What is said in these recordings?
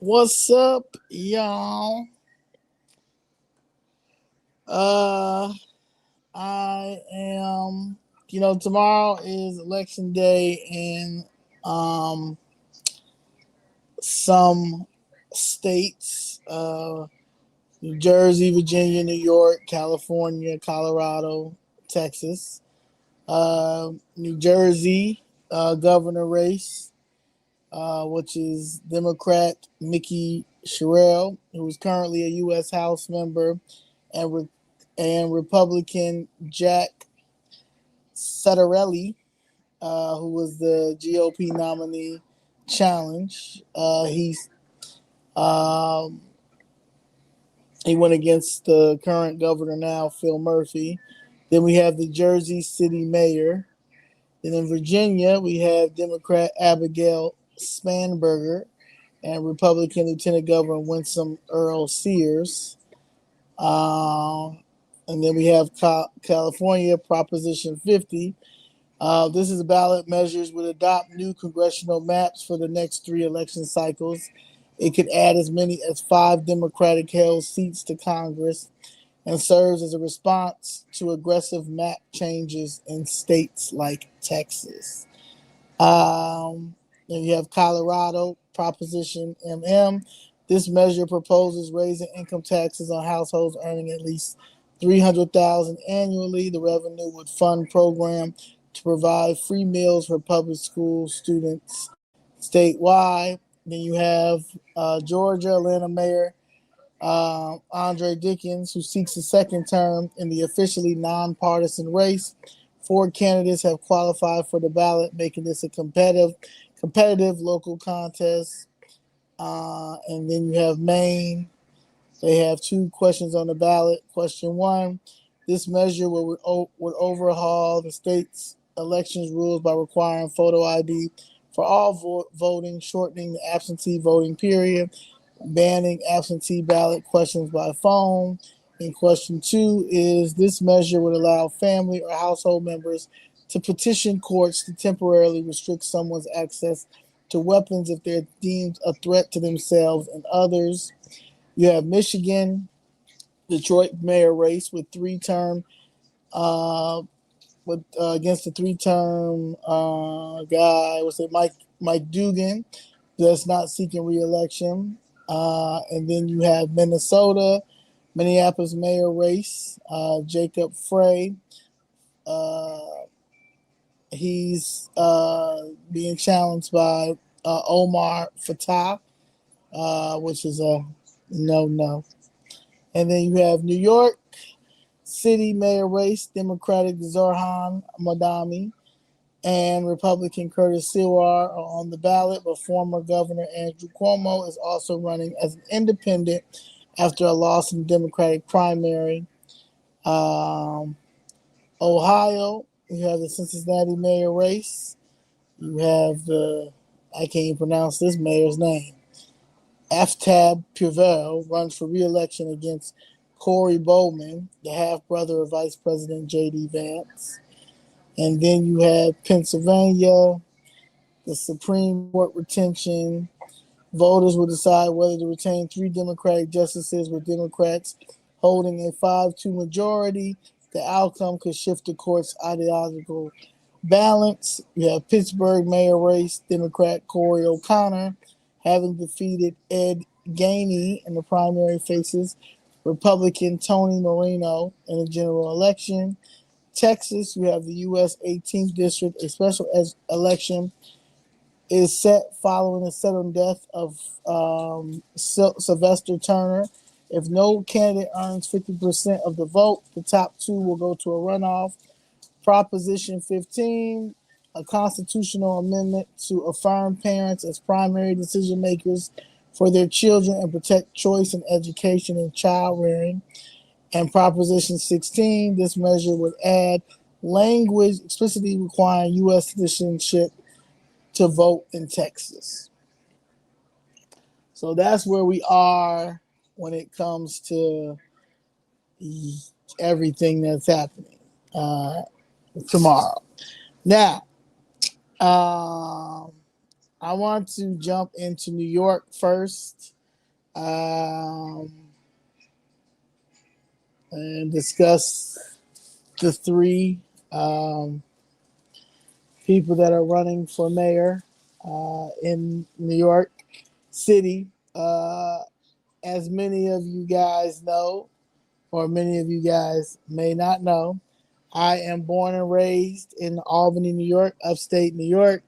What's up, y'all? Uh, I am. Tomorrow is election day in um some states. New Jersey, Virginia, New York, California, Colorado, Texas. New Jersey governor race, which is Democrat Mickey Sherrill, who is currently a U.S. House member, and and Republican Jack Ciattarelli, who was the GOP nominee, challenge. Um, he went against the current governor now, Phil Murphy. Then we have the Jersey City mayor. Then in Virginia, we have Democrat Abigail Spanberger and Republican Lieutenant Governor Winsome Earl Sears. Uh, and then we have California Proposition 50. This is ballot measures would adopt new congressional maps for the next three election cycles. It could add as many as five Democratic held seats to Congress and serves as a response to aggressive map changes in states like Texas. Then you have Colorado Proposition MM. This measure proposes raising income taxes on households earning at least 300,000 annually. The revenue would fund program to provide free meals for public school students statewide. Then you have Georgia Atlanta Mayor Andre Dickens, who seeks a second term in the officially nonpartisan race. Four candidates have qualified for the ballot, making this a competitive local contest. And then you have Maine. They have two questions on the ballot. Question one: this measure would overhaul the state's elections rules by requiring photo ID for all voting, shortening the absentee voting period, banning absentee ballot questions by phone. And question two is this measure would allow family or household members to petition courts to temporarily restrict someone's access to weapons if they're deemed a threat to themselves and others. You have Michigan, Detroit mayor race with three-term against the three-term guy. What's it? Mike Dugan, that's not seeking re-election. And then you have Minnesota, Minneapolis mayor race. Jacob Frey. Uh, he's being challenged by Omar Fatah, which is a no. And then you have New York City mayor race, Democratic Zohran Madami and Republican Curtis Seward are on the ballot, but former Governor Andrew Cuomo is also running as an independent after a loss in the Democratic primary. Um, Ohio, you have the Cincinnati mayor race. You have I can't even pronounce this mayor's name. Aftab Puvel runs for re-election against Corey Bowman, the half-brother of Vice President J.D. Vance. And then you have Pennsylvania, the Supreme Court retention. Voters will decide whether to retain three Democratic justices, with Democrats holding a 5-2 majority. The outcome could shift the court's ideological balance. You have Pittsburgh mayor race, Democrat Corey O'Connor, having defeated Ed Gainey in the primary, faces Republican Tony Moreno in the general election. Texas, you have the U.S. 18th District. A special election is set following the sudden death of Sylvester Turner. If no candidate earns 50% of the vote, the top two will go to a runoff. Proposition 15, a constitutional amendment to affirm parents as primary decision makers for their children and protect choice in education and child rearing. And Proposition 16, this measure would add language explicitly requiring U.S. citizenship to vote in Texas. So that's where we are when it comes to everything that's happening uh, tomorrow. Now, um, I want to jump into New York first, um, and discuss the three um, people that are running for mayor in New York City. As many of you guys know, or many of you guys may not know, I am born and raised in Albany, New York, upstate New York.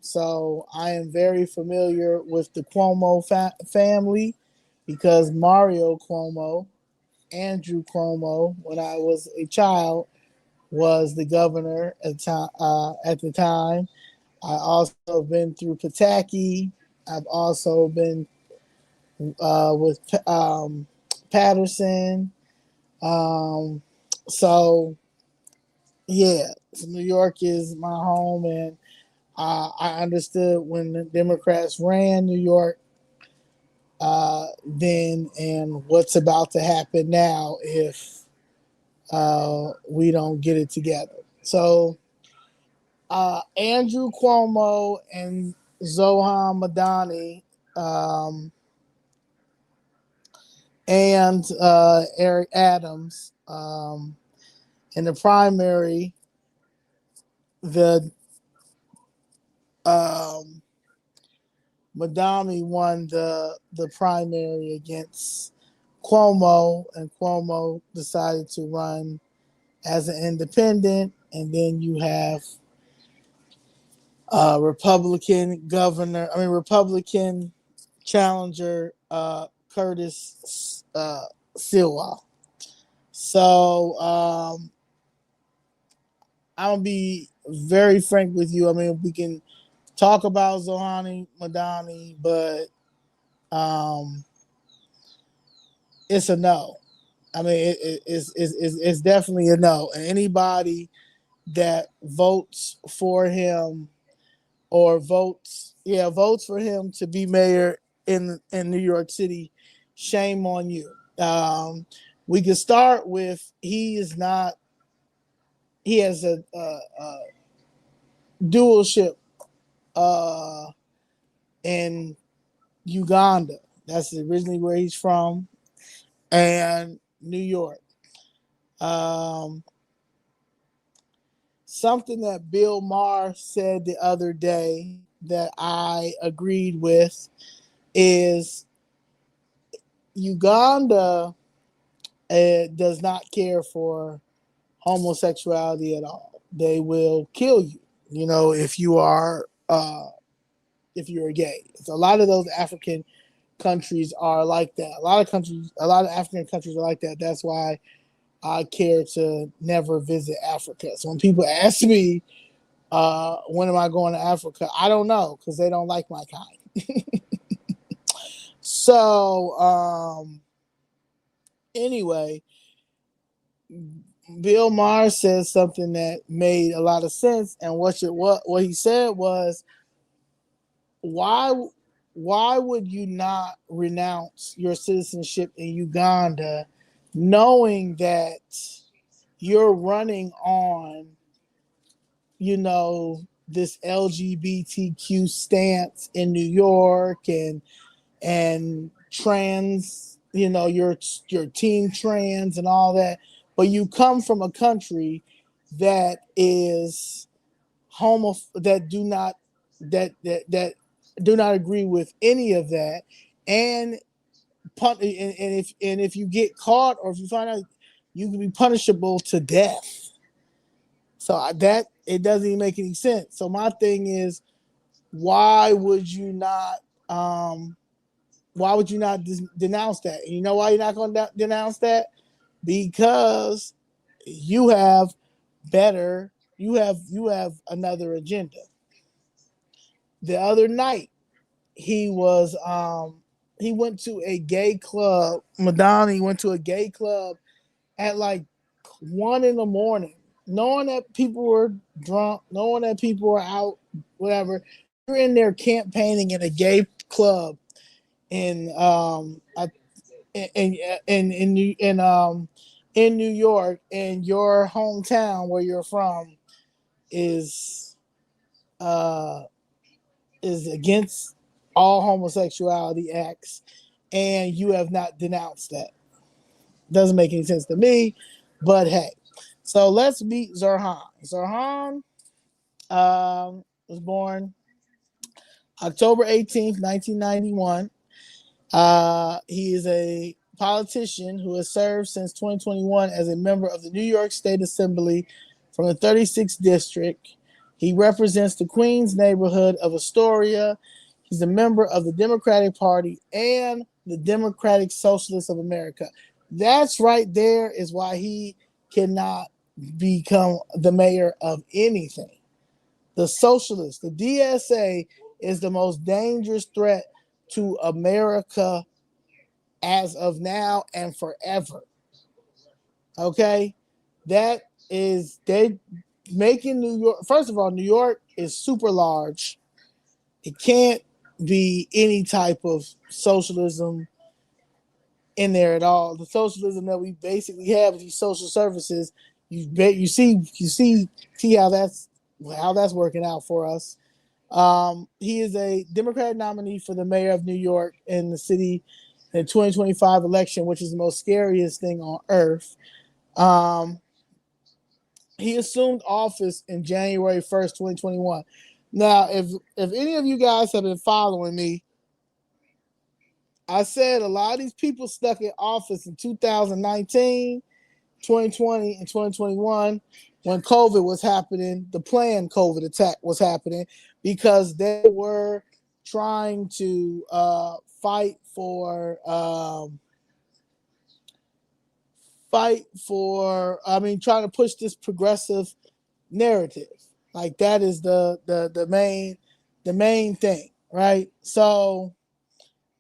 So I am very familiar with the Cuomo family because Mario Cuomo, Andrew Cuomo, when I was a child, was the governor at the time. I also been through Pataki. I've also been with Patterson. Um, so yeah, so New York is my home, and I understood when the Democrats ran New York then, and what's about to happen now if we don't get it together. So Andrew Cuomo and Zohan Madani um, and Eric Adams in the primary, the um, Madami won the primary against Cuomo, and Cuomo decided to run as an independent. And then you have Republican challenger Curtis Silwa. So I'll be very frank with you. I mean, we can talk about Zohani Madani, but um, it's a no. I mean, it's definitely a no. And anybody that votes for him or votes for him to be mayor in New York City, shame on you. We can start with he has a dualship uh, in Uganda. That's originally where he's from, and New York. Um, Something that Bill Maher said the other day that I agreed with is Uganda does not care for homosexuality at all. They will kill you, if you are if you're gay. So a lot of those African countries are like that. A lot of African countries are like that. That's why I care to never visit Africa. So when people ask me, when am I going to Africa? I don't know because they don't like my kind. So anyway, Bill Maher said something that made a lot of sense, and what he said was, why why would you not renounce your citizenship in Uganda, knowing that you're running on, this LGBTQ stance in New York and trans, your team trans and all that, but you come from a country that is that do not agree with any of that, and if you get caught or if you find out, you can be punishable to death. So that it doesn't even make any sense. So my thing is, why would you not um, denounce that? And you know why you're not going to denounce that? Because you have you have another agenda. The other night he went to a gay club. Madani went to a gay club at like 1 a.m, knowing that people were drunk, knowing that people were out, whatever. You're in there campaigning in a gay club in in New York, and your hometown where you're from is is against all homosexuality acts, and you have not denounced that. Doesn't make any sense to me, but hey. So let's meet Zurhan. Zurhan was born October 18th, 1991. He is a politician who has served since 2021 as a member of the New York State Assembly from the 36th District. He represents the Queens neighborhood of Astoria. He's a member of the Democratic Party and the Democratic Socialists of America. That's right there is why he cannot become the mayor of anything. The socialists, the DSA is the most dangerous threat to America as of now and forever. Okay? That is, they making New York, first of all, New York is super large. It can't be any type of socialism in there at all. The socialism that we basically have, these social services, you see how that's working out for us. He is a Democratic nominee for the mayor of New York in the city in the 2025 election, which is the most scariest thing on earth. He assumed office in January 1st, 2021. Now, if any of you guys have been following me, I said a lot of these people stuck in office in 2019, 2020, and 2021 when COVID was happening, the planned COVID attack was happening, because they were trying to fight for trying to push this progressive narrative. Like that is the main thing, right? So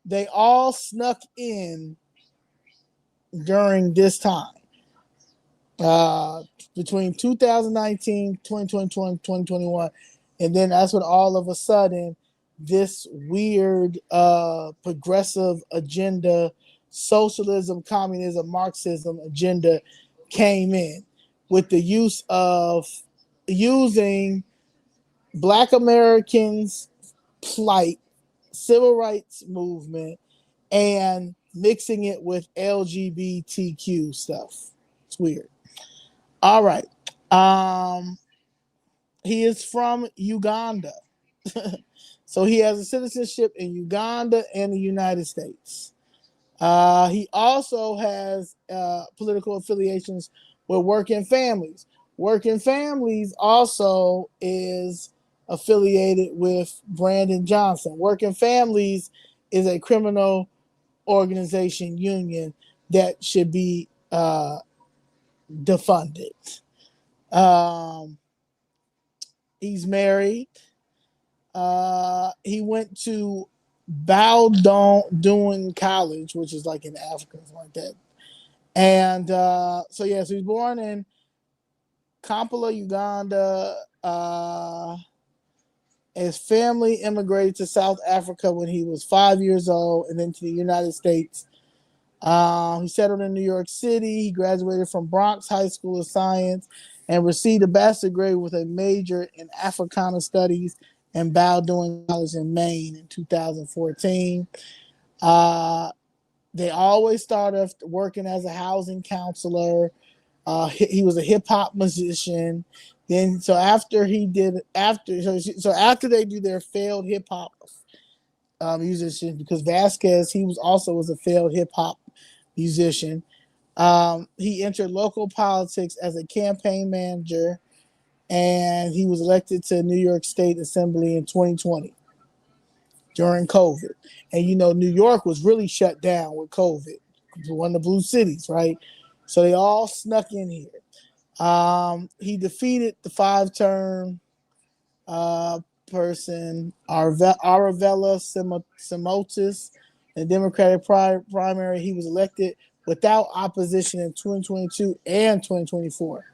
they all snuck in during this time. Between 2019, 2020, 2021, and then that's when all of a sudden this weird progressive agenda, socialism, communism, Marxism agenda came in with the use of using Black Americans' plight, civil rights movement, and mixing it with LGBTQ stuff. It's weird. All right. He is from Uganda. So he has a citizenship in Uganda and the United States. He also has political affiliations with Working Families. Working Families also is affiliated with Brandon Johnson. Working Families is a criminal organization union that should be defunded. He's married. He went to Bowdoin College, which is like in Africa, something like that. And so he's born in Kampala, Uganda. His family immigrated to South Africa when he was 5 years old, and then to the United States. He settled in New York City. He graduated from Bronx High School of Science and received a bachelor's degree with a major in Africana Studies and Bowdoin College in Maine in 2014. They always started working as a housing counselor. He was a hip hop musician. Then, after they do their failed hip hop musician, because Vasquez, he was a failed hip hop musician. He entered local politics as a campaign manager, and he was elected to New York State Assembly in 2020 during COVID. And New York was really shut down with COVID. One of the blue cities, right? So they all snuck in here. He defeated the 5-term person, Aravella Simotis, in the Democratic primary. He was elected without opposition in 2022 and 2024.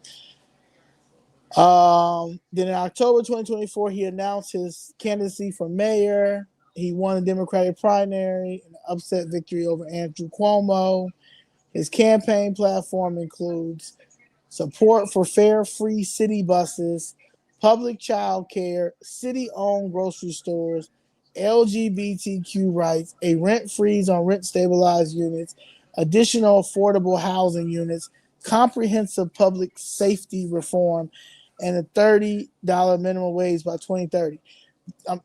Then in October 2024, he announced his candidacy for mayor. He won the Democratic primary, an upset victory over Andrew Cuomo. His campaign platform includes support for fare free city buses, public child care, city-owned grocery stores, LGBTQ rights, a rent freeze on rent stabilized units, additional affordable housing units, comprehensive public safety reform, and a $30 minimum wage by 2030.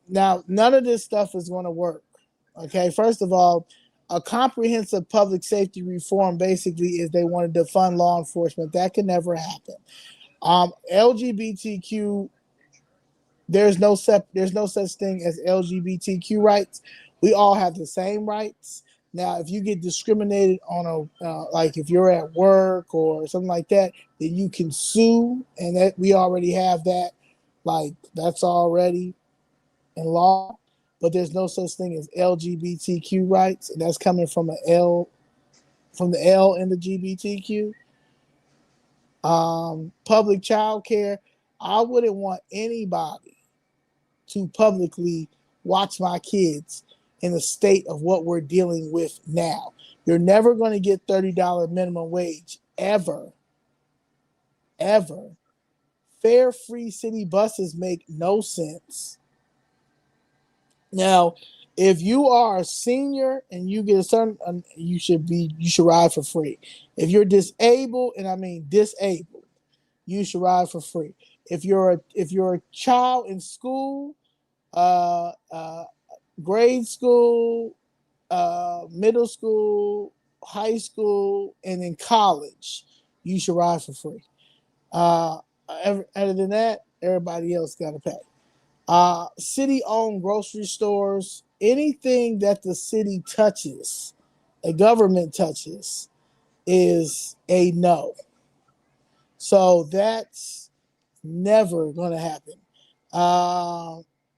Now, none of this stuff is going to work. Okay, first of all, a comprehensive public safety reform basically is they want to defund law enforcement. That can never happen. LGBTQ, there's no such thing as LGBTQ rights. We all have the same rights. Now, if you get discriminated on like if you're at work or something like that, then you can sue, and that we already have that. Like that's already in law, but there's no such thing as LGBTQ rights, and that's coming from the L in the GBTQ. Public child care. I wouldn't want anybody to publicly watch my kids in the state of what we're dealing with now. You're never going to get $30 minimum wage ever. Fare free city buses make no sense. Now, if you are a senior and you get a certain, you should ride for free. If you're disabled, and I mean disabled, you should ride for free. If you're a child in school, grade school, middle school, high school, and in college, you should ride for free. Other than that, everybody else got to pay. City-owned grocery stores, anything that the city touches, a government touches, is a no. So that's never going to happen.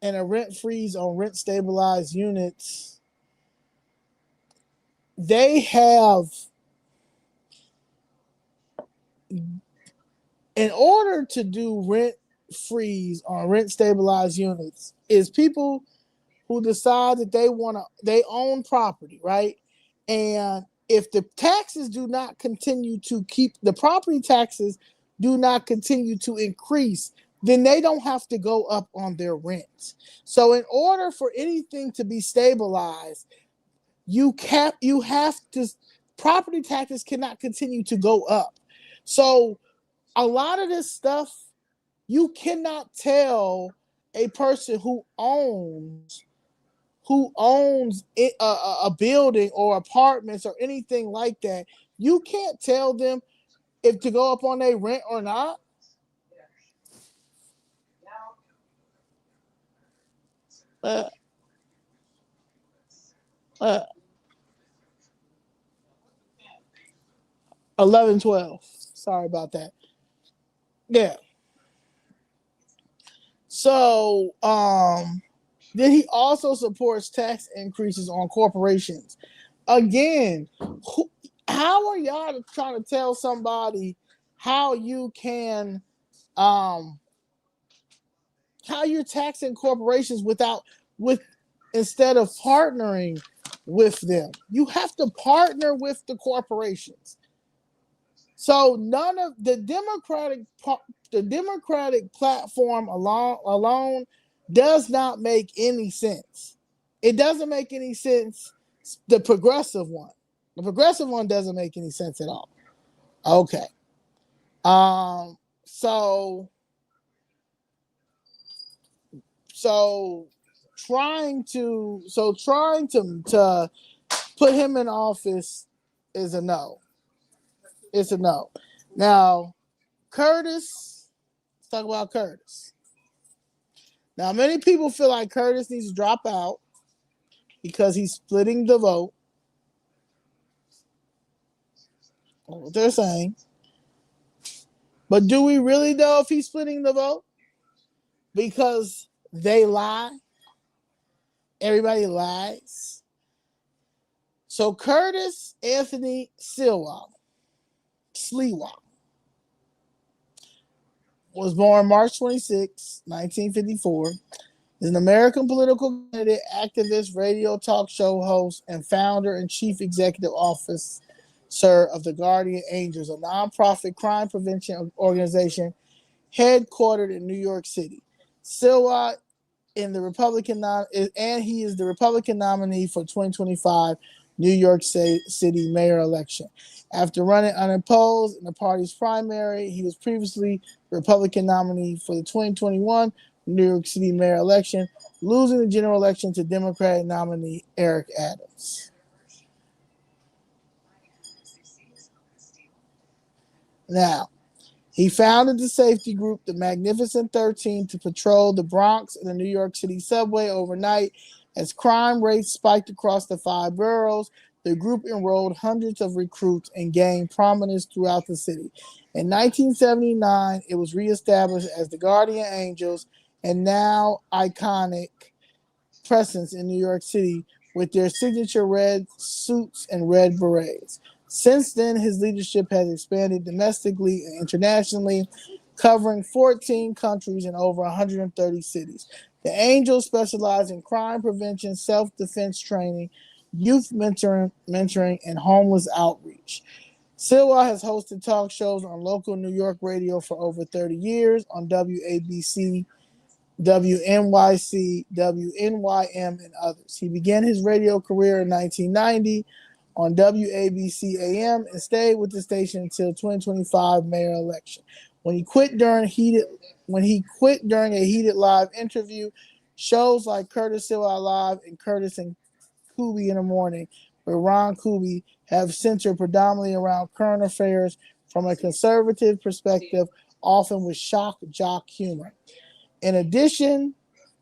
And a rent freeze on rent stabilized units, they have, in order to do rent freeze on rent stabilized units, is people who decide that they own property, right? And if the taxes do not continue to the property taxes do not continue to increase, then they don't have to go up on their rent. So in order for anything to be stabilized, property taxes cannot continue to go up. So a lot of this stuff, you cannot tell a person who owns a building or apartments or anything like that, you can't tell them if to go up on their rent or not. 11-12. Sorry about that. Yeah. So, then he also supports tax increases on corporations. Again, how are y'all trying to tell somebody how you can, how you're taxing corporations instead of partnering with them? You have to partner with the corporations. So none of the Democratic platform alone does not make any sense. It doesn't make any sense. The progressive one doesn't make any sense at all. Okay. So trying to put him in office is a no. It's a no. Now, Curtis, let's talk about Curtis. Now, many people feel like Curtis needs to drop out because he's splitting the vote. That's what they're saying. But do we really know if he's splitting the vote? Because they lie. Everybody lies. So Curtis Anthony Sliwa was born March 26, 1954. Is an American political candidate, activist, radio talk show host, and founder and chief executive officer of the Guardian Angels, a nonprofit crime prevention organization headquartered in New York City. Sliwa in the Republican and he is the Republican nominee for 2025 New York City mayor election. After running unopposed in the party's primary, he was previously the Republican nominee for the 2021 New York City mayor election, losing the general election to Democratic nominee Eric Adams. Now, he founded the safety group, the Magnificent 13, to patrol the Bronx and the New York City subway overnight. As crime rates spiked across the 5 boroughs, the group enrolled hundreds of recruits and gained prominence throughout the city. In 1979, it was reestablished as the Guardian Angels, and now iconic presence in New York City with their signature red suits and red berets. Since then, his leadership has expanded domestically and internationally, covering 14 countries and over 130 cities. The Angels specialize in crime prevention, self-defense training, youth mentoring, and homeless outreach. Silwa has hosted talk shows on local New York radio for over 30 years on WABC, WNYC, WNYM, and others. He began his radio career in 1990 on WABC AM and stayed with the station until 2025 mayor election. When he quit during a heated live interview, shows like Curtis Silva Live and Curtis and Kubi in the Morning, where Ron Kubi have centered predominantly around current affairs from a conservative perspective, often with shock jock humor. In addition,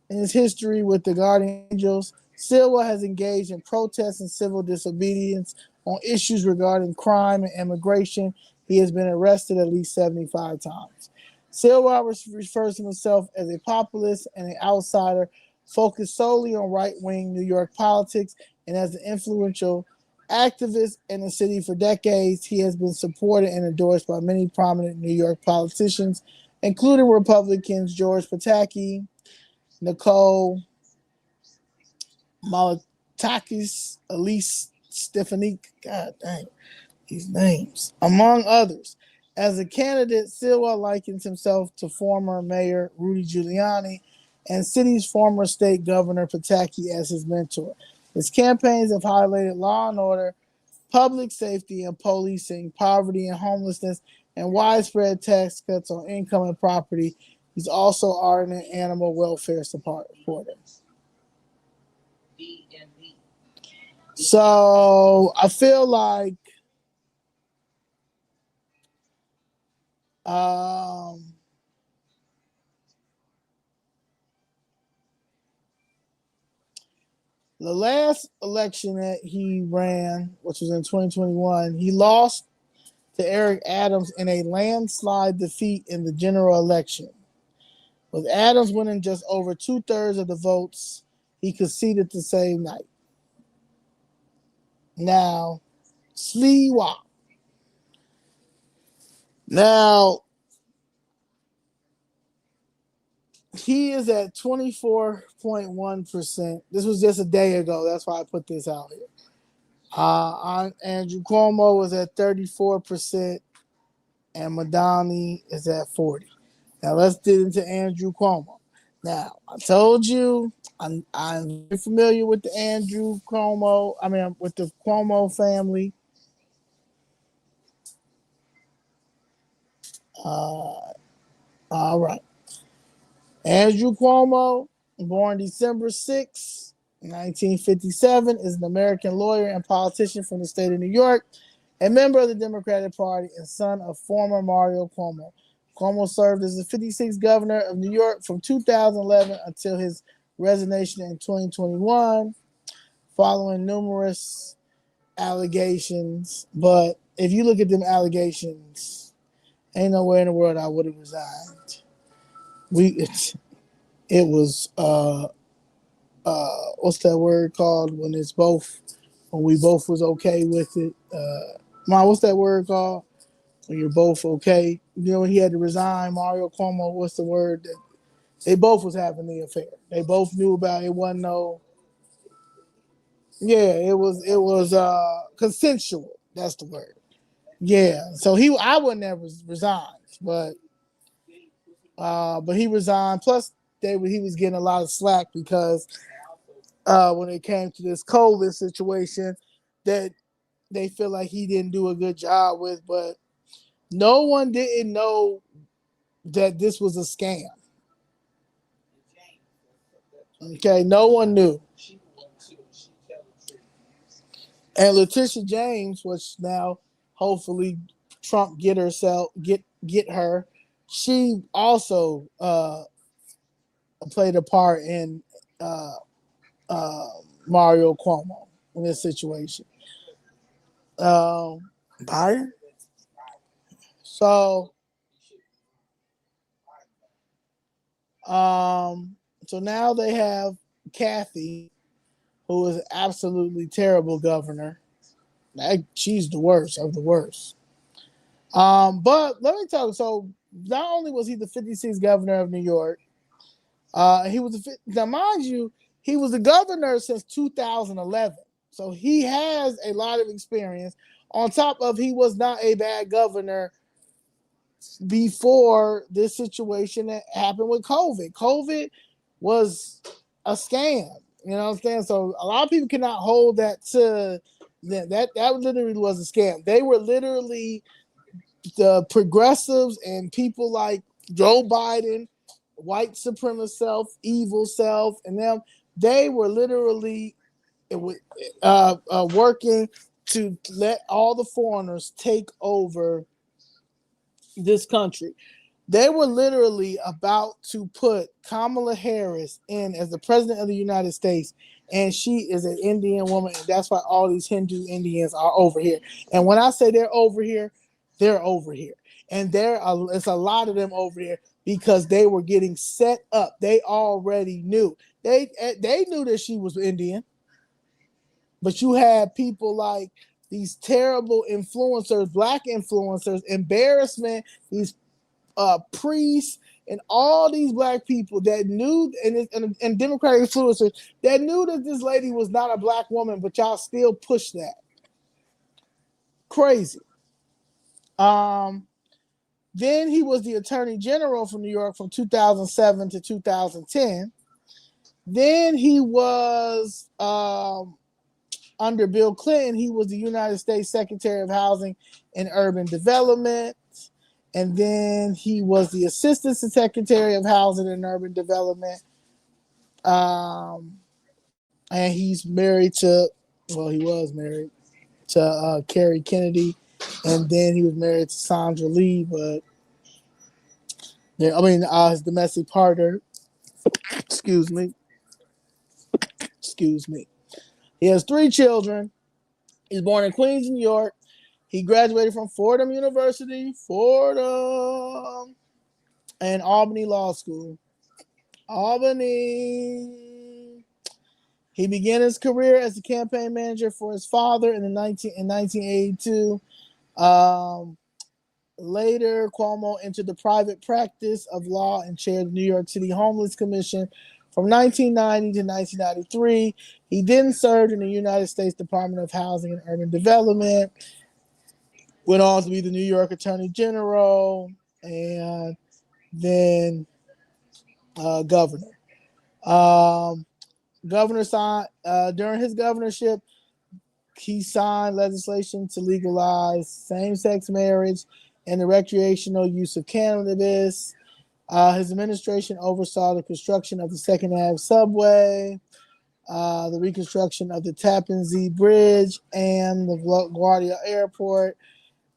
in his history with the Guardian Angels, Silva has engaged in protests and civil disobedience on issues regarding crime and immigration. He has been arrested at least 75 times. Silva refers to himself as a populist and an outsider focused solely on right-wing New York politics, and as an influential activist in the city for decades, he has been supported and endorsed by many prominent New York politicians, including Republicans George Pataki, Nicole Malatakis, Elise Stefanik, God dang, these names, among others. As a candidate, Silva likens himself to former Mayor Rudy Giuliani and city's former state governor Pataki as his mentor. His campaigns have highlighted law and order, public safety and policing, poverty and homelessness, and widespread tax cuts on income and property. He's also ardent animal welfare supporter. So I feel like the last election that he ran, which was in 2021, he lost to Eric Adams in a landslide defeat in the general election. With Adams winning just over 2/3 of the votes, he conceded the same night. Now, Sliwa. Now, he is at 24.1%. This was just a day ago. That's why I put this out here. Andrew Cuomo was at 34%, and Madani is at 40%. Now, let's get into Andrew Cuomo. Now, I told you I'm very familiar with the with the Cuomo family. All right. Andrew Cuomo, born December 6, 1957, is an American lawyer and politician from the state of New York, a member of the Democratic Party and son of former Mario Cuomo. Cuomo served as the 56th governor of New York from 2011 until his resignation in 2021, following numerous allegations. But if you look at them allegations, ain't nowhere in the world I would have resigned. It was what's that word called when we both was okay with it? What's that word called? When you're both okay. You know, when he had to resign, Mario Cuomo, what's the word? That they both was having the affair. They both knew about it. Wasn't no. Yeah, it was consensual. That's the word. Yeah. So I would never resign, but he resigned. Plus, he was getting a lot of slack because when it came to this COVID situation that they feel like he didn't do a good job with, but no one didn't know that this was a scam. Okay, no one knew. And Letitia James, which now hopefully Trump get her, she also played a part in uh, uh, Mario Cuomo in this situation. Biden. So, um, so now they have Kathy, who is an absolutely terrible governor. She's the worst of the worst. But let me tell you. So not only was he the 56th governor of New York, he was now mind you, he was the governor since 2011. So he has a lot of experience. On top of he was not a bad governor before this situation that happened with COVID. COVID was a scam. You know what I'm saying? So a lot of people cannot hold that to that literally was a scam. They were literally the progressives and people like Joe Biden, white supremacist self, evil self, and them. They were literally working to let all the foreigners take over this country. They were literally about to put Kamala Harris in as the president of the United States, and she is an Indian woman, and that's why all these Hindu Indians are over here. And when I say they're over here, and it's a lot of them over here because they were getting set up. They already knew. They knew that she was Indian, but you had people like these terrible influencers, black influencers, embarrassment, these priests and all these black people that knew and Democratic influencers that knew that this lady was not a black woman, but y'all still push that. Crazy. Then he was the Attorney General from New York from 2007 to 2010. Then he was under Bill Clinton, he was the United States Secretary of Housing and Urban Development. And then he was the Assistant Secretary of Housing and Urban Development. And he's married to, well, he was married to Kerry Kennedy. And then he was married to Sandra Lee, but his domestic partner, excuse me. He has 3 children. He's born in Queens, New York. He graduated from Fordham University, and Albany Law School. Albany. He began his career as a campaign manager for his father in 1982. Later, Cuomo entered the private practice of law and chaired the New York City Homeless Commission from 1990 to 1993. He then served in the United States Department of Housing and Urban Development, went on to be the New York Attorney General, and then governor. Governor signed during his governorship, he signed legislation to legalize same-sex marriage and the recreational use of cannabis. His administration oversaw the construction of the Second Ave subway, the reconstruction of the Tappan Zee Bridge, and the LaGuardia Airport.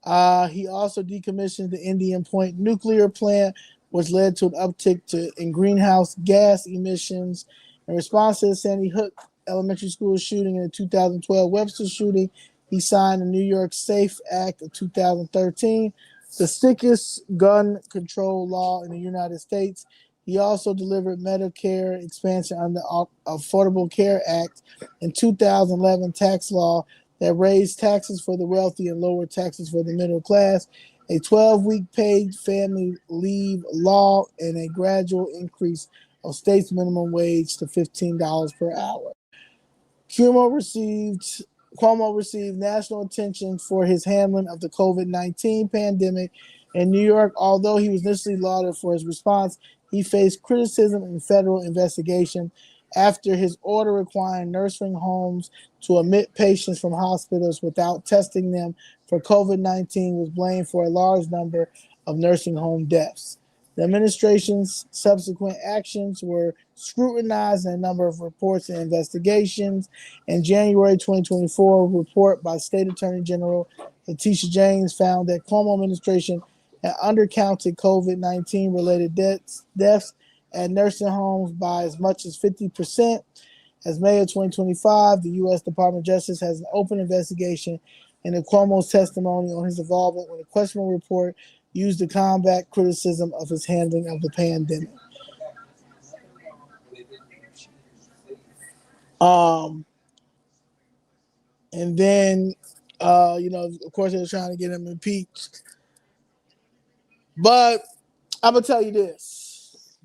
He also decommissioned the Indian Point nuclear plant, which led to an uptick in greenhouse gas emissions. In response to the Sandy Hook Elementary School shooting and the 2012 Webster shooting, he signed the New York SAFE Act of 2013, the sickest gun control law in the United States. He also delivered Medicare expansion under the Affordable Care Act and 2011 tax law that raised taxes for the wealthy and lowered taxes for the middle class, a 12-week paid family leave law, and a gradual increase of state's minimum wage to $15 per hour. Cuomo received national attention for his handling of the COVID-19 pandemic in New York. Although he was initially lauded for his response, he faced criticism in federal investigation after his order requiring nursing homes to admit patients from hospitals without testing them for COVID-19 was blamed for a large number of nursing home deaths. The administration's subsequent actions were scrutinized in a number of reports and investigations. In January 2024, a report by State Attorney General Letitia James found that Cuomo administration had undercounted COVID-19 related deaths at nursing homes by as much as 50%. As May of 2025, the U.S. Department of Justice has an open investigation into Cuomo's testimony on his involvement with a questionable report used to combat criticism of his handling of the pandemic. And then, of course, they were trying to get him impeached. But I'm going to tell you this.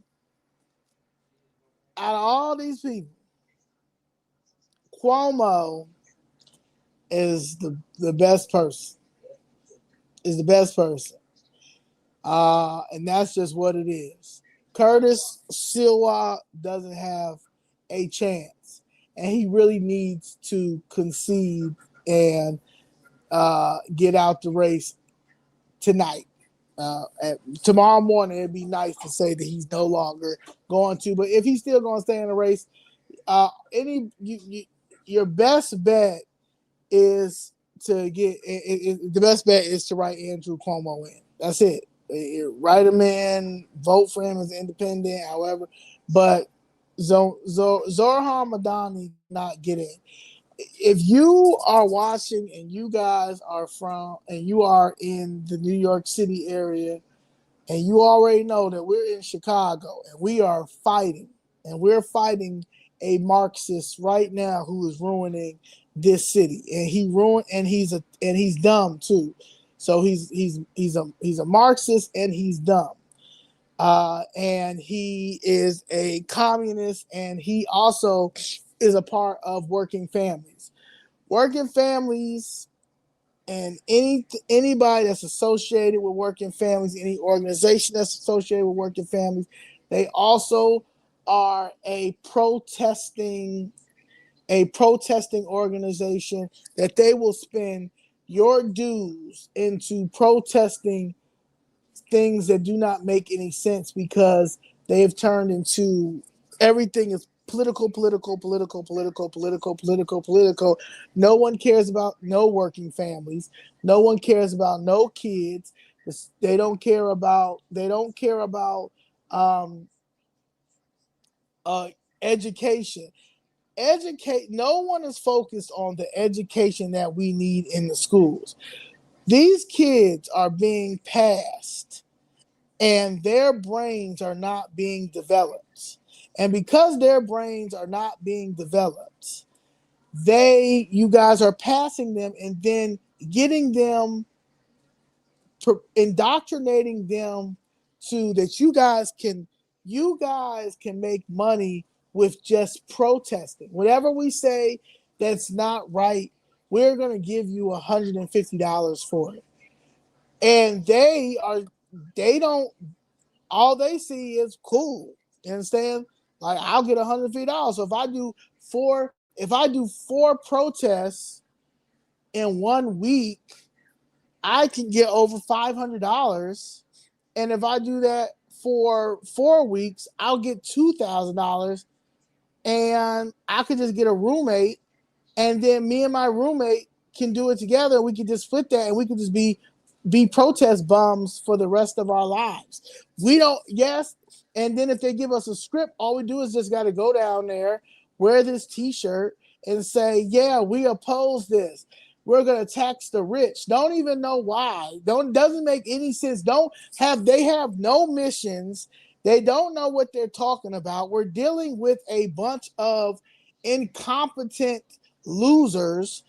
Out of all these people, Cuomo is the best person. Is the best person. And that's just what it is. Curtis Silva doesn't have a chance. And he really needs to concede and get out the race tonight. Tomorrow morning, it'd be nice to say that he's no longer going to. But if he's still going to stay in the race, your best bet is to get the best bet is to write Andrew Cuomo in. That's it. Write him in, vote for him as independent, however. But Zohar Madani not get in. If you are watching and you guys are you are in the New York City area, and you already know that we're in Chicago and we are fighting, and we're fighting a Marxist right now who is ruining this city, and he's dumb too. So he's a Marxist and he's dumb. And he is a communist, and he also is a part of working families. Working families and anybody that's associated with working families, any organization that's associated with working families, they also are a protesting organization that they will spend your dues into protesting things that do not make any sense, because they have turned into everything is political. No one cares about no working families. No one cares about no kids. They don't care about education. No one is focused on the education that we need in the schools. These kids are being passed and their brains are not being developed. And because their brains are not being developed, you guys are passing them and then getting them, indoctrinating them to that you guys can make money with just protesting. Whatever we say that's not right, we're going to give you $150 for it. And all they see is cool. You understand? Like, I'll get $150. So if I do four protests in 1 week, I can get over $500. And if I do that for 4 weeks, I'll get $2,000. And I could just get a roommate, and then me and my roommate can do it together. We can just split that, and we can just be protest bums for the rest of our lives. And then if they give us a script, all we do is just got to go down there, wear this t-shirt, and say, yeah, we oppose this. We're going to tax the rich. Don't even know why. Doesn't make any sense. They have no missions. They don't know what they're talking about. We're dealing with a bunch of incompetent losers.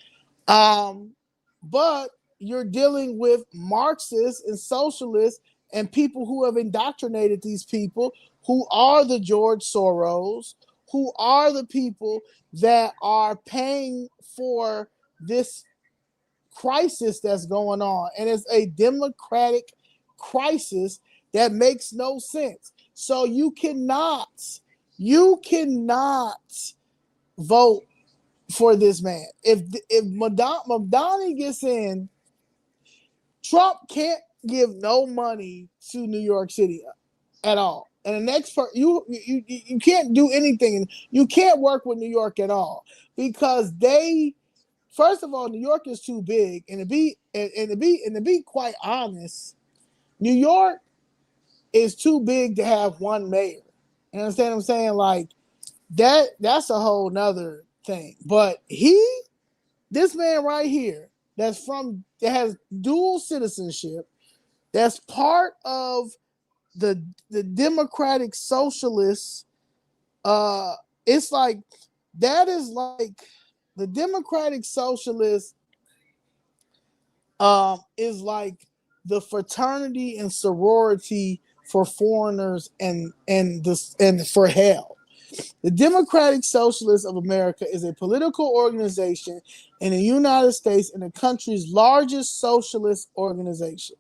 But you're dealing with Marxists and socialists and people who have indoctrinated these people, who are the George Soros, who are the people that are paying for this crisis that's going on. And it's a democratic crisis that makes no sense. So you cannot vote for this man. If Madani gets in, Trump can't give no money to New York City at all. And the next part, you can't do anything. You can't work with New York at all because first of all, New York is too big, and to be quite honest, New York is too big to have one mayor. You understand what I'm saying? Like that's a whole nother thing. But this man right here, that has dual citizenship, that's part of the Democratic Socialists. It's like that is like the Democratic Socialists is like the fraternity and sorority for foreigners and for hell. The Democratic Socialists of America is a political organization in the United States and the country's largest socialist organization.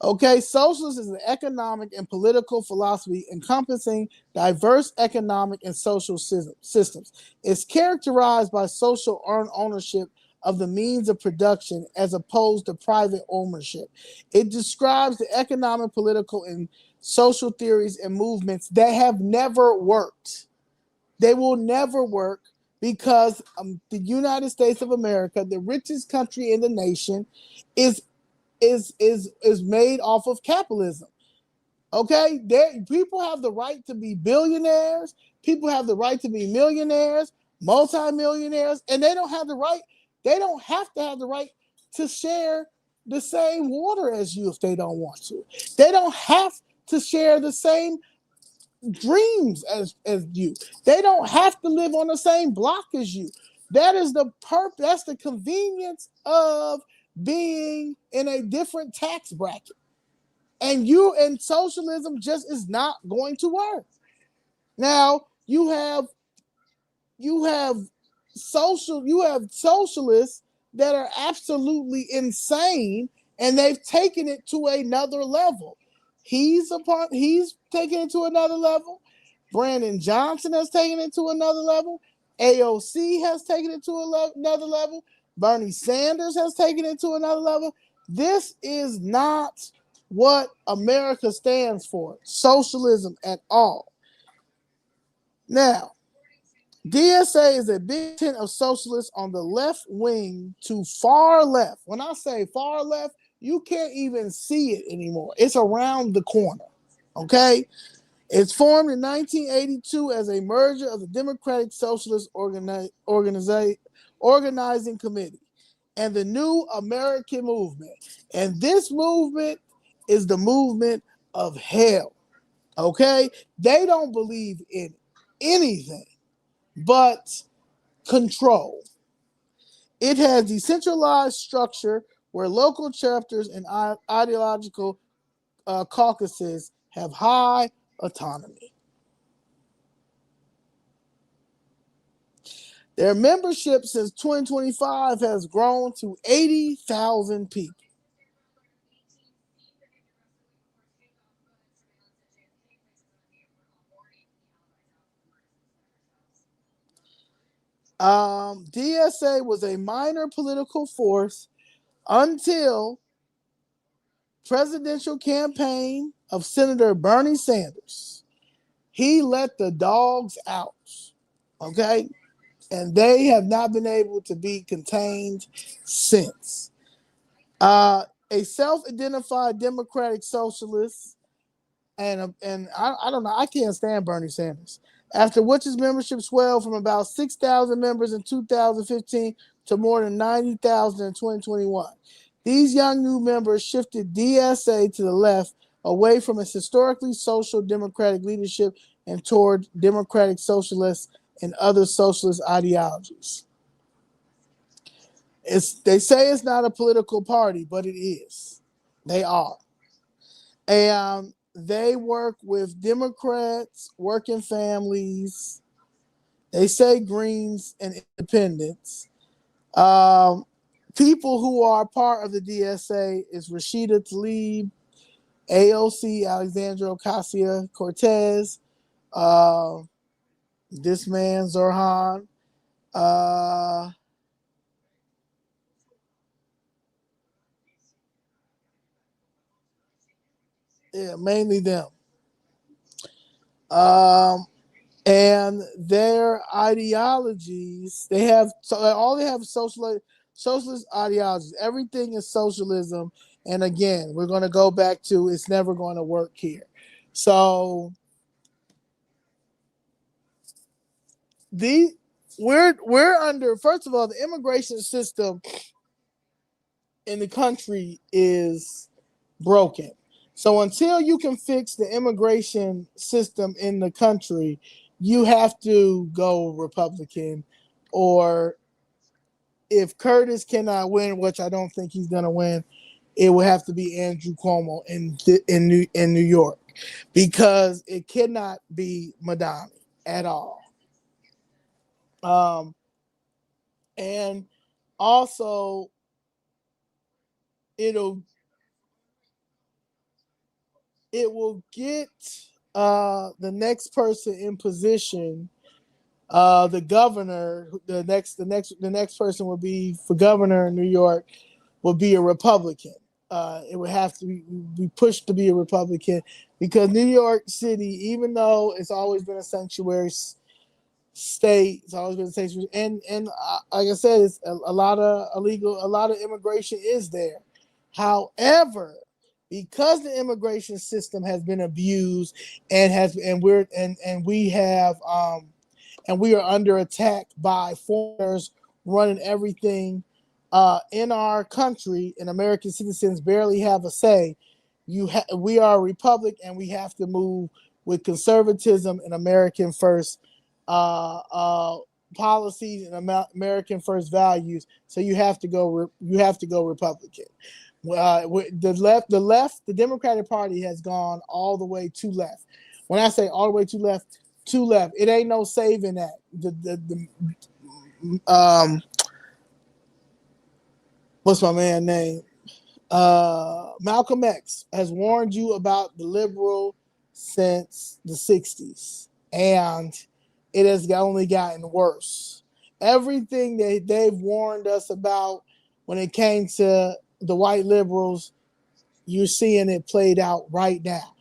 Okay, socialism is an economic and political philosophy encompassing diverse economic and social systems. It's characterized by social ownership of the means of production as opposed to private ownership. It describes the economic, political, and social theories and movements that have never worked. They will never work because the United States of America, the richest country in the nation, is made off of capitalism. Okay, people have the right to be billionaires. People have the right to be millionaires, multimillionaires, and they don't have the right. They don't have to have the right to share the same water as you if they don't want to. They don't have to share the same dreams as you. They don't have to live on the same block as you. That is the that's the convenience of being in a different tax bracket. And socialism just is not going to work. Now you have socialists that are absolutely insane and they've taken it to another level. He's taken it to another level. Brandon Johnson has taken it to another level. AOC has taken it to another level. Bernie Sanders has taken it to another level. This is not what America stands for, socialism at all. Now, DSA is a big tent of socialists on the left wing to far left. When I say far left, you can't even see it anymore. It's around the corner. Okay? It's formed in 1982 as a merger of the Democratic Socialist Organizing Committee and the New American Movement. And this movement is the movement of hell. Okay? They don't believe in anything but control. It has decentralized structure where local chapters and ideological caucuses have high autonomy. Their membership since 2025 has grown to 80,000 people. DSA was a minor political force until presidential campaign of Senator Bernie Sanders. He let the dogs out. Okay? And they have not been able to be contained since. A self-identified democratic socialist, and I don't know, I can't stand Bernie Sanders. After which his membership swelled from about 6,000 members in 2015 to more than 90,000 in 2021. These young new members shifted DSA to the left, away from its historically social democratic leadership and toward democratic socialists and other socialist ideologies. They say it's not a political party, but it is. They are. And they work with Democrats, working families. They say Greens and independents. People who are part of the DSA is Rashida Tlaib AOC, Alexandria Ocasio-Cortez, this man, Zorhan, yeah, mainly them. Um, and their ideologies, they have so all they have is socialist ideologies. Everything is socialism. And again, we're going to go back to it's never going to work here. So the we're under, first of all, the immigration system in the country is broken. So until you can fix the immigration system in the country, you have to go Republican. Or if Curtis cannot win, which I don't think he's going to win, it will have to be Andrew Cuomo in New York, because it cannot be Madani at all. And also it'll it will get the next person in position. The governor, the next person will be for governor in New York, will be a Republican. It would have to be pushed to be a Republican, because New York City, even though it's always been a sanctuary state, it's always been a sanctuary, and like I said, it's a lot of illegal, a lot of immigration is there. However, because the immigration system has been abused and we are under attack by foreigners running everything in our country, and American citizens barely have a say. We are a republic, and we have to move with conservatism and American first policies and American first values. So you have to go Republican. The Democratic Party has gone all the way to left. When I say all the way to left, it ain't no saving that. What's my man name? Malcolm X has warned you about the liberal since the 60s, and it has only gotten worse. Everything that they've warned us about when it came to the white liberals, you're seeing it played out right now.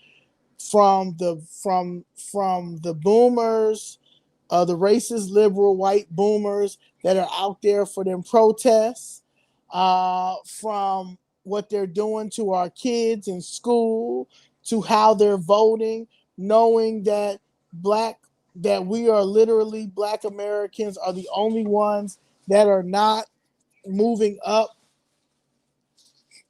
From the boomers, the racist liberal white boomers that are out there for them protests, from what they're doing to our kids in school, to how they're voting, knowing that we are literally Black Americans are the only ones that are not moving up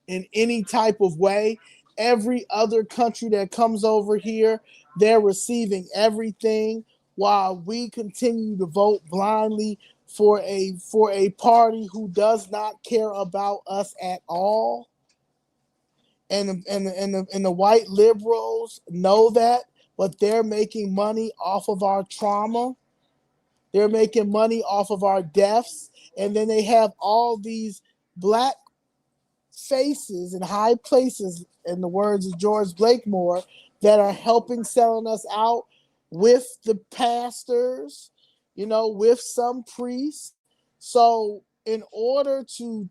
in any type of way. Every other country that comes over here, they're receiving everything, while we continue to vote blindly for a party who does not care about us at all. And the white liberals know that, but they're making money off of our trauma. They're making money off of our deaths, and then they have all these Black faces in high places, in the words of George Blakemore, that are helping selling us out with the pastors, with some priests. So in order to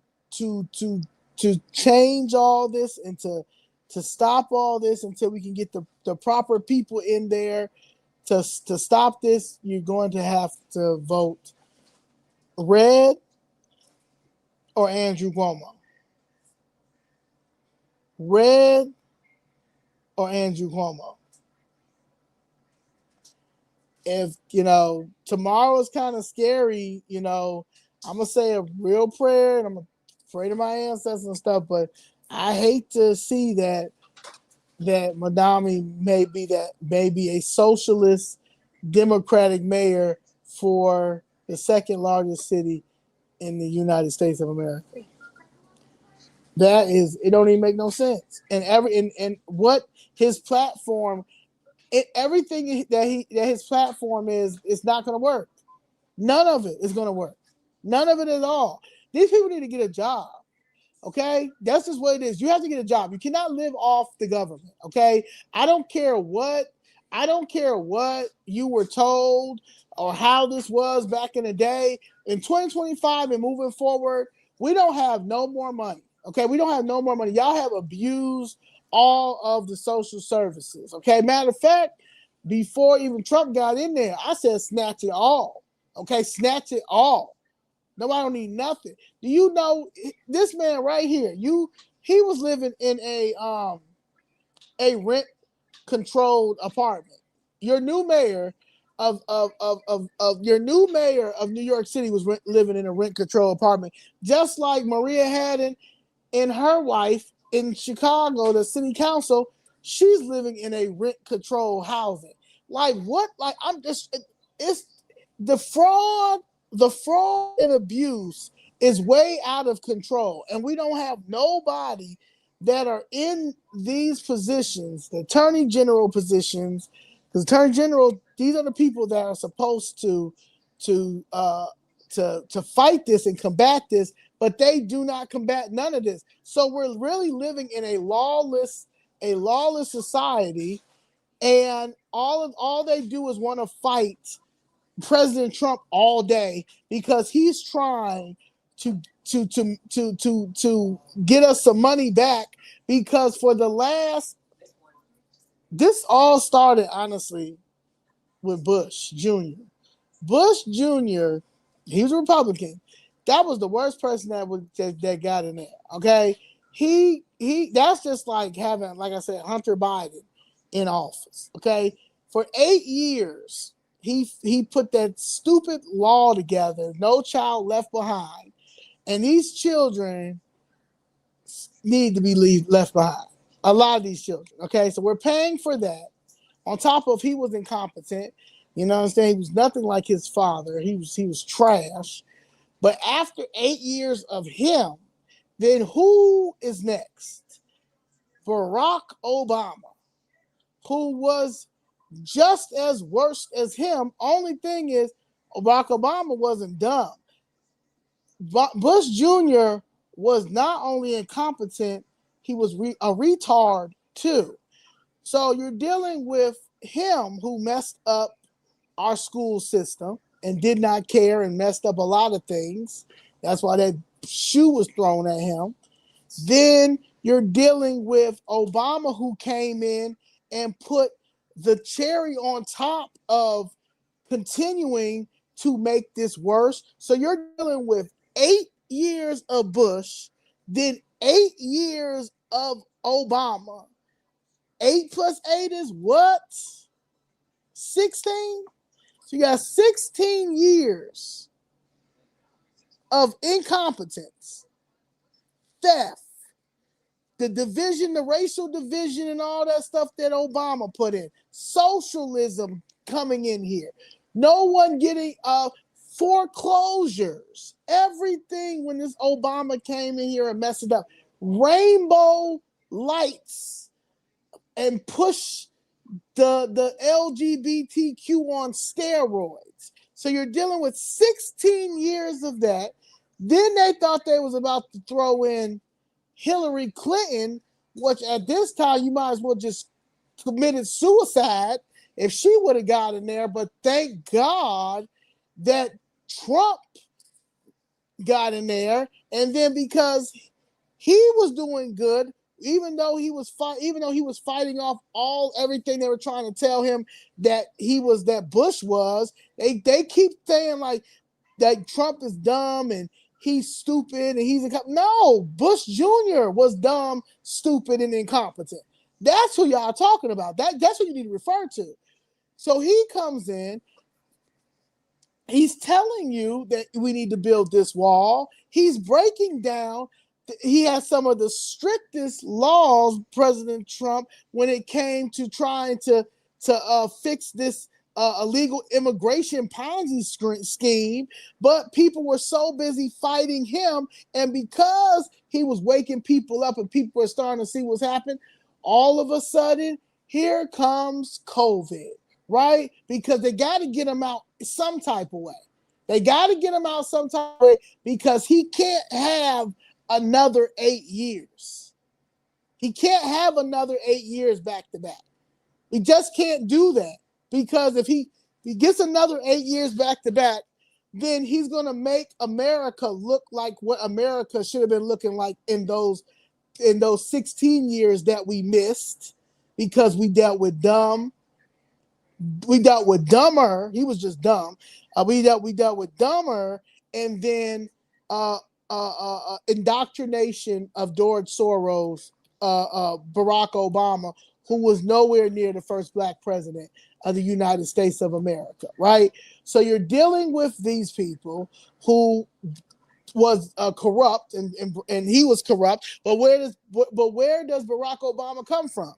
change all this, and to stop all this until we can get the proper people in there to stop this, you're going to have to vote red or Andrew Cuomo. Red or Andrew Cuomo. If tomorrow is kind of scary, I'm gonna say a real prayer, and I'm gonna pray to my ancestors and stuff. But I hate to see that Madami may be a socialist Democratic mayor for the second largest city in the United States of America. It don't even make no sense. And what his platform, everything that his platform is, it's not going to work. None of it is going to work. None of it at all. These people need to get a job. Okay, that's just what it is. You have to get a job. You cannot live off the government. Okay, I don't care what you were told or how this was back in the day. In 2025 and moving forward, we don't have no more money. Okay, we don't have no more money. Y'all have abused all of the social services. Okay, matter of fact, before even Trump got in there, I said snatch it all. Okay, snatch it all. Nobody don't need nothing. Do you know this man right here? He was living in a rent controlled apartment. Your new mayor of New York City was living in a rent controlled apartment, just like Maria Haddon and her wife in Chicago, the city council. She's living in a rent controlled housing. Like what? Like it's the fraud and abuse is way out of control, and we don't have nobody that are in these positions, the attorney general positions. Because attorney general, these are the people that are supposed to fight this and combat this, but they do not combat none of this. So we're really living in a lawless society, and all they do is want to fight President Trump all day because he's trying to get us some money back. Because for the last, this all started honestly with Bush Jr. Bush Jr. He was a Republican. That was the worst person that got in there. Okay, he that's just like having, like I said, Hunter Biden in office. Okay, for 8 years. He put that stupid law together, No Child Left Behind, and these children need to be left behind. A lot of these children. Okay, so we're paying for that. On top of he was incompetent, you know what I'm saying? He was nothing like his father. He was trash. But after 8 years of him, then who is next? Barack Obama, who was just as worse as him. Only thing is, Barack Obama wasn't dumb. Bush Jr. was not only incompetent, he was a retard too. So you're dealing with him who messed up our school system and did not care and messed up a lot of things. That's why that shoe was thrown at him. Then you're dealing with Obama, who came in and put the cherry on top of continuing to make this worse. So you're dealing with 8 years of Bush, then 8 years of Obama. 8 plus 8 is what? 16? So you got 16 years of incompetence, theft, the division, the racial division, and all that stuff that Obama put in. Socialism coming in here. No one getting foreclosures. Everything when this Obama came in here and messed it up. Rainbow lights and push the LGBTQ on steroids. So you're dealing with 16 years of that. Then they thought they was about to throw in Hillary Clinton, which at this time you might as well just committed suicide if she would have got in there. But thank God that Trump got in there, and then because he was doing good, even though he was fighting off everything they were trying to tell him that Bush was. They keep saying like that Trump is dumb and he's stupid and he's incompetent. No, Bush Jr. was dumb, stupid, and incompetent. That's who y'all talking about. That's who you need to refer to. So he comes in. He's telling you that we need to build this wall. He's breaking down. He has some of the strictest laws, President Trump, when it came to trying to fix this illegal immigration Ponzi scheme. But people were so busy fighting him, and because he was waking people up and people were starting to see what's happening, all of a sudden, here comes COVID, right? Because they got to get him out some type of way. They got to get him out some type of way because he can't have another 8 years. He can't have another 8 years back to back. He just can't do that, because if he gets another 8 years back to back, then he's going to make America look like what America should have been looking like in those 16 years that we missed, because we dealt with dumber. He was just dumb. We dealt with dumber, and then indoctrination of George Soros, Barack Obama, who was nowhere near the first black president of the United States of America, right? So you're dealing with these people who was corrupt, and he was corrupt. But where does Barack Obama come from?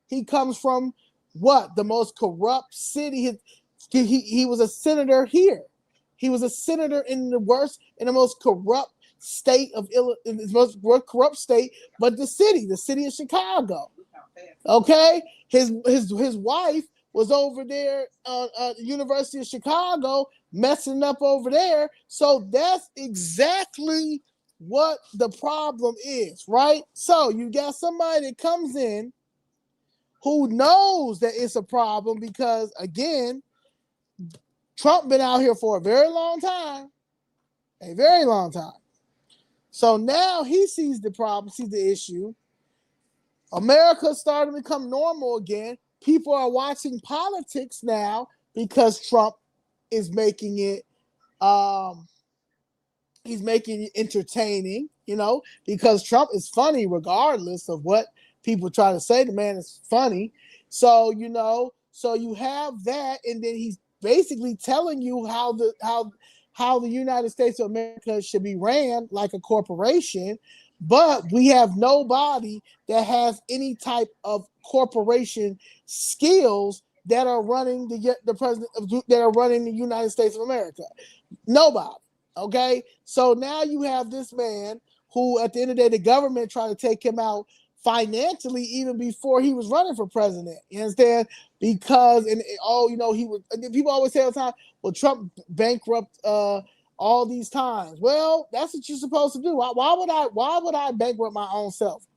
He comes from what? The most corrupt city. He was a senator here. He was a senator in the most corrupt state in the most corrupt state, but the city of Chicago. Okay, his wife was over there at the University of Chicago messing up over there. So that's exactly what the problem is, right? So you got somebody that comes in who knows that it's a problem, because again, Trump been out here for a very long time. So now he sees the problem, sees the issue. America started to become normal again. People are watching politics now because Trump is making it he's making it entertaining, because Trump is funny regardless of what people try to say. The man is funny. So, so you have that, and then he's basically telling you how the United States of America should be ran like a corporation. But we have nobody that has any type of corporation skills that are running the president that are running the United States of America. Nobody. Okay, so now you have this man who, at the end of the day, the government tried to take him out financially even before he was running for president. You understand? Because he was. People always say all the time, "Well, Trump bankrupt all these times." Well, that's what you're supposed to do. Why would I bankrupt my own self?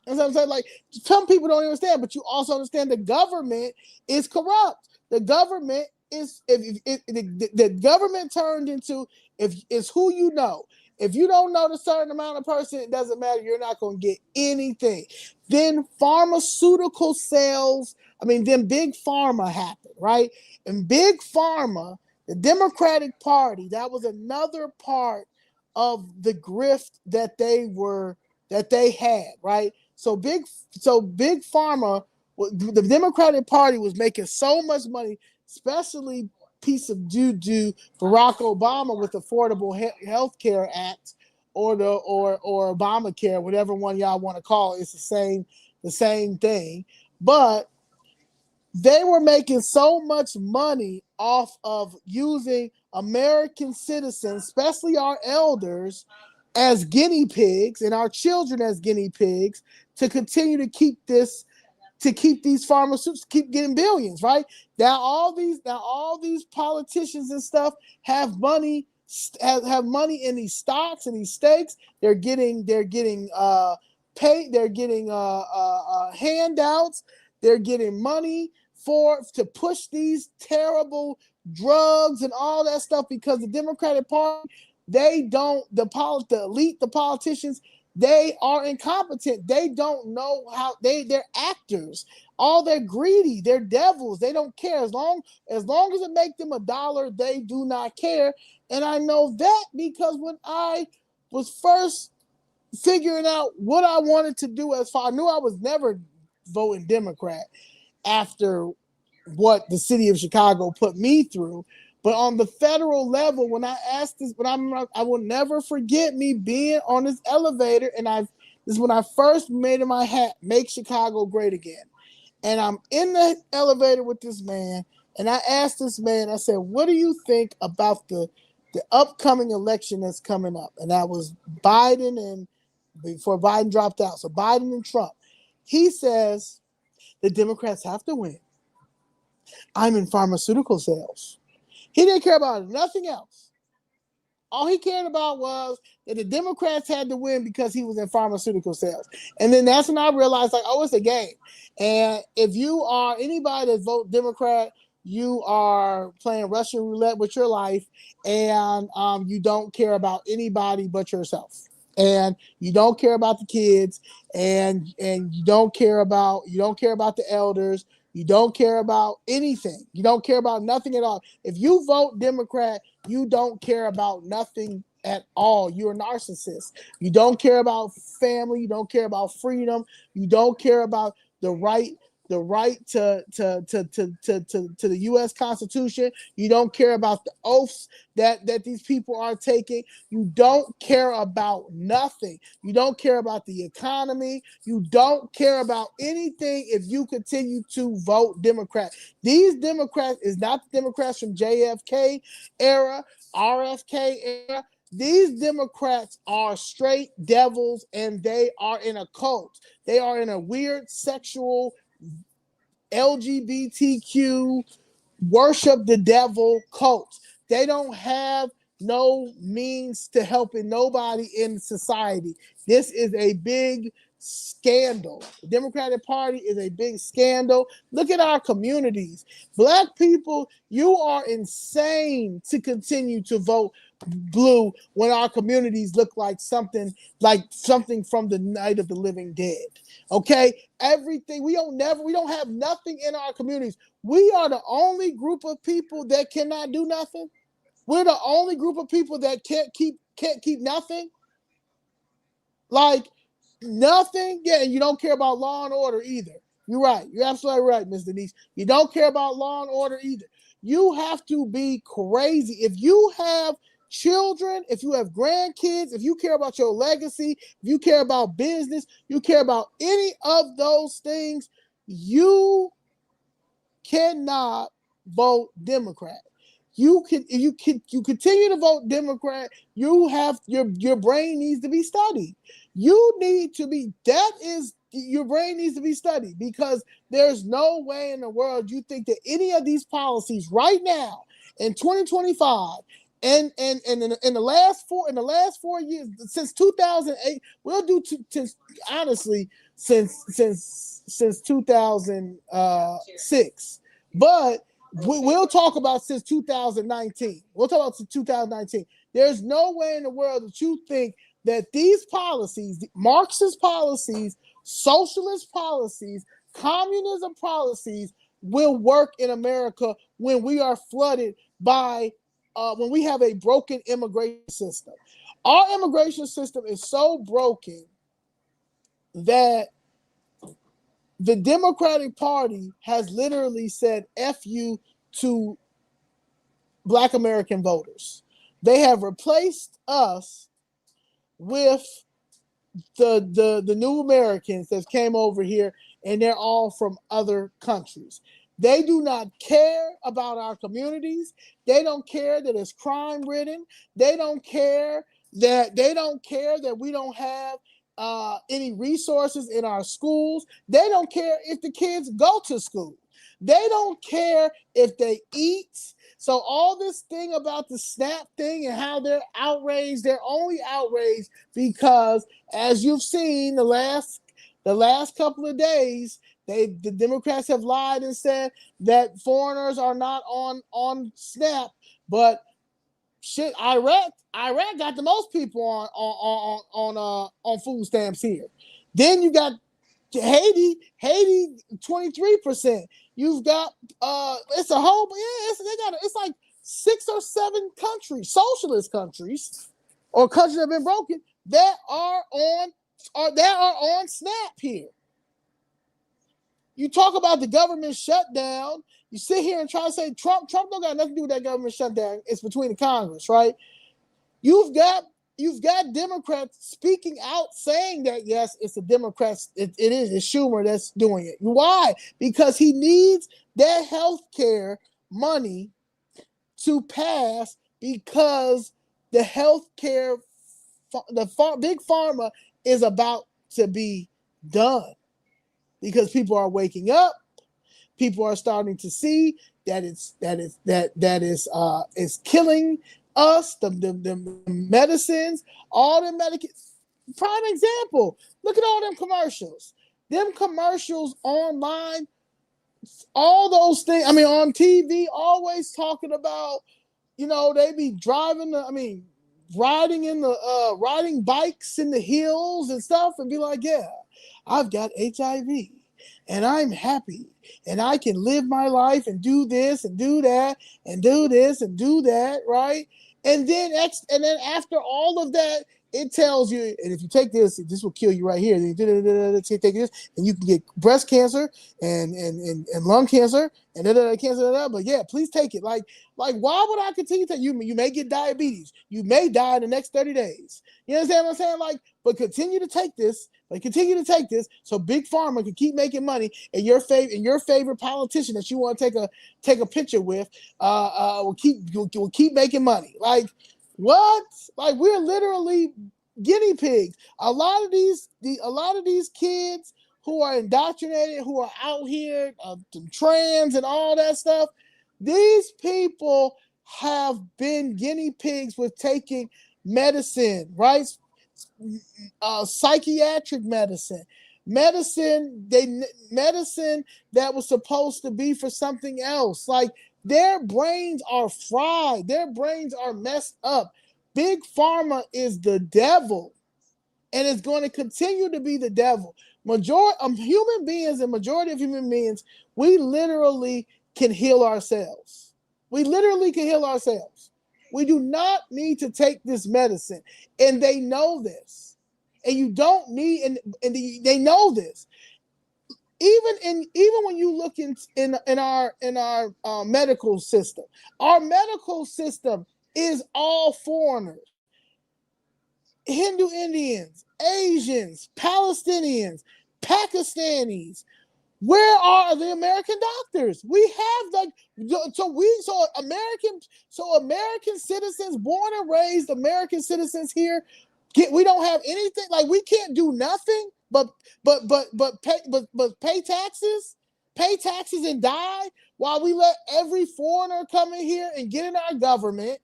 That's what I'm saying. Like, some people don't understand, but you also understand the government is corrupt. The government is the government turned into, if it's who you know. If you don't know the certain amount of person, it doesn't matter. You're not going to get anything. Then pharmaceutical sales. Then big pharma happened, right? And big pharma, the Democratic Party, that was another part of the grift that they had, right? So big pharma, the Democratic Party was making so much money, especially piece of doo-doo Barack Obama with Affordable Health Care Act, or Obamacare, whatever one y'all want to call it. It's the same thing. But they were making so much money off of using American citizens, especially our elders, as guinea pigs, and our children as guinea pigs, to continue to keep these pharmaceuticals, keep getting billions, right? Now all these politicians and stuff have money in these stocks and these stakes. They're getting paid. They're getting handouts. They're getting money to push these terrible drugs and all that stuff, because the Democratic Party, the elite, the politicians, they are incompetent. They don't know how. They're actors. They're greedy. They're devils. They don't care. As long as it makes them $1, they do not care. And I know that because when I was first figuring out what I wanted to do, I knew I was never voting Democrat after what the city of Chicago put me through. But on the federal level, when I asked this, I will never forget me being on this elevator, and this is when I first made it my hat, "Make Chicago Great Again." And I'm in the elevator with this man, and I asked this man, I said, "What do you think about the upcoming election that's coming up?" And that was Biden, and before Biden dropped out. So Biden and Trump. He says, "The Democrats have to win. I'm in pharmaceutical sales." He didn't care about nothing else. All he cared about was that the Democrats had to win because he was in pharmaceutical sales. And then that's when I realized, like, oh, it's a game. And if you are anybody that vote Democrat, you are playing Russian roulette with your life, and you don't care about anybody but yourself. And you don't care about the kids, and you don't care about the elders. You don't care about anything. You don't care about nothing at all. If you vote Democrat, you don't care about nothing at all. You're a narcissist. You don't care about family. You don't care about freedom. You don't care about the right to the U.S. Constitution. You don't care about the oaths that these people are taking. You don't care about nothing. You don't care about the economy. You don't care about anything if you continue to vote Democrat. These Democrats is not the Democrats from JFK era, RFK era. These Democrats are straight devils, and they are in a cult. They are in a weird sexual LGBTQ worship the devil cult. They don't have no means to helping nobody in society. This is a big scandal. The Democratic Party is a big scandal. Look at our communities. Black people, you are insane to continue to vote blue when our communities look like something from the Night of the Living Dead. Okay, everything we don't have nothing in our communities. We are the only group of people that cannot do nothing. We're the only group of people that can't keep nothing. Like nothing. Yeah, and you don't care about law and order either. You're right. You're absolutely right, Ms. Denise. You don't care about law and order either. You have to be crazy. If you have children, if you have grandkids, if you care about your legacy, if you care about business, you care about any of those things, you cannot vote Democrat. You continue to vote Democrat, you have your brain needs to be studied. Your brain needs to be studied, because there's no way in the world you think that any of these policies right now in 2025 and in the last 4 years since 2008, we'll do honestly since 2006, but we'll talk about since 2019. We'll talk about since 2019. There's no way in the world that you think that these policies, Marxist policies, socialist policies, communism policies, will work in America when we are flooded by, when we have a broken immigration system. Our immigration system is so broken that the Democratic Party has literally said F you to Black American voters. They have replaced us with the new Americans that came over here, and they're all from other countries. They do not care about our communities. They don't care that it's crime ridden. They don't care that we don't have any resources in our schools. They don't care if the kids go to school. They don't care if they eat. So all this thing about the SNAP thing and how they're outraged, they're only outraged because, as you've seen the last couple of days, the Democrats have lied and said that foreigners are not on SNAP, but shit, Iraq got the most people on food stamps here. Then you got Haiti 23%. You've got it's a whole it's like 6 or 7 countries, socialist countries, or countries that have been broken, that are on SNAP here. You talk about the government shutdown. You sit here and try to say Trump don't got nothing to do with that government shutdown. It's between the Congress, right? You've got Democrats speaking out saying that, yes, it's the Democrats. It's Schumer that's doing it. Why? Because he needs that health care money to pass, because the health care, big pharma is about to be done, because people are waking up. People are starting to see that it's killing us, the medicines, all the medications. Prime example. Look at all them commercials. Them commercials online, all those things. I mean, on TV, always talking about, they be driving riding bikes in the hills and stuff, and be like, yeah, I've got HIV and I'm happy and I can live my life and do this and do that and do this and do that, right? And then after all of that, it tells you, and if you take this will kill you right here. Then you take this, and you can get breast cancer and lung cancer and cancer. But yeah, please take it. Like why would I continue to? You may get diabetes. You may die in the next 30 days. You understand what I'm saying? Like, but continue to take this. So Big Pharma can keep making money, and your favorite politician that you want to take a picture with will keep making money. Like, what? Like, we're literally guinea pigs. A lot of these kids who are indoctrinated, who are out here trans and all that stuff, these people have been guinea pigs with taking medicine, right? Psychiatric medicine that was supposed to be for something else. Like, their brains are fried, their brains are messed up. Big Pharma is the devil, and it's going to continue to be the devil. Majority of human beings, we literally can heal ourselves. We do not need to take this medicine, and they know this. And you don't need, and they know this. Even when you look in our medical system, our medical system is all foreigners: Hindu Indians, Asians, Palestinians, Pakistanis. Where are the American doctors? We have American citizens, born and raised American citizens here. We don't have anything. Like, we can't do nothing but pay taxes and die, while we let every foreigner come in here and get in our government,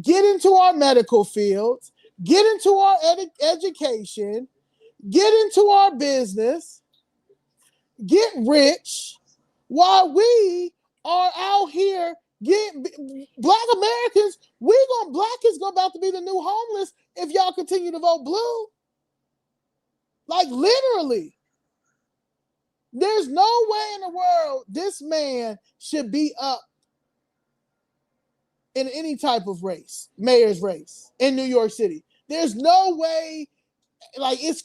get into our medical fields, get into our education, get into our business, get rich, while we are out here Black Americans. Black is about to be the new homeless if y'all continue to vote blue. Like, literally, there's no way in the world this man should be up in any type of race, mayor's race in New York City. There's no way. Like, it's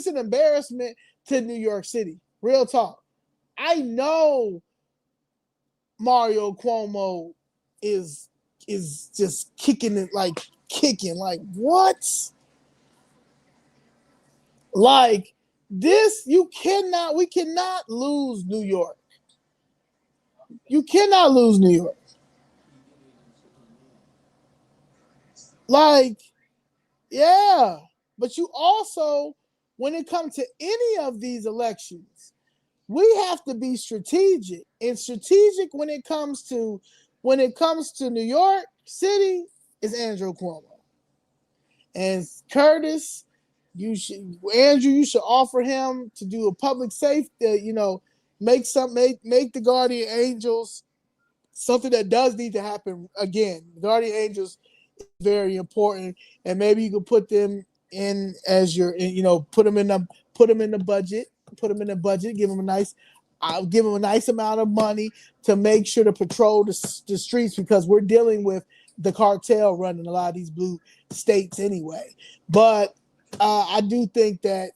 an embarrassment to New York City. Real talk. I know Mario Cuomo is just kicking it, like what? Like, this, we cannot lose New York. You cannot lose New York. Like, yeah. But you also, when it comes to any of these elections, we have to be strategic. And strategic when it comes to New York City is Andrew Cuomo. And Curtis, you should offer him to do a public safety, make the Guardian Angels something that does need to happen again. Guardian Angels is very important, and maybe you could put them in as your, put them in the budget, give them a nice amount of money to make sure to patrol the streets, because we're dealing with the cartel running a lot of these blue states anyway. But I do think that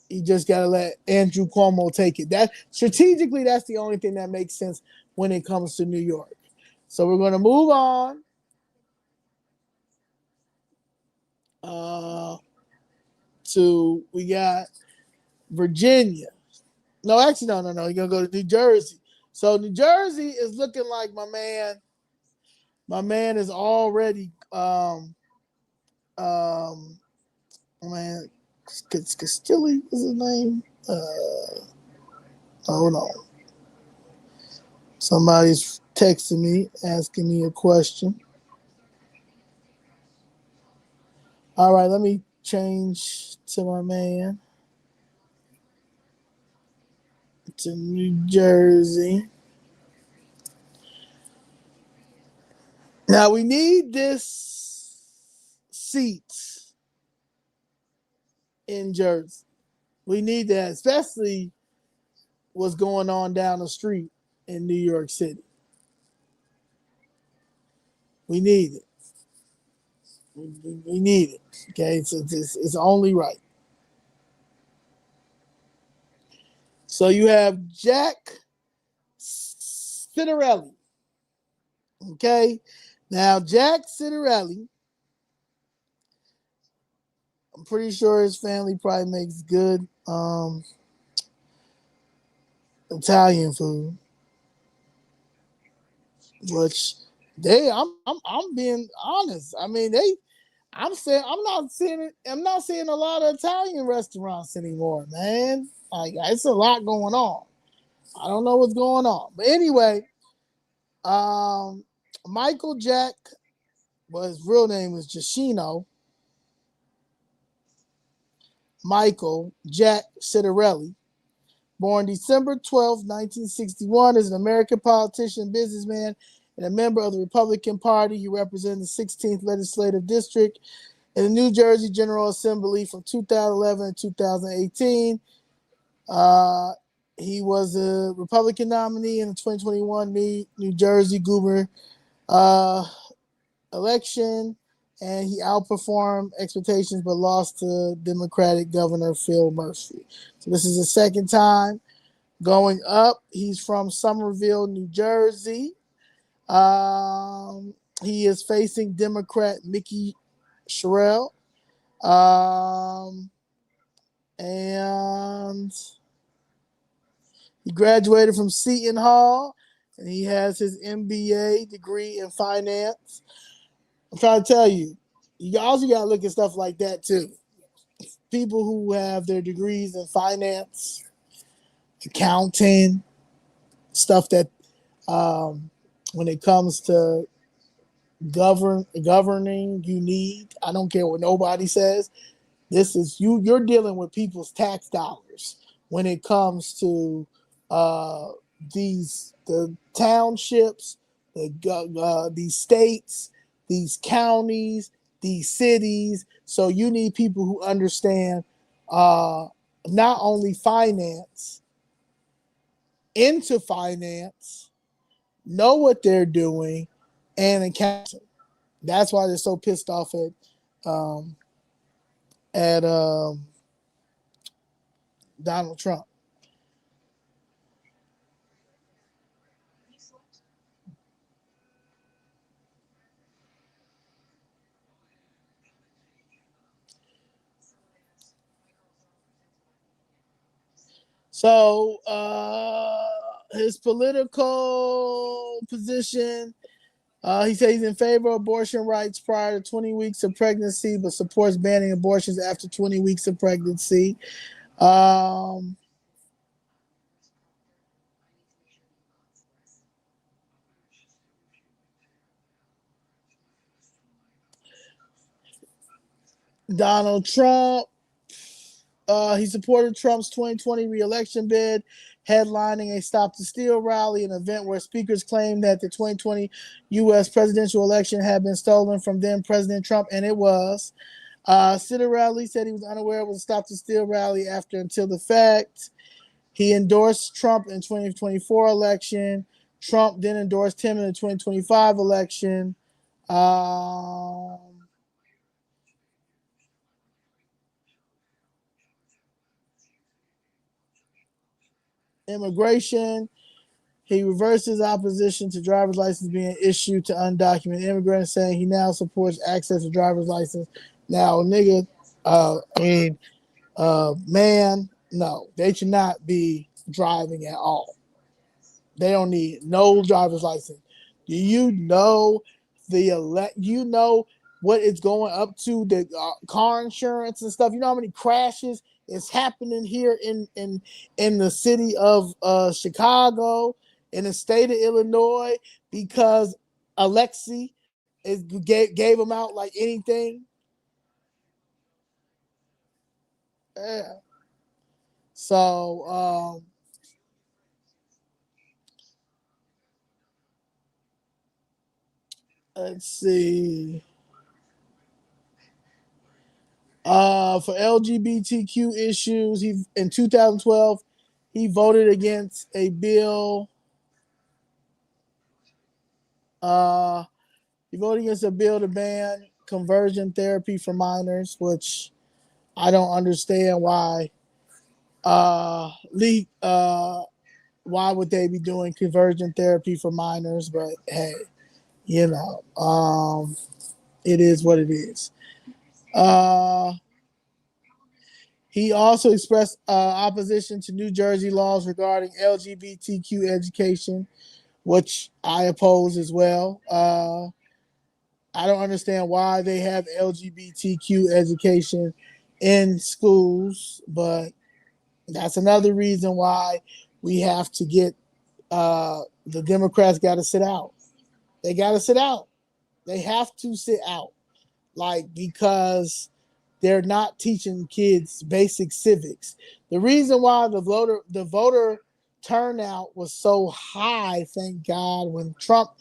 you just got to let Andrew Cuomo take it. That strategically, that's the only thing that makes sense when it comes to New York. So we're going to move on. We got Virginia. No, actually, no. You're going to go to New Jersey. So New Jersey is looking like my man is already, Castilli is his name. Hold on. Somebody's texting me, asking me a question. All right, let me change to my man to New Jersey. Now we need this seat in Jersey. We need that, especially what's going on down the street in New York City. We need it. We need it. Okay, so it's only right. So you have Jack Citarelli. Okay, now Jack Citarelli, I'm pretty sure his family probably makes good Italian food, which I'm being honest. I mean, I'm not seeing a lot of Italian restaurants anymore, man. Like it's a lot going on. I don't know what's going on. But anyway, Michael Jack, well, his real name is Giacchino Michael Jack Citarelli, born December 12th, 1961, is an American politician, businessman, and a member of the Republican Party. He represented the 16th Legislative District in the New Jersey General Assembly from 2011 to 2018. He was a Republican nominee in the 2021 New Jersey governor election, and he outperformed expectations but lost to Democratic Governor Phil Murphy. So this is the second time going up. He's from Somerville, New Jersey. He is facing Democrat Mickey Sherrill. And he graduated from Seton Hall, and he has his MBA degree in finance. I'm trying to tell you, you also got to look at stuff like that too. People who have their degrees in finance, accounting, stuff that when it comes to governing, you need. I don't care what nobody says. This is you're dealing with people's tax dollars when it comes to the townships, these states, these counties, these cities. So you need people who understand not only finance, into finance, know what they're doing, and accounting. That's why they're so pissed off um, at Donald Trump. So his political position, he said he's in favor of abortion rights prior to 20 weeks of pregnancy, but supports banning abortions after 20 weeks of pregnancy. Um, Donald Trump, he supported Trump's 2020 re-election bid, headlining a Stop the Steal rally, an event where speakers claimed that the 2020 U.S. presidential election had been stolen from then President Trump, and it was. Citarelli said he was unaware of the Stop the Steal rally until the fact. He endorsed Trump in 2024 election. Trump then endorsed him in the 2025 election. Um, Immigration. He reversed his opposition to driver's license being issued to undocumented immigrants, saying he now supports access to driver's license. Now, nigga, man, no, they should not be driving at all. They don't need no driver's license. Do you know you know what it's going up to, the car insurance and stuff? You know how many crashes is happening here in the city of Chicago in the state of Illinois because Alexi gave him out like anything. Yeah. So let's see. For LGBTQ issues, he in 2012 he voted against a bill. Uh, he voted against a bill to ban conversion therapy for minors, which I don't understand why. Why would they be doing conversion therapy for minors? But hey, you know, it is what it is. Uh, he also expressed opposition to New Jersey laws regarding LGBTQ education, which I oppose as well. I don't understand why they have LGBTQ education in schools, but that's another reason why we have to get the Democrats got to sit out. They got to sit out. They have to sit out, like because they're not teaching kids basic civics. The reason why the voter turnout was so high, thank God, when Trump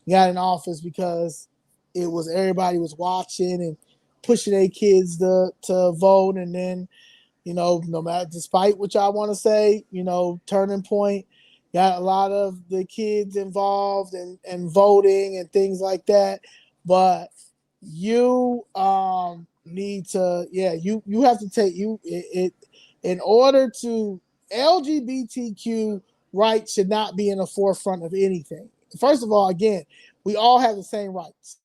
got in office, because it was everybody was watching and pushing their kids to vote, and then no matter, despite what y'all want to say, Turning Point got a lot of the kids involved and voting and things like that. But you need to, you have to take it in order to LGBTQ rights should not be in the forefront of anything. First of all, again, we all have the same rights.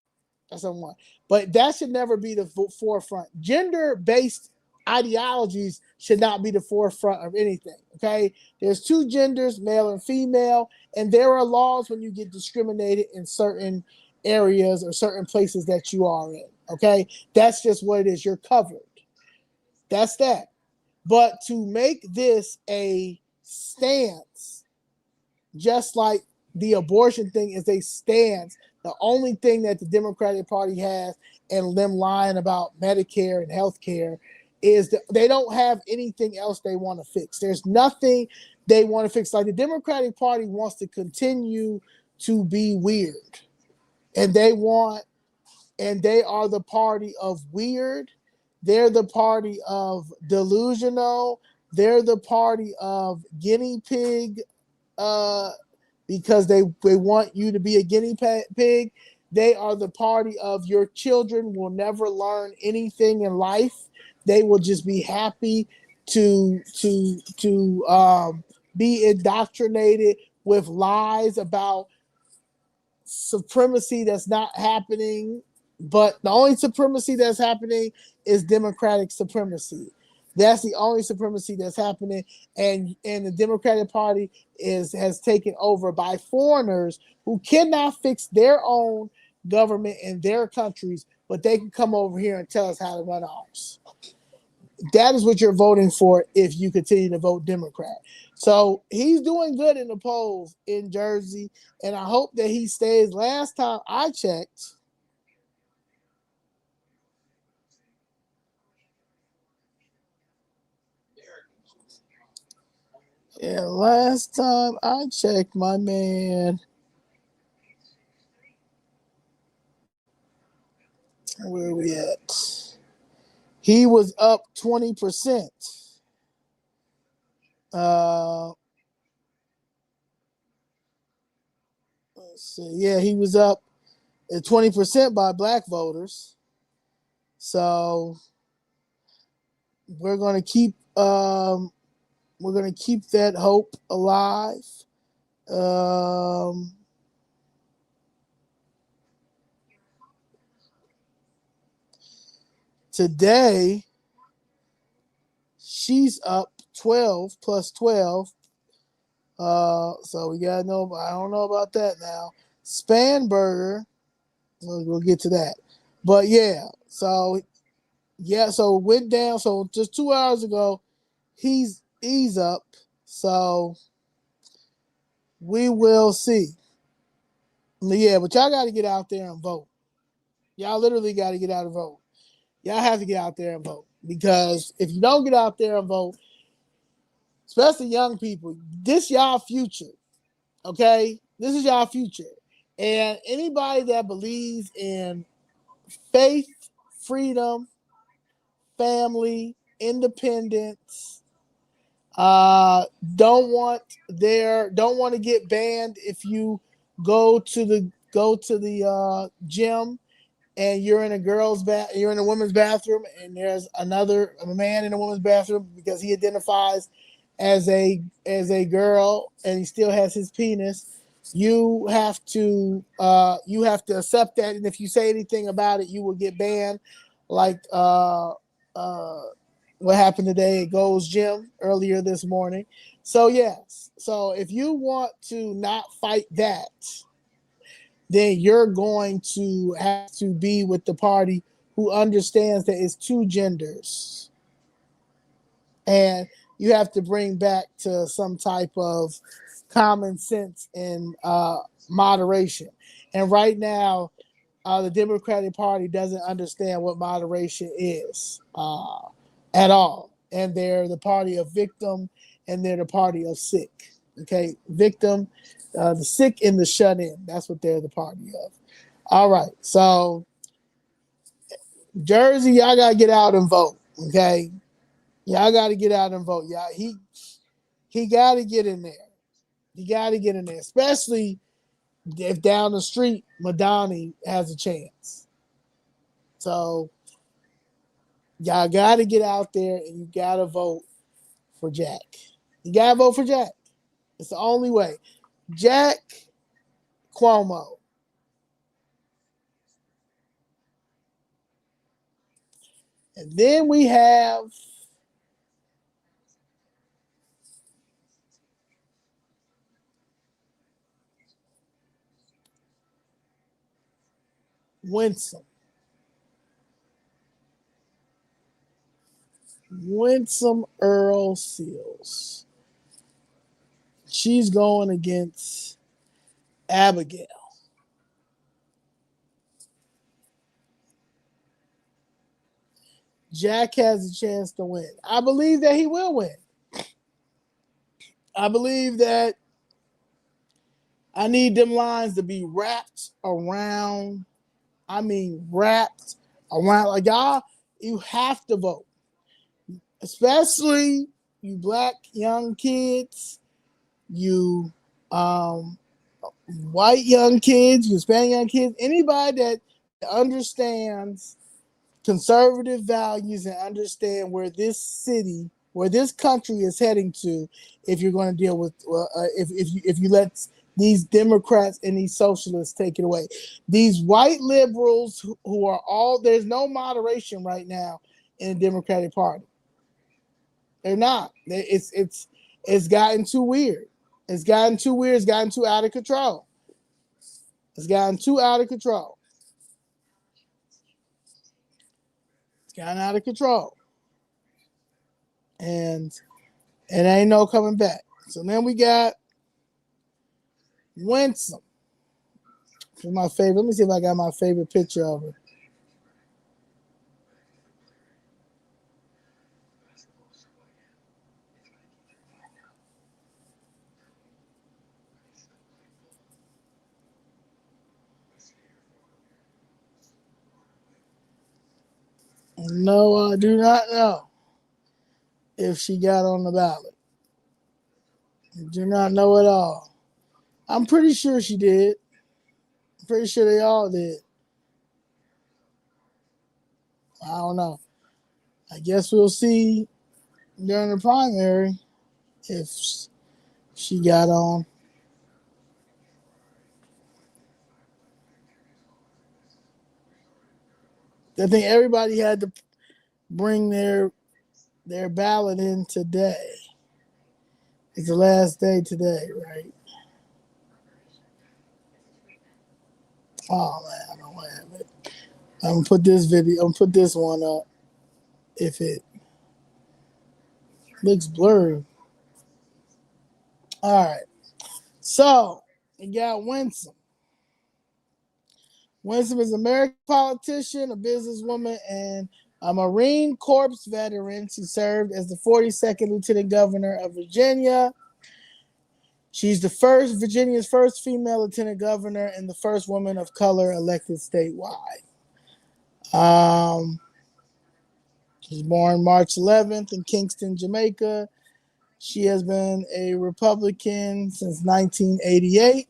That's number one. But that should never be the forefront. Gender-based ideologies should not be the forefront of anything. Okay, there's two genders, male and female, and there are laws when you get discriminated in certain areas or certain places that you are in. Okay, that's just what it is. You're covered. That's that. But to make this a stance, just like the abortion thing is a stance, the only thing that the Democratic Party has, and them lying about Medicare and health care, is that they don't have anything else they want to fix. There's nothing they want to fix. Like the Democratic Party wants to continue to be weird. And they are the party of weird. They're the party of delusional. They're the party of guinea pig, because they want you to be a guinea pig. They are the party of your children will never learn anything in life. They will just be happy to be indoctrinated with lies about supremacy that's not happening. But the only supremacy that's happening is democratic supremacy. That's the only supremacy that's happening, and the Democratic Party has taken over by foreigners who cannot fix their own government in their countries, but they can come over here and tell us how to run ours. That is what you're voting for if you continue to vote Democrat. So he's doing good in the polls in Jersey, and I hope that he stays. Last time I checked, my man, where are we at? He was up 20%. So yeah, he was up at 20% by black voters. So we're gonna keep that hope alive. Today, she's up 12 plus 12. So we gotta know. I don't know about that now. Spanberger, we'll get to that. But so it went down. So just 2 hours ago, he's up. So We will see. Yeah, but y'all got to get out there and vote. Y'all literally got to get out and vote. Y'all have to get out there and vote, because if you don't get out there and vote, especially young people, this y'all future. Okay, this is y'all future, and anybody that believes in faith, freedom, family, independence, uh, don't want to get banned if you go to the gym and you're in you're in a woman's bathroom, and there's a man in a woman's bathroom because he identifies as a girl and he still has his penis. You have to accept that, and if you say anything about it, you will get banned. Like uh, what happened today at Gold's Gym earlier this morning. So yes, so if you want to not fight that, then you're going to have to be with the party who understands that it's two genders. And you have to bring back to some type of common sense and moderation. And right now, the Democratic Party doesn't understand what moderation is at all. And they're the party of victim, and they're the party of sick. Okay, victim, the sick and the shut in. That's what they're the party of. All right, so Jersey, y'all gotta get out and vote. Okay, y'all gotta get out and vote. Y'all, he gotta get in there. He gotta get in there, especially if down the street Madani has a chance. So y'all gotta get out there and you gotta vote for Jack. You gotta vote for Jack. It's the only way. Jack Cuomo. And then we have Winsome. Winsome Earl Seals. She's going against Abigail. Jack has a chance to win. I believe that he will win. I believe that I need them lines to be wrapped around. I mean, wrapped around. Like, y'all, you have to vote. Especially you black young kids, you white young kids, you Hispanic young kids, anybody that understands conservative values and understand where this country is heading to. If you're going to deal with, if you let these Democrats and these socialists take it away, these white liberals who are all, there's no moderation right now in the Democratic Party. They're not. It's gotten too weird. It's gotten too weird. It's gotten too out of control. It's gotten too out of control. It's gotten out of control. And ain't no coming back. So then we got Winsome. For my favorite. Let me see if I got my favorite picture of her. No, I do not know if she got on the ballot. I do not know at all. I'm pretty sure she did. I'm pretty sure they all did. I don't know. I guess we'll see during the primary if she got on. I think everybody had to bring their ballot in today. It's the last day today, right? Oh man, I don't have it. I'm gonna put this video. I'm gonna put this one up. If it looks blurry. All right. So you got Winsome. Winsome is an American politician, a businesswoman, and a Marine Corps veteran. She served as the 42nd Lieutenant Governor of Virginia. She's Virginia's first female lieutenant governor and the first woman of color elected statewide. She was born March 11th in Kingston, Jamaica. She has been a Republican since 1988.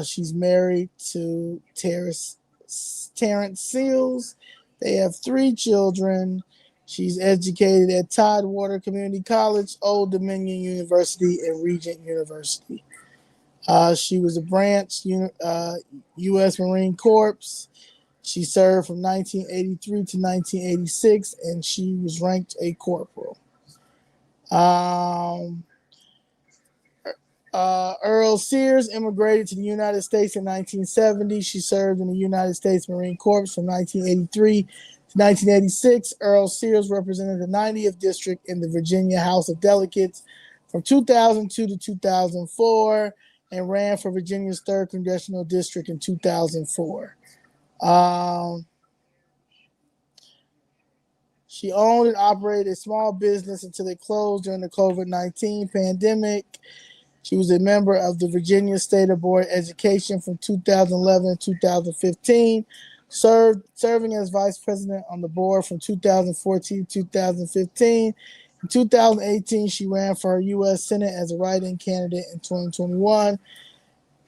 She's married to Terrence Seals. They have 3 children. She's educated at Tidewater Community College, Old Dominion University, and Regent University. She was a branch U.S. Marine Corps. She served from 1983 to 1986, and she was ranked a corporal. Earl Sears immigrated to the United States in 1970. She served in the United States Marine Corps from 1983 to 1986. Earl Sears represented the 90th District in the Virginia House of Delegates from 2002 to 2004 and ran for Virginia's 3rd Congressional District in 2004. She owned and operated a small business until it closed during the COVID-19 pandemic. She was a member of the Virginia State Board of Education from 2011 to 2015, serving as vice president on the board from 2014 to 2015. In 2018, she ran for her U.S. Senate as a write-in candidate in 2021.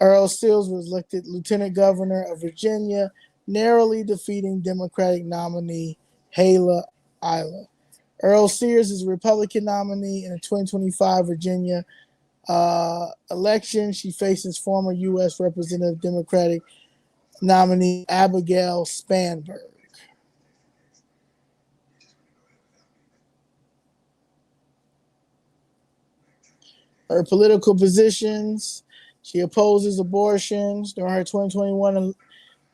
Earl Seals was elected lieutenant governor of Virginia, narrowly defeating Democratic nominee Hala Isla. Earl Sears is a Republican nominee in the 2025 Virginia election. She faces former U.S. Representative Democratic nominee Abigail Spanberg. Her political positions: she opposes abortions. During her 2021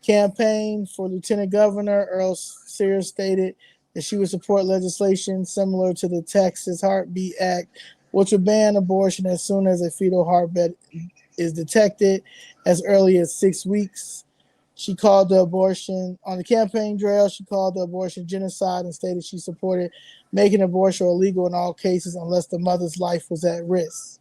campaign for lieutenant governor, Earl Sears stated that she would support legislation similar to the Texas Heartbeat Act, which would ban abortion as soon as a fetal heartbeat is detected as early as 6 weeks. She called the abortion on the campaign trail. She called the abortion genocide and stated she supported making abortion illegal in all cases unless the mother's life was at risk.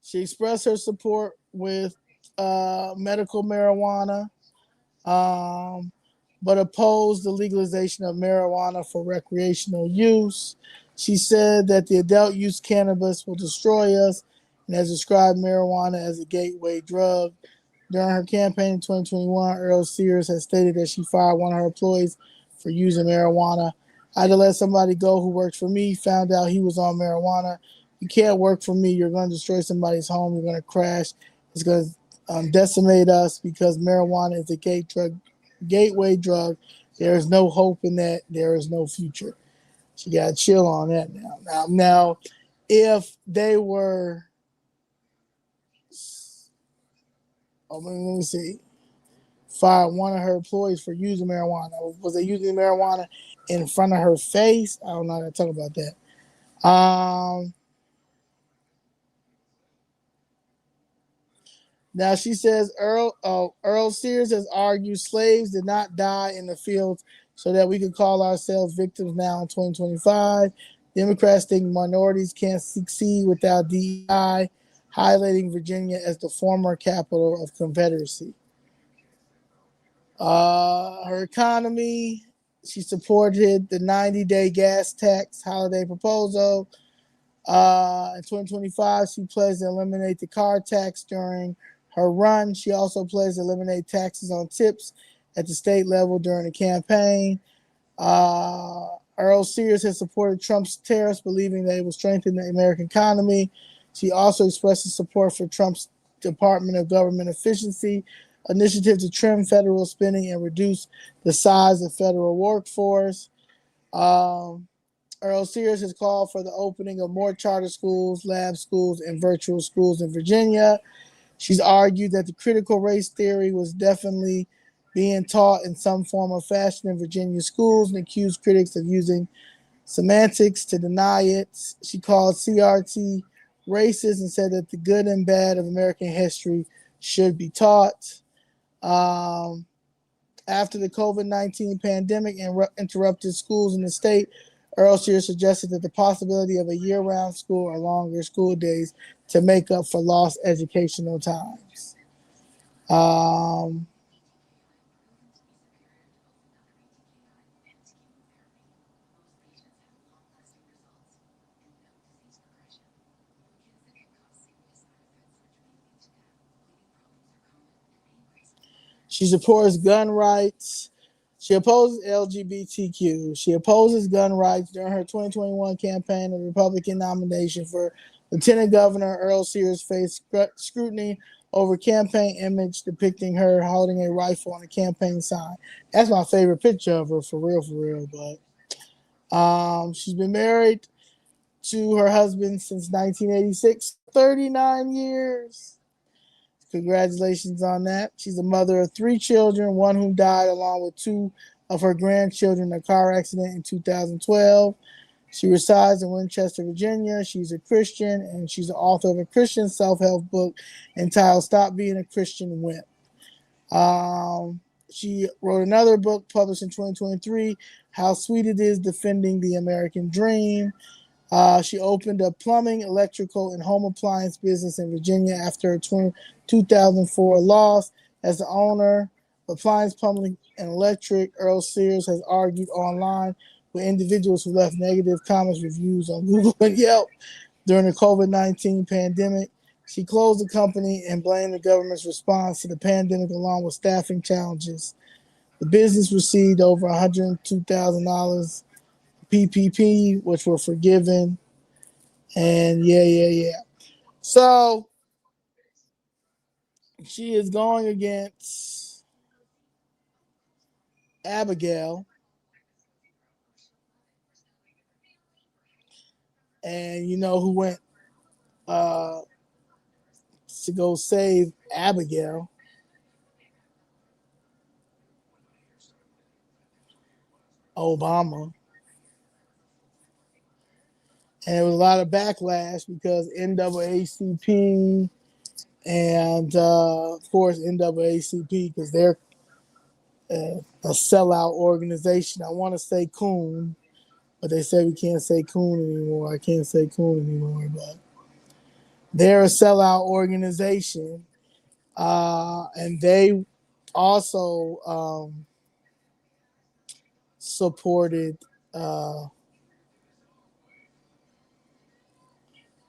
She expressed her support with medical marijuana, but opposed the legalization of marijuana for recreational use. She said that the adult use cannabis will destroy us and has described marijuana as a gateway drug. During her campaign in 2021, Earl Sears has stated that she fired one of her employees for using marijuana. I had to let somebody go who worked for me, found out he was on marijuana. You can't work for me. You're going to destroy somebody's home. You're going to crash. It's going to decimate us because marijuana is a gateway drug. There is no hope in that. There is no future. She got to chill on that now. Now, if they were, let me see, fired one of her employees for using marijuana. Was they using marijuana in front of her face? I don't know how to talk about that. Now she says Earl Sears has argued slaves did not die in the fields so that we could call ourselves victims now in 2025. Democrats think minorities can't succeed without DEI, highlighting Virginia as the former capital of Confederacy. Her economy: she supported the 90-day gas tax holiday proposal. In 2025, she pledged to eliminate the car tax during her run. She also pledged to eliminate taxes on tips at the state level during the campaign. Earl Sears has supported Trump's tariffs, believing that it will strengthen the American economy. She also expressed support for Trump's Department of Government Efficiency initiative to trim federal spending and reduce the size of federal workforce. Earl Sears has called for the opening of more charter schools, lab schools, and virtual schools in Virginia. She's argued that the critical race theory was definitely being taught in some form or fashion in Virginia schools and accused critics of using semantics to deny it. She called CRT racist and said that the good and bad of American history should be taught. Um, After the COVID-19 pandemic interrupted schools in the state, Earl Sears suggested that the possibility of a year-round school or longer school days to make up for lost educational times. Um, She supports gun rights. She opposes LGBTQ. She opposes gun rights during her 2021 campaign. The Republican nomination for Lieutenant Governor Earl Sears faced scrutiny over campaign image depicting her holding a rifle on a campaign sign. That's my favorite picture of her, for real, for real. But she's been married to her husband since 1986, 39 years. Congratulations on that. She's a mother of 3 children, one who died along with 2 of her grandchildren in a car accident in 2012. She resides in Winchester, Virginia. She's a Christian, and she's the author of a Christian self-help book entitled Stop Being a Christian Wimp. She wrote another book published in 2023, How Sweet It Is Defending the American Dream. She opened a plumbing, electrical, and home appliance business in Virginia after her 2004 loss. As the owner of Appliance Plumbing and Electric, Earl Sears has argued online with individuals who left negative comments reviews on Google and Yelp during the COVID-19 pandemic. She closed the company and blamed the government's response to the pandemic along with staffing challenges. The business received over $102,000 PPP, which were forgiven. And yeah. So she is going against Abigail. And you know who went uh, to go save Abigail? Obama. And there was a lot of backlash because NAACP and, of course, NAACP, because they're a sellout organization. I want to say coon, but they say we can't say coon anymore. I can't say coon anymore, but they're a sellout organization. And they also supported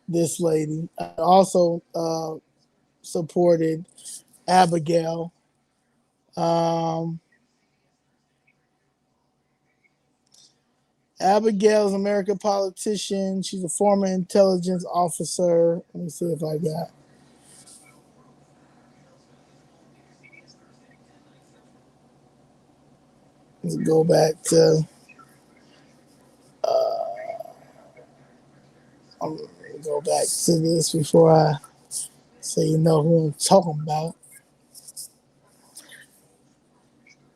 this lady. Also supported Abigail. Um, Abigail is an American politician. She's a former intelligence officer. Let me see if I got. Let's go back to. I'm gonna go back to this before I say you know who I'm talking about.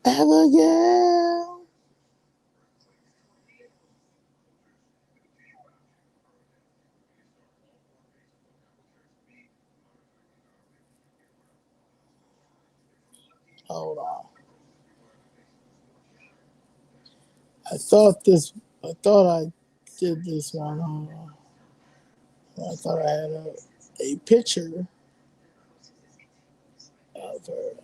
Abigail. Hold on. I thought this. I thought I did this one. I thought I had a picture of her.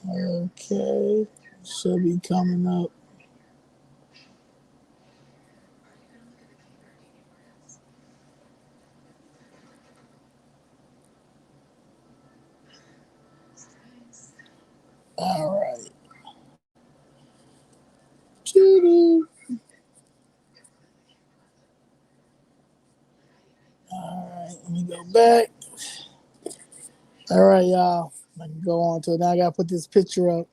Okay, should be coming up. Let me go back. All right, y'all. I can go on to it. Now I gotta put this picture up.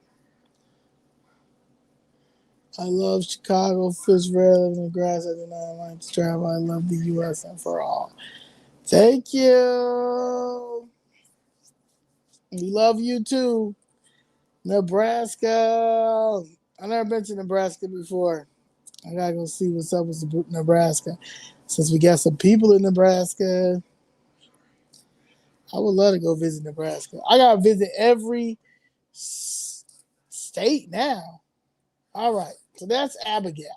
I love Chicago, Fitzgerald, living in the grass. I do not like to travel. I love the U.S. and for all. Thank you. We love you too. Nebraska. I've never been to Nebraska before. I gotta go see what's up with Nebraska. Since we got some people in Nebraska, I would love to go visit Nebraska. I gotta visit every state now. All right, so that's Abigail.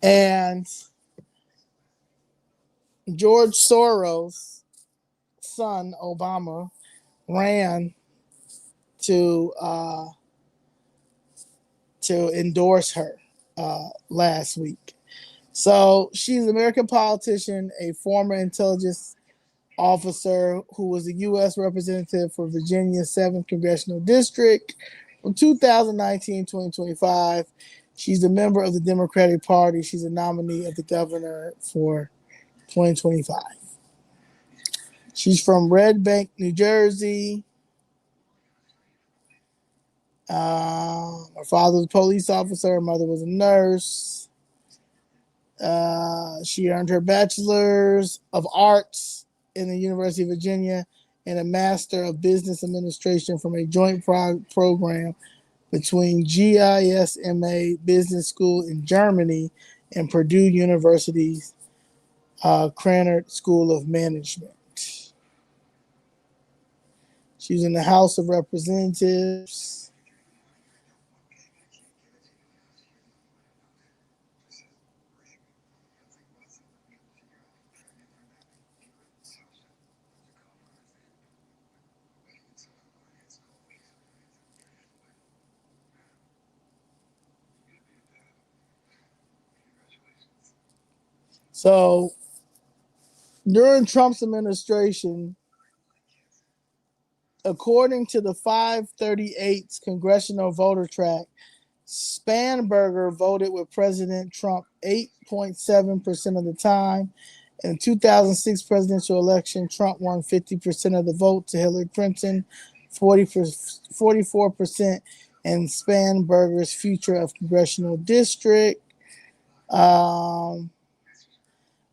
And George Soros' son, Obama, ran to endorse her last week. So she's an American politician, a former intelligence officer who was a U.S. representative for Virginia's 7th Congressional District from 2019 2025. She's a member of the Democratic Party. She's a nominee of the governor for 2025. She's from Red Bank, New Jersey. Her father was a police officer. Her mother was a nurse. She earned her bachelor's of arts in the University of Virginia and a master of business administration from a joint program between GISMA Business School in Germany and Purdue University's Krannert School of Management. She's in the House of Representatives. So during Trump's administration, according to the 538 congressional voter track, Spanberger voted with President Trump 8.7% of the time. In the 2006 presidential election, Trump won 50% of the vote to Hillary Clinton, 44%, and Spanberger's future of congressional district.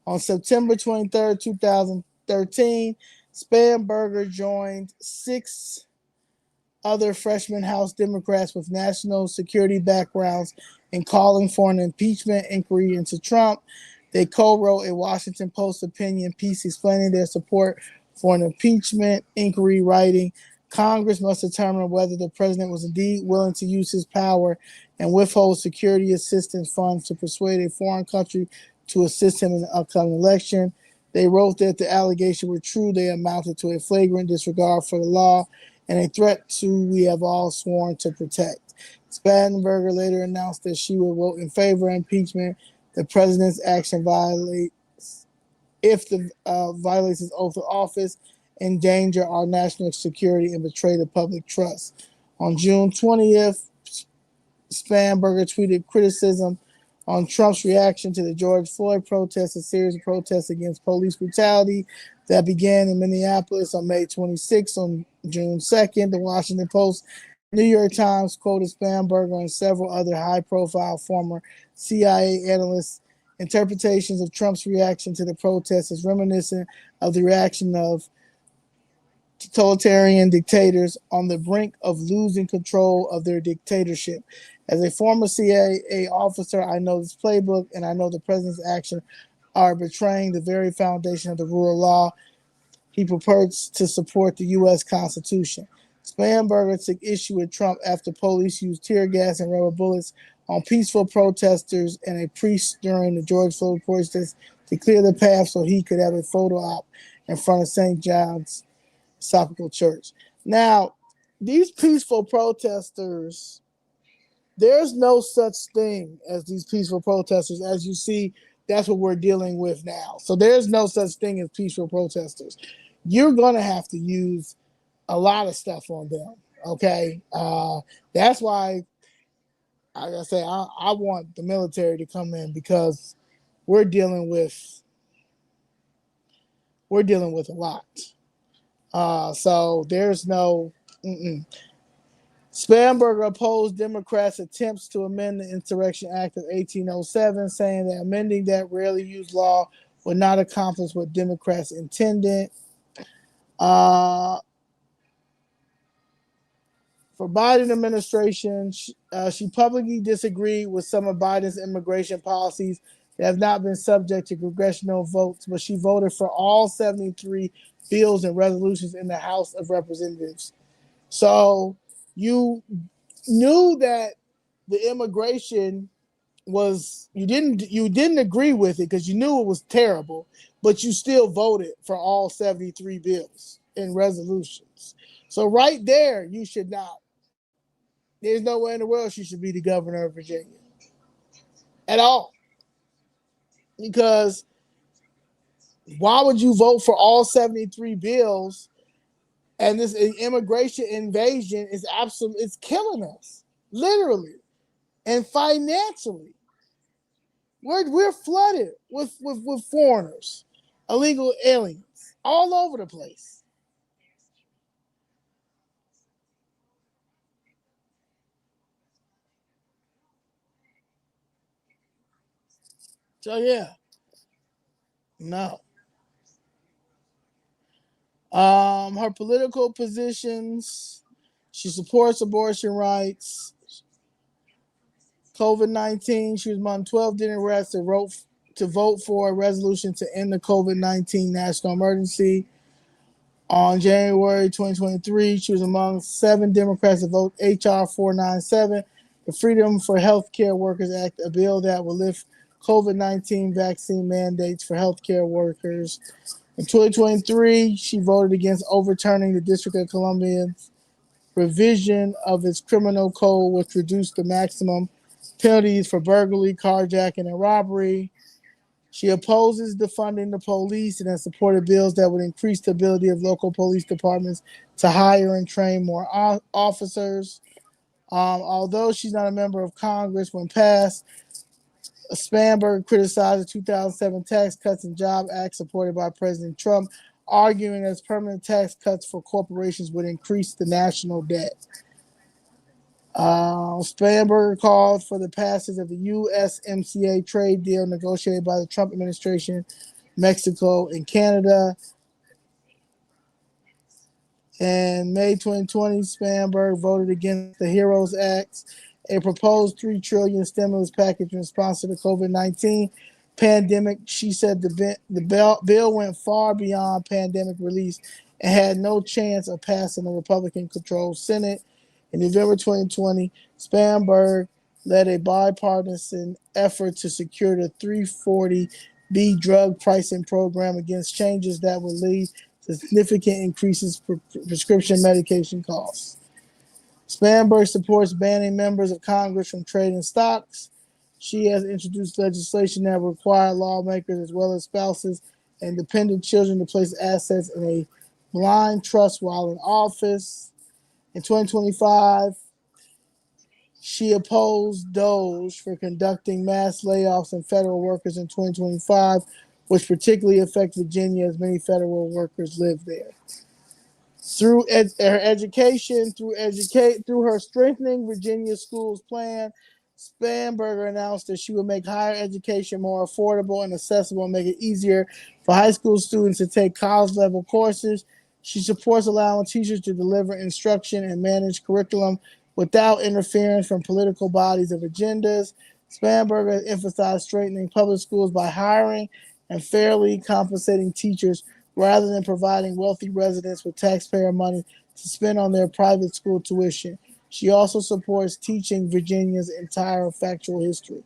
On September 23rd, 2013, Spanberger joined 6 other freshman House Democrats with national security backgrounds in calling for an impeachment inquiry into Trump. They co-wrote a Washington Post opinion piece explaining their support for an impeachment inquiry, writing, Congress must determine whether the president was indeed willing to use his power and withhold security assistance funds to persuade a foreign country to assist him in the upcoming election. They wrote that the allegations were true. They amounted to a flagrant disregard for the law and a threat to we have all sworn to protect. Spanberger later announced that she would vote in favor of impeachment. The president's action violates his oath of office, endanger our national security, and betray the public trust. On June 20th, Spanberger tweeted criticism on Trump's reaction to the George Floyd protests, a series of protests against police brutality that began in Minneapolis on May 26th. On June 2nd, the Washington Post, New York Times quoted Spanberger and several other high-profile former CIA analysts' interpretations of Trump's reaction to the protests as reminiscent of the reaction of totalitarian dictators on the brink of losing control of their dictatorship. As a former CIA officer, I know this playbook, and I know the president's actions are betraying the very foundation of the rule of law he purports to support the U.S. Constitution. Spanberger took issue with Trump after police used tear gas and rubber bullets on peaceful protesters and a priest during the George Floyd protests to clear the path so he could have a photo op in front of St. John's Episcopal Church. Now, these peaceful protesters, there's no such thing as these peaceful protesters. As you see, that's what we're dealing with now. So there's no such thing as peaceful protesters. You're going to have to use a lot of stuff on them, okay? That's why, like I say, I want the military to come in because we're dealing with we're dealing with a lot. So there's no. Mm-mm. Spanberger opposed Democrats' attempts to amend the Insurrection Act of 1807, saying that amending that rarely used law would not accomplish what Democrats intended. For Biden administration, she publicly disagreed with some of Biden's immigration policies that have not been subject to congressional votes, but she voted for all 73 bills and resolutions in the House of Representatives. So you knew that the immigration was you didn't agree with it because you knew it was terrible, but you still voted for all 73 bills and resolutions. So right there, you should not. There's no way in the world she should be the governor of Virginia at all. Because why would you vote for all 73 bills and this immigration invasion is absolute it's killing us, literally and financially. We're flooded with foreigners, illegal aliens, all over the place. So yeah, no. Her political positions, she supports abortion rights. COVID-19, she was among 12 Democrats to vote for a resolution to end the COVID-19 national emergency. On January 2023, she was among 7 Democrats to vote H.R. 497, the Freedom for Healthcare Workers Act, a bill that will lift COVID-19 vaccine mandates for healthcare workers. In 2023, she voted against overturning the District of Columbia's revision of its criminal code, which reduced the maximum penalties for burglary, carjacking, and robbery. She opposes defunding the police and has supported bills that would increase the ability of local police departments to hire and train more officers. Although she's not a member of Congress, when passed, Spanberg criticized the 2007 Tax Cuts and Job Act supported by President Trump, arguing that permanent tax cuts for corporations would increase the national debt. Spanberger called for the passage of the USMCA trade deal negotiated by the Trump administration, Mexico, and Canada. In May 2020, Spanberg voted against the HEROES Act, a proposed $3 trillion stimulus package in response to the COVID-19 pandemic. She said the bill went far beyond pandemic relief and had no chance of passing the Republican-controlled Senate. In November 2020, Spanberg led a bipartisan effort to secure the 340B drug pricing program against changes that would lead to significant increases for prescription medication costs. Spanberg supports banning members of Congress from trading stocks. She has introduced legislation that will require lawmakers as well as spouses and dependent children to place assets in a blind trust while in office. In 2025, she opposed DOGE for conducting mass layoffs in federal workers in 2025, which particularly affect Virginia as many federal workers live there. Through her education, through her Strengthening Virginia Schools plan, Spanberger announced that she would make higher education more affordable and accessible and make it easier for high school students to take college-level courses. She supports allowing teachers to deliver instruction and manage curriculum without interference from political bodies of agendas. Spanberger emphasized strengthening public schools by hiring and fairly compensating teachers rather than providing wealthy residents with taxpayer money to spend on their private school tuition. She also supports teaching Virginia's entire factual history.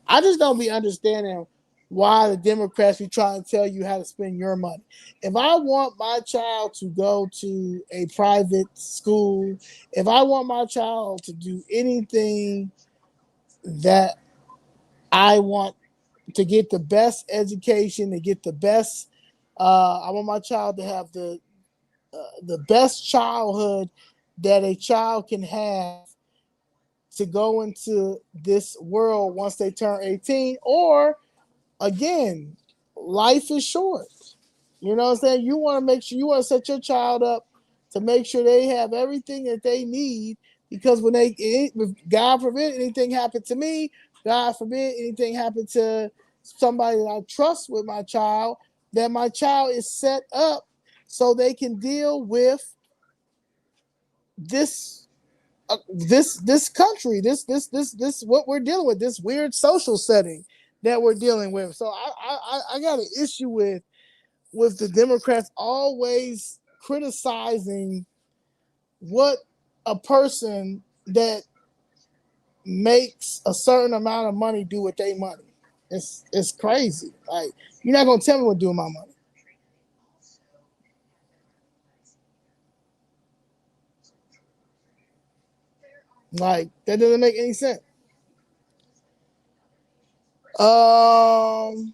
I just don't be understanding why the Democrats be trying to tell you how to spend your money. If I want my child to go to a private school, if I want my child to do anything that I want to get the best education, to get the best, I want my child to have the best childhood that a child can have to go into this world once they turn 18, or again, life is short. You know what I'm saying? You want to make sure you want to set your child up to make sure they have everything that they need because when if God forbid anything happened to me, God forbid anything happened to somebody that I trust with my child, that my child is set up so they can deal with this this country, this what we're dealing with, this weird social setting that we're dealing with. So I got an issue with the Democrats always criticizing what a person that makes a certain amount of money do with their money. It's crazy. Like you're not gonna tell me what to do with my money. Like that doesn't make any sense. Um,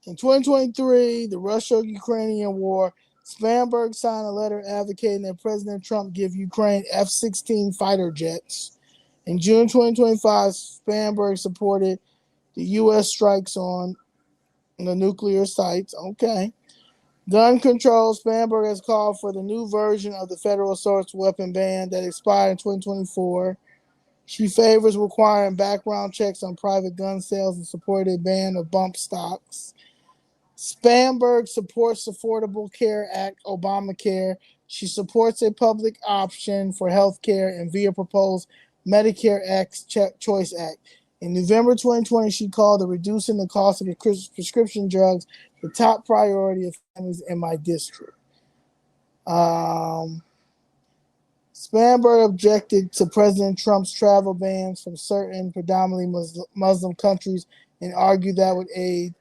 in 2023, the Russia-Ukrainian war, Spanberg signed a letter advocating that President Trump give Ukraine F-16 fighter jets. In June 2025, Spanberg supported the U.S. strikes on the nuclear sites. Okay. Gun control, Spanberg has called for the new version of the federal assault weapon ban that expired in 2024. She favors requiring background checks on private gun sales and supported a ban of bump stocks. Spanberg supports Affordable Care Act, Obamacare. She supports a public option for health care and via proposed Medicare Act Choice Act. In November 2020, she called the reducing the cost of prescription drugs the top priority of families in my district. Um, Spanberg objected to President Trump's travel bans from certain predominantly Muslim countries and argued that would aid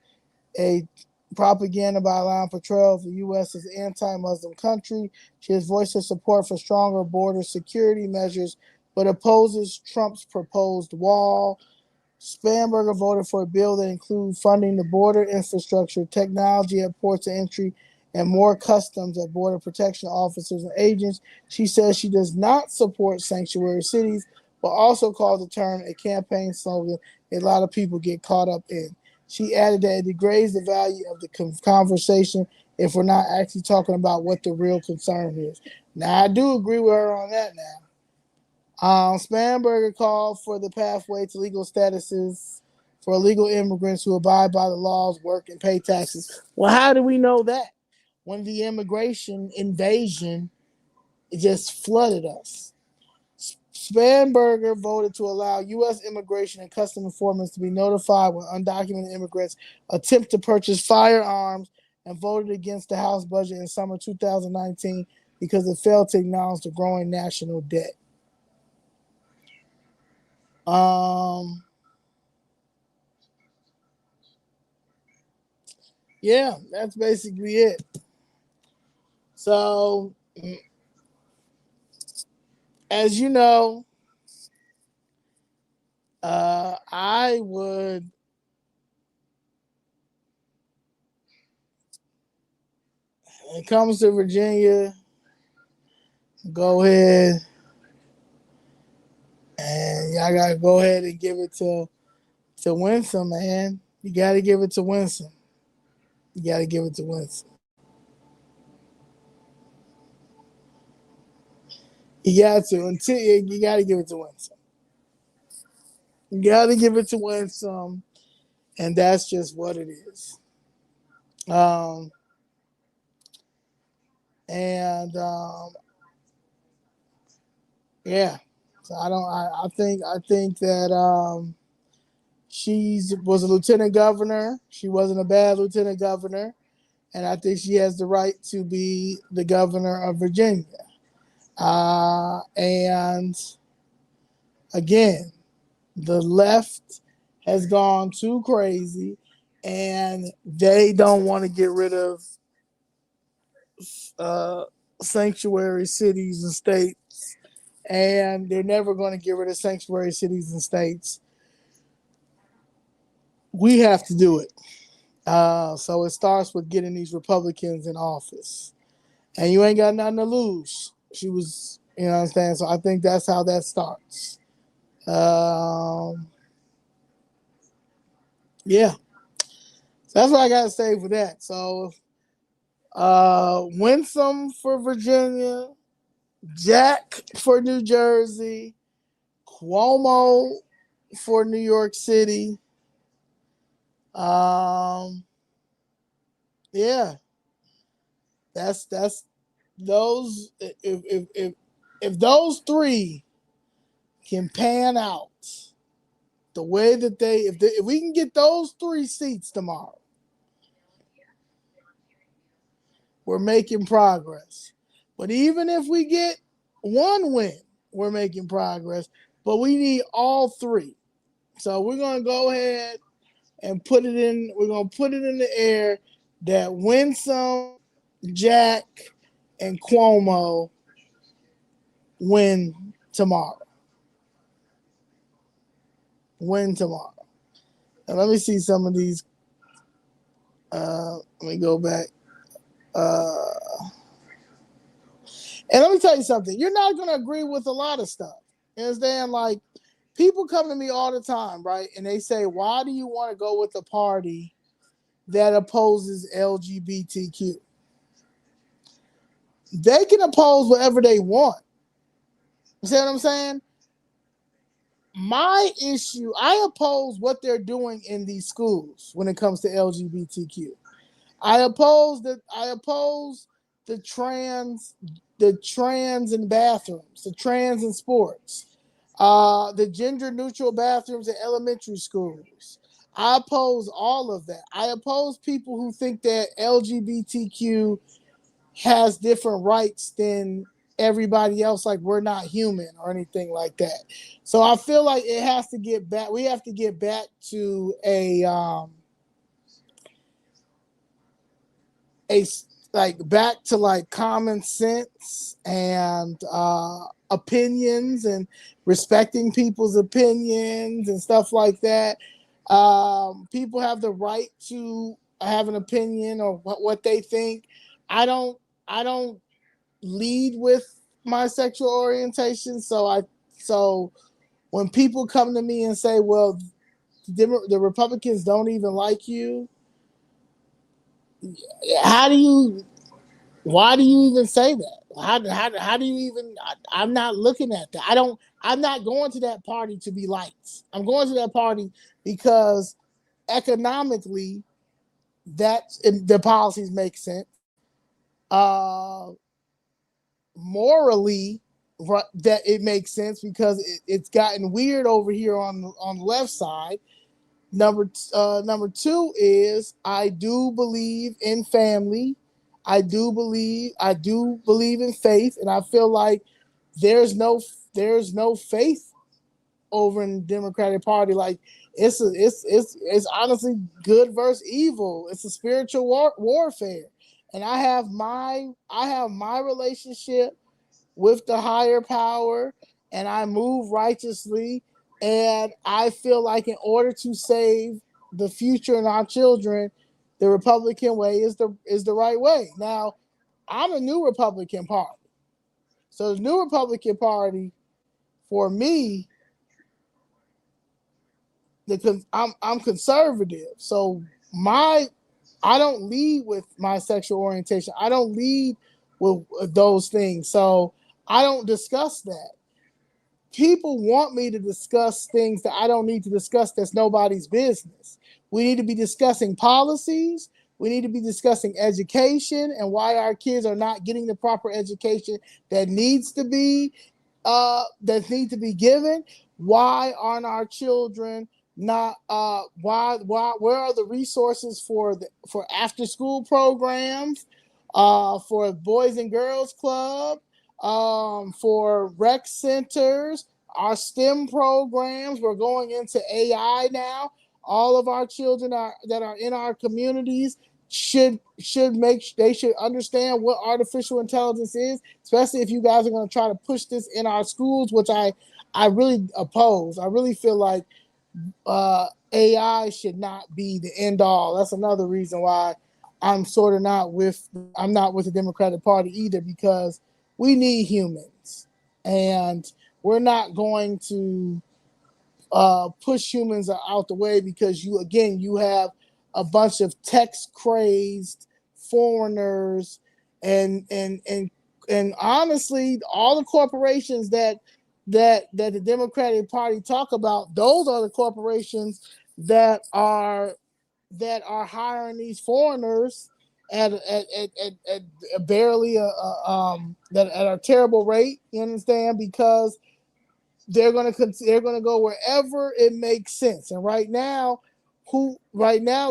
a propaganda by allowing portrayal of the U.S. as an anti-Muslim country. She has voiced her support for stronger border security measures, but opposes Trump's proposed wall. Spanberger voted for a bill that includes funding the border infrastructure, technology at ports of entry, and more customs at border protection officers and agents. She says she does not support sanctuary cities, but also calls the term a campaign slogan a lot of people get caught up in. She added that it degrades the value of the conversation if we're not actually talking about what the real concern is. Now, I do agree with her on that now. Spanberger called for the pathway to legal statuses for illegal immigrants who abide by the laws, work, and pay taxes. Well, how do we know that? When the immigration invasion just flooded us. Spanberger voted to allow U.S. Immigration and Customs Enforcement to be notified when undocumented immigrants attempt to purchase firearms and voted against the House budget in summer 2019 because it failed to acknowledge the growing national debt. Um, yeah, that's basically it. So, as you know, I would when it comes to Virginia, go ahead and y'all gotta go ahead and give it to Winsome, man. You gotta give it to Winsome. You gotta give it to Winsome. You got to until you gotta give it to Winsome. You gotta give it to Winsome, and that's just what it is. Um, and yeah, so I think that she was a lieutenant governor. She wasn't a bad lieutenant governor, and I think she has the right to be the governor of Virginia. And again, the left has gone too crazy, and they don't want to get rid of uh, sanctuary cities and states, and they're never going to get rid of sanctuary cities and states. We have to do it. So it starts with getting these Republicans in office, and you ain't got nothing to lose. She was, you know what I'm saying? So I think that's how that starts. Um, Yeah. So that's what I got to say for that. So, Winsome for Virginia, Jack for New Jersey, Cuomo for New York City. Um, yeah, that's those. If those three can pan out the way that if we can get those three seats tomorrow, we're making progress. But even if we get one win, we're making progress. But we need all three. So we're gonna go ahead and put it in. We're gonna put it in the air that Winsome, Jack, and Cuomo win tomorrow. Win tomorrow. And let me see some of these. Let me go back. Uh, and let me tell you something. You're not gonna agree with a lot of stuff. You understand? Like people come to me all the time, right? And they say, "Why do you want to go with a party that opposes LGBTQ?" They can oppose whatever they want. You see what I'm saying? My issue, I oppose what they're doing in these schools when it comes to LGBTQ. I oppose the trans the trans in bathrooms, the trans in sports, the gender neutral bathrooms in elementary schools. I oppose all of that. I oppose people who think that LGBTQ has different rights than everybody else, like we're not human or anything like that. So I feel like it has to get back. We have to get back to a like back to like common sense and opinions and respecting people's opinions and stuff like that. People have the right to have an opinion or what they think. I don't. I don't lead with my sexual orientation. So when people come to me and say, "Well, the Republicans don't even like you," how do you? Why do you even say that? How do you even? I'm not looking at that. I don't. I'm not going to that party to be liked. I'm going to that party because economically, the policies make sense. Uh, Morally, that it makes sense because it's gotten weird over here on the left side. Number two is I do believe in family. I do believe in faith, and I feel like there's no there's no faith over in the Democratic Party. Like it's honestly good versus evil. It's a spiritual warfare, and I have my relationship with the higher power, and I move righteously. And I feel like in order to save the future and our children, the Republican way is the right way. Now, I'm a new Republican Party, so the new Republican Party for me, I'm conservative, so my I don't lead with my sexual orientation. I don't lead with those things, so I don't discuss that. People want me to discuss things that I don't need to discuss. That's nobody's business. We need to be discussing policies. We need to be discussing education and why our kids are not getting the proper education that needs to be given. Why aren't our children not why where are the resources for after school programs, for boys and girls club, for rec centers, our STEM programs? We're going into AI now. All of our children that are in our communities should understand what artificial intelligence is, especially if you guys are going to try to push this in our schools, which I really oppose. I really feel like AI should not be the end all. That's another reason why I'm not with the Democratic Party either, because we need humans, and we're not going to push humans out the way, because you have a bunch of text crazed foreigners, and honestly, all the corporations that the Democratic Party talk about, those are the corporations that are hiring these foreigners at barely that at a terrible rate. You understand? Because they're gonna go wherever it makes sense. And right now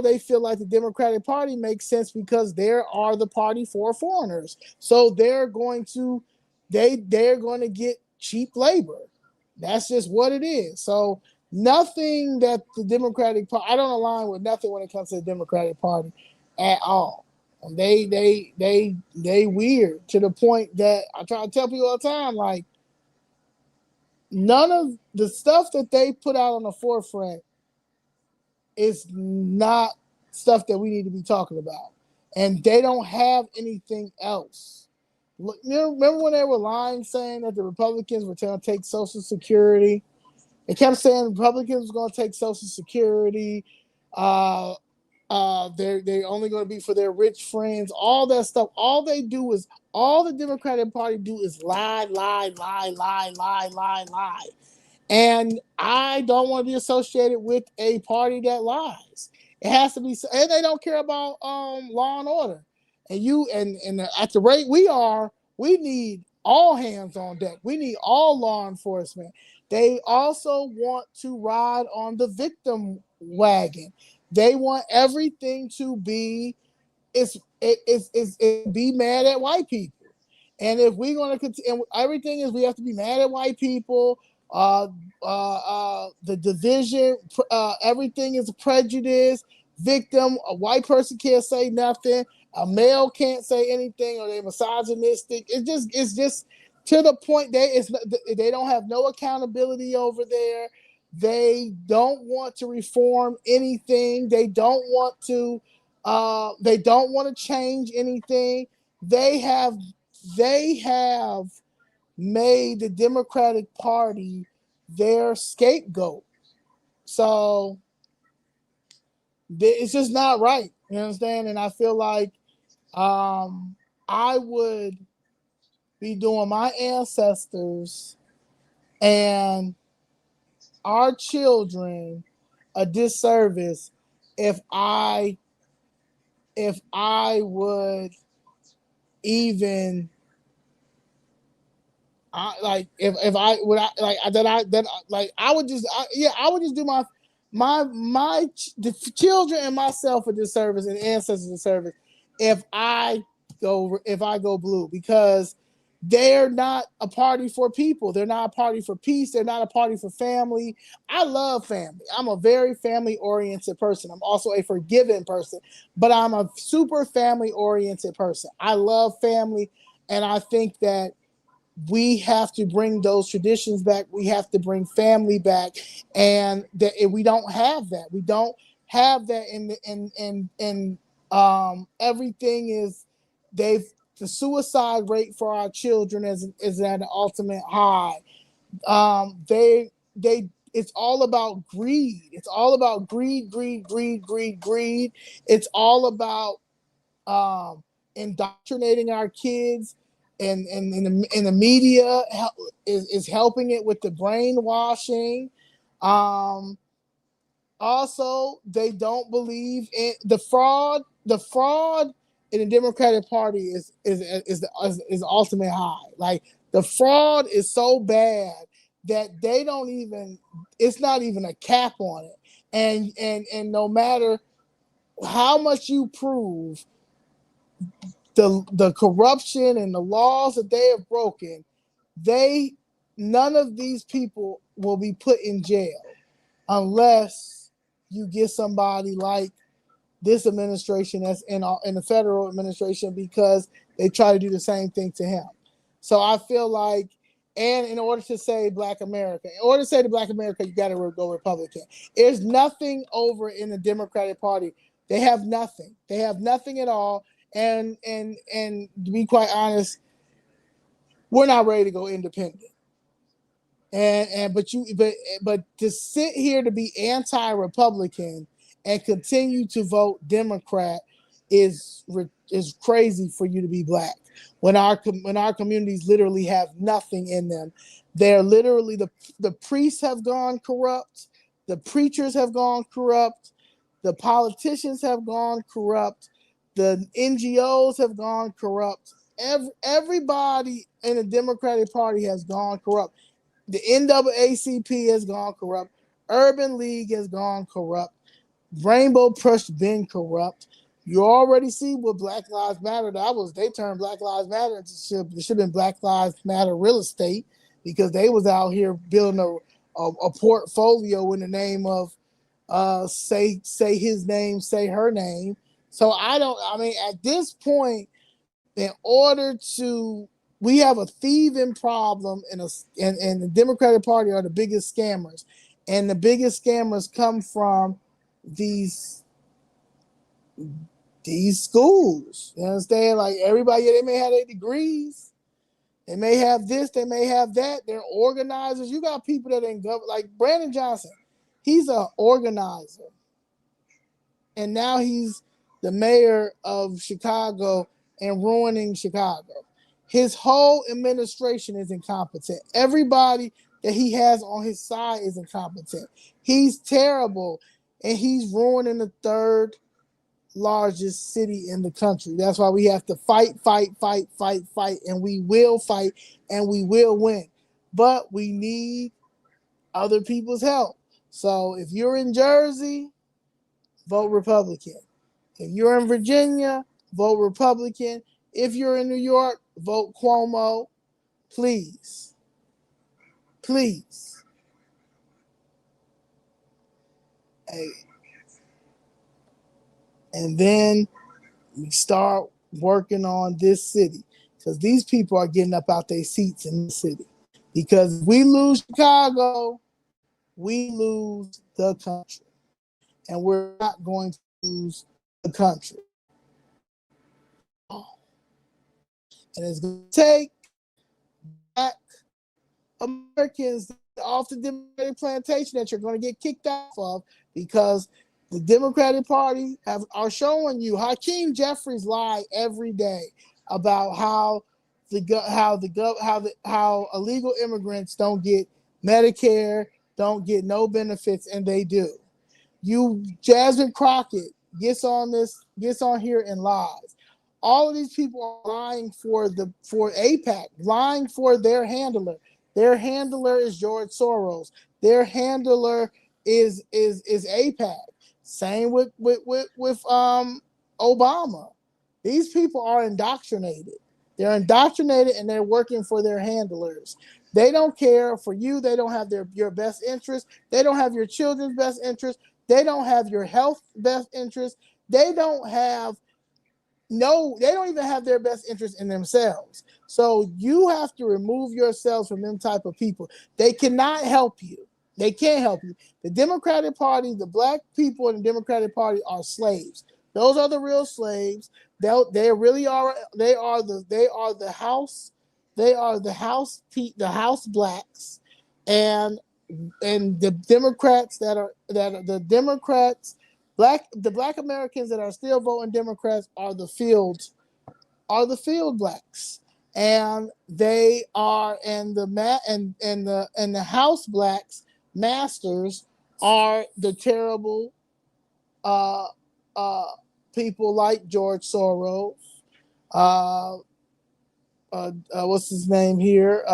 they feel like the Democratic Party makes sense because they are the party for foreigners. So they're going to get cheap labor. That's just what it is. So nothing that the Democratic Party, I don't align with nothing when it comes to the Democratic Party at all. And they weird to the point that I try to tell people all the time, like, none of the stuff that they put out on the forefront is not stuff that we need to be talking about. And they don't have anything else. Look, remember when they were lying, saying that the Republicans were going to take Social Security? They kept saying Republicans were going to take Social Security. They're only going to be for their rich friends. All that stuff. All the Democratic Party do is lie. And I don't want to be associated with a party that lies. It has to be, and they don't care about law and order. And at the rate we are, we need all hands on deck. We need all law enforcement. They also want to ride on the victim wagon. They want everything to be be mad at white people. And if we're going to continue, everything is, we have to be mad at white people. The division, everything is a prejudice. Victim, a white person can't say nothing. A male can't say anything, or they're misogynistic. It's just to the point they don't have no accountability over there. They don't want to reform anything. They don't want to change anything. They have made the Democratic Party their scapegoat. So it's just not right. You understand? And I feel like I would be doing my ancestors and our children a disservice if I would even if I would I would just do the children and myself a disservice and ancestors a service if I go blue, because they're not a party for people. They're not a party for peace. They're not a party for family. I love family. I'm a very family oriented person. I'm also a forgiving person, but I'm a super family oriented person. I love family, and I think that we have to bring those traditions back. We have to bring family back, and that we don't have that. We don't have that everything is the suicide rate for our children is at an ultimate high. It's all about greed. It's all about greed. It's all about indoctrinating our kids, and in the media is helping it with the brainwashing. Also, they don't believe in the fraud. The fraud in the Democratic Party is the ultimate high. Like, the fraud is so bad that they don't even. It's not even a cap on it. And no matter how much you prove the corruption and the laws that they have broken, none of these people will be put in jail unless you get somebody like this administration that's in the federal administration, because they try to do the same thing to him. So I feel like, and in order to save Black America, you got to go Republican. There's nothing over in the Democratic Party. They have nothing. They have nothing at all. And to be quite honest, we're not ready to go independent. But to sit here to be anti-Republican and continue to vote Democrat is is crazy for you to be black when our communities literally have nothing in them. They're literally the priests have gone corrupt, the preachers have gone corrupt, the politicians have gone corrupt, the NGOs have gone corrupt. Everybody in the Democratic Party has gone corrupt. The NAACP has gone corrupt. Urban League has gone corrupt. Rainbow Push been corrupt. You already see what Black Lives Matter. They turned Black Lives Matter into it should have been Black Lives Matter Real Estate because they was out here building a portfolio in the name of say his name, say her name. So I mean, at this point, in order to we have a thieving problem and the Democratic Party are the biggest scammers. And the biggest scammers come from these schools. You understand? Like everybody, they may have their degrees, they may have this, they may have that. They're organizers. You got people that in government, like Brandon Johnson. He's an organizer, and now he's the mayor of Chicago and ruining Chicago. His whole administration is incompetent. Everybody that he has on his side is incompetent. He's terrible, and he's ruining the third largest city in the country. That's why we have to fight, and we will fight, and we will win. But we need other people's help. So if you're in Jersey, vote Republican. If you're in Virginia, vote Republican. If you're in New York, vote Cuomo. Please. Please. Hey. And then we start working on this city because these people are getting up out their seats in the city. Because if we lose Chicago, we lose the country. And we're not going to lose the country. And it's going to take black Americans off the Democratic plantation that you're going to get kicked off of because the Democratic Party are showing you. Hakeem Jeffries lie every day about how illegal immigrants don't get Medicare, don't get no benefits, and they do. Jasmine Crockett gets on here and lies. All of these people are lying for AIPAC, lying for their handler. Their handler is George Soros. Their handler is AIPAC. Same with Obama. These people are indoctrinated. They're indoctrinated and they're working for their handlers. They don't care for you. They don't have your best interest. They don't have your children's best interest. They don't have your health best interest. They don't even have their best interest in themselves. So you have to remove yourselves from them type of people. They cannot help you. They can't help you. The Democratic Party, the black people in the Democratic Party are slaves. Those are the real slaves. They really are. They are the house. They are the house blacks, and the Democrats the black Americans that are still voting Democrats are the field blacks, and they are and the house blacks masters are the terrible people like George Soros, what's his name here,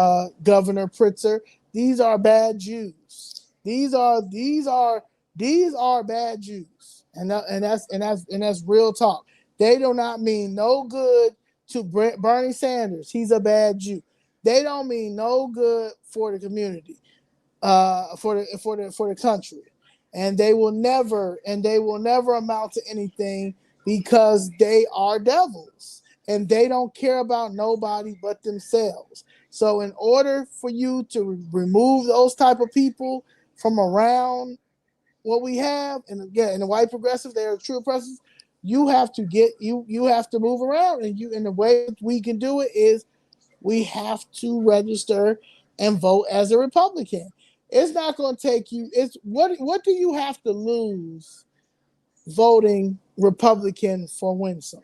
Governor Pritzker. These are bad Jews. These are bad Jews, and that's real talk. They do not mean no good to Bernie Sanders. He's a bad Jew. They don't mean no good for the community, for the country, and they will never amount to anything because they are devils and they don't care about nobody but themselves. So in order for you to remove those type of people from around what we have, and again, in the white progressive, they are true oppressors. You have to move around, and the way we can do it is we have to register and vote as a Republican. It's not going to take you. It's what do you have to lose voting Republican for Winsome?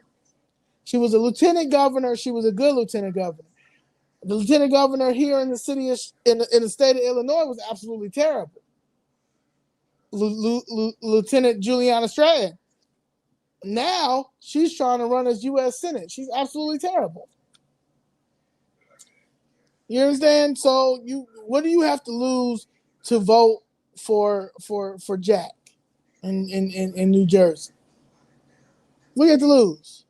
She was a lieutenant governor. She was a good lieutenant governor. The lieutenant governor here in the city in the state of Illinois was absolutely terrible. Lieutenant Juliana Stratton. Now she's trying to run as U.S. Senate. She's absolutely terrible. You understand? So what do you have to lose to vote for Jack in New Jersey? What do you have to lose?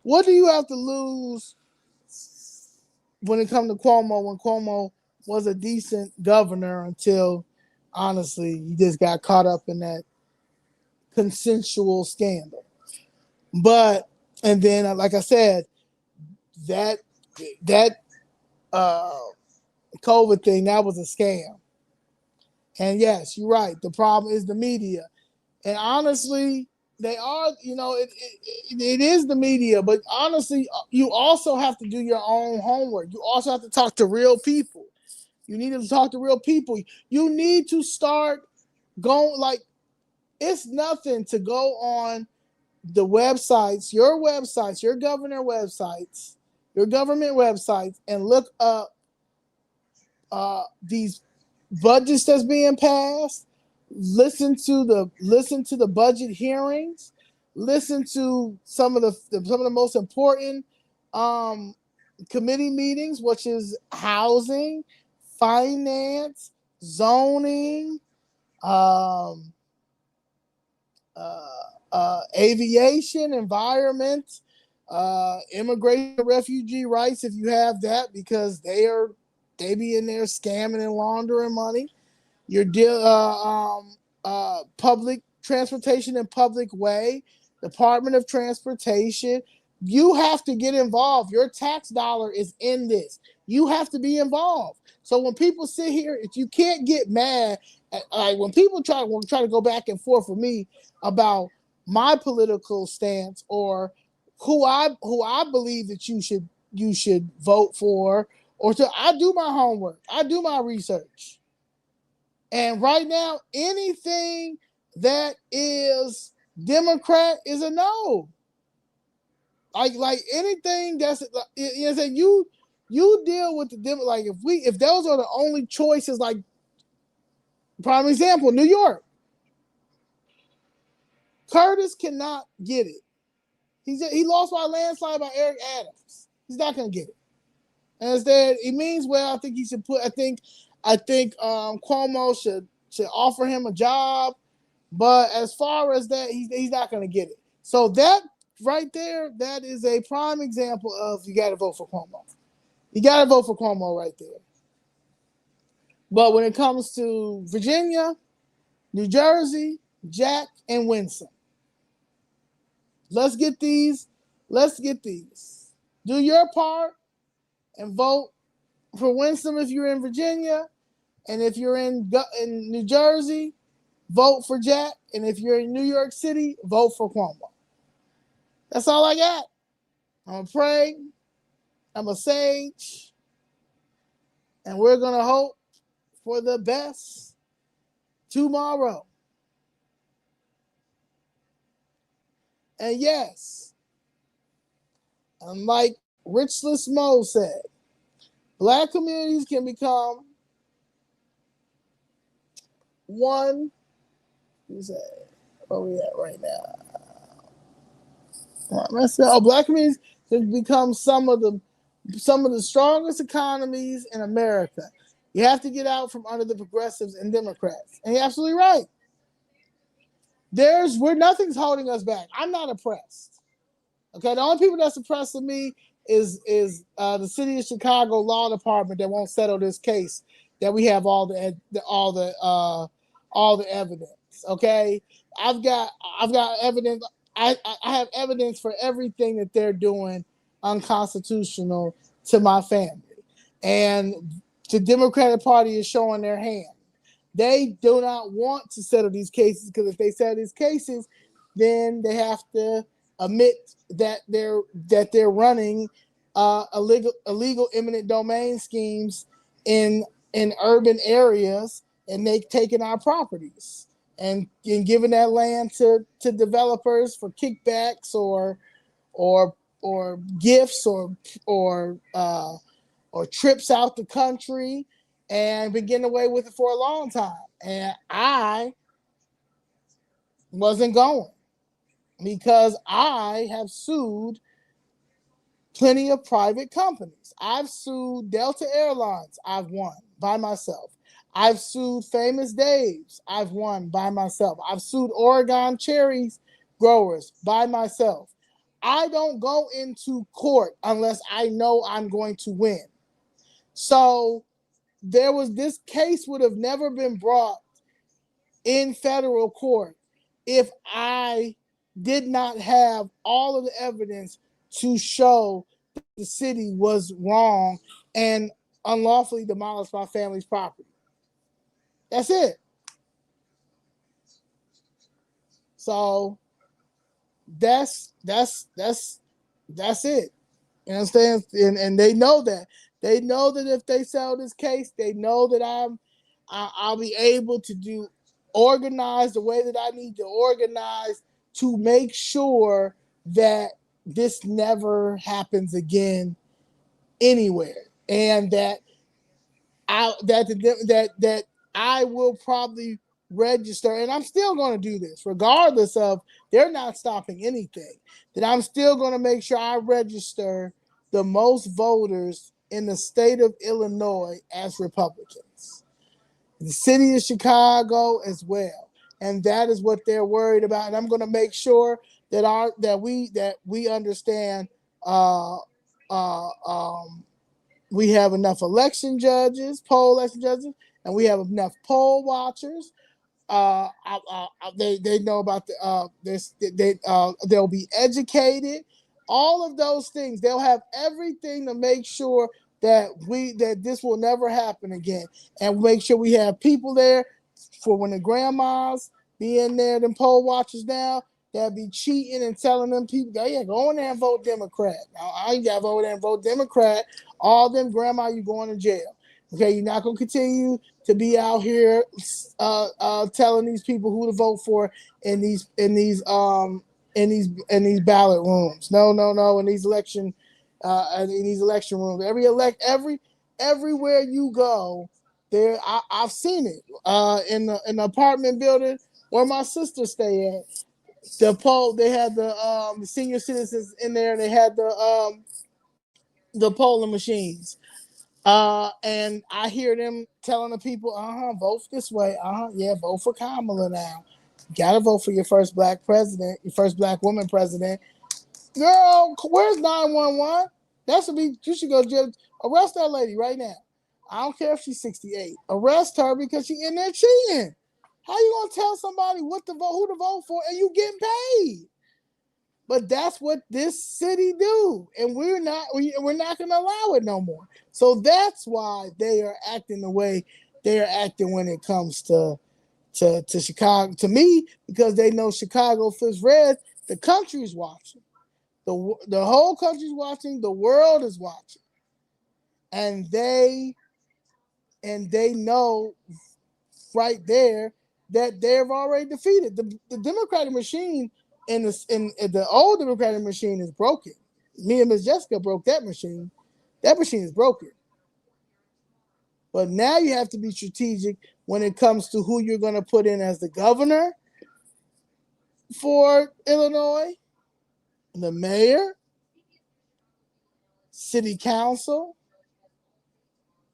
What do you have to lose when it comes to Cuomo, when Cuomo was a decent governor until, honestly, he just got caught up in that consensual scandal. But, and then, like I said, that COVID thing, that was a scam. And yes, you're right. The problem is the media. And honestly, they are, it is the media, but honestly, you also have to do your own homework. You also have to talk to real people. You need to talk to real people. You need to start going, like, it's nothing to go on the websites, your government websites, and look up these budgets that's being passed. Listen to the budget hearings. Listen to some of the most important committee meetings, which is housing, finance, zoning, aviation, environment, immigration, refugee rights, if you have that, because they be in there scamming and laundering money. Your public transportation and public way, Department of Transportation. You have to get involved. Your tax dollar is in this. You have to be involved. So when people sit here, if you can't get mad at, when people try to go back and forth with me about my political stance or who I believe that you should vote for, I do my homework. I do my research. And right now, anything that is Democrat is a no. Like anything that's you deal with the Democrat. Like if those are the only choices, like prime example, New York. Curtis cannot get it. He lost by a landslide by Eric Adams. He's not gonna get it. And instead, it means well. I think he should put. I think Cuomo should offer him a job, but as far as that, he's not going to get it. So that right there, that is a prime example of you got to vote for Cuomo. You got to vote for Cuomo right there. But when it comes to Virginia, New Jersey, Jack, and Winsome, let's get these. Do your part and vote for Winsome if you're in Virginia. And if you're in New Jersey, vote for Jack. And if you're in New York City, vote for Cuomo. That's all I got. I'm going to pray. I'm a sage. And we're going to hope for the best tomorrow. And yes, unlike Richless Mo said, Black communities can become one. Where we at right now? Black communities can become some of the strongest economies in America. You have to get out from under the progressives and Democrats. And you're absolutely right. Nothing's holding us back. I'm not oppressed. Okay, the only people that's oppressed to me is the city of Chicago Law Department that won't settle this case that we have all the evidence. Okay, I've got evidence. I have evidence for everything that they're doing unconstitutional to my family, and the Democratic Party is showing their hand. They do not want to settle these cases because if they settle these cases, then they have to admit that they're running illegal eminent domain schemes in urban areas, and they taking our properties and giving that land to developers for kickbacks or gifts or or trips out the country, and been getting away with it for a long time. And I wasn't going because I have sued plenty of private companies. I've sued Delta Airlines. I've won by myself. I've sued Famous Dave's. I've won by myself. I've sued Oregon cherries growers by myself. I don't go into court unless I know I'm going to win. So this case would have never been brought in federal court if I did not have all of the evidence to show that the city was wrong and unlawfully demolished my family's property. That's it. So that's it. You understand? And they know that. They know that if they sell this case, they know that I'll be able to organize the way that I need to organize to make sure that this never happens again anywhere, and that I will probably register, and I'm still going to do this regardless of they're not stopping anything. That I'm still going to make sure I register the most voters in the state of Illinois as Republicans, the city of Chicago as well, and that is what they're worried about. And I'm going to make sure that we understand. We have enough poll election judges, and we have enough poll watchers. They know about this. They'll be educated. All of those things. They'll have everything to make sure that this will never happen again, and make sure we have people there for when the grandmas be in there, them poll watchers now. They'll be cheating and telling them people, yeah, go in there and vote Democrat. Now, I ain't got to go there and vote Democrat. All them grandma, you going to jail. Okay, you're not going to continue to be out here telling these people who to vote for in these ballot rooms. No, in these election rooms. Everywhere you go, there I've seen it. In the apartment building where my sister stay at. They had the senior citizens in there, and they had the polling machines. And I hear them telling the people, vote this way. Yeah, vote for Kamala now. You gotta vote for your first black president, your first black woman president. Girl, where's 911? You should go jail. Arrest that lady right now. I don't care if she's 68. Arrest her because she's in there cheating. How you gonna tell somebody who to vote for, and you getting paid? But that's what this city do, and we're not gonna allow it no more. So that's why they are acting the way they are acting when it comes to Chicago. To me, because they know Chicago fits red. The country's watching. The whole country's watching. The world is watching, and they know right there that they've already defeated the Democratic machine. In the old Democratic machine is broken. Me and Miss Jessica broke that machine. That machine is broken. But now you have to be strategic when it comes to who you're going to put in as the governor for Illinois, the mayor, city council,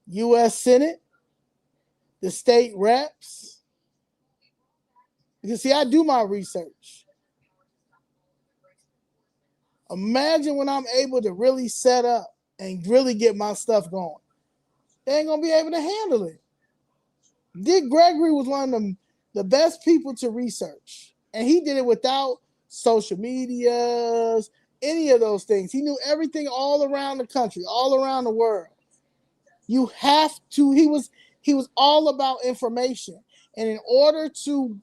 U.S. Senate, the state reps. Because, see, I do my research. Imagine when I'm able to really set up and really get my stuff going. They ain't going to be able to handle it. Dick Gregory was one of the best people to research. And he did it without social medias, any of those things. He knew everything all around the country, all around the world. You have to, he was all about information. And in order to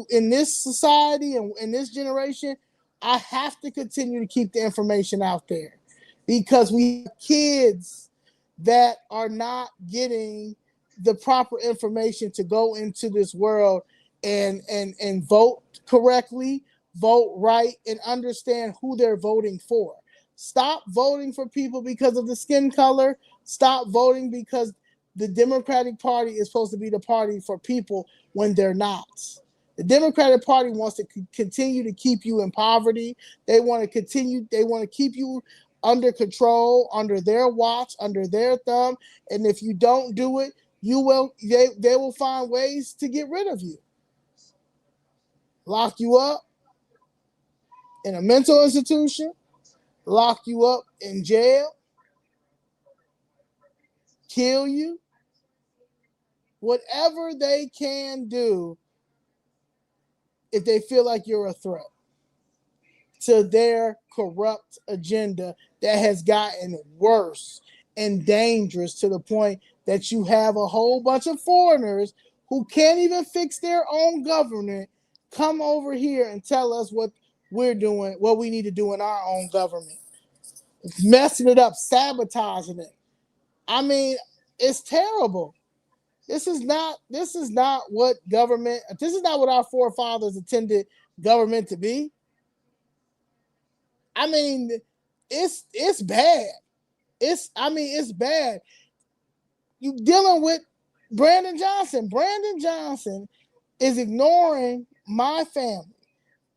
in this society and in this generation, I have to continue to keep the information out there, because we have kids that are not getting the proper information to go into this world and vote correctly, vote right, and understand who they're voting for. Stop voting for people because of the skin color. Stop voting because the Democratic Party is supposed to be the party for people when they're not. The Democratic Party wants to continue to keep you in poverty. They want to continue, they want to keep you under control, under their watch, under their thumb. And if you don't do it, they will find ways to get rid of you. Lock you up in a mental institution, lock you up in jail, kill you, whatever they can do if they feel like you're a threat to their corrupt agenda that has gotten worse and dangerous to the point that you have a whole bunch of foreigners who can't even fix their own government come over here and tell us what we're doing, what we need to do in our own government. Messing it up, sabotaging it. I mean, it's terrible. This is not what government, this is not what our forefathers intended government to be. I mean, it's bad. It's bad. You dealing with Brandon Johnson. Brandon Johnson is ignoring my family.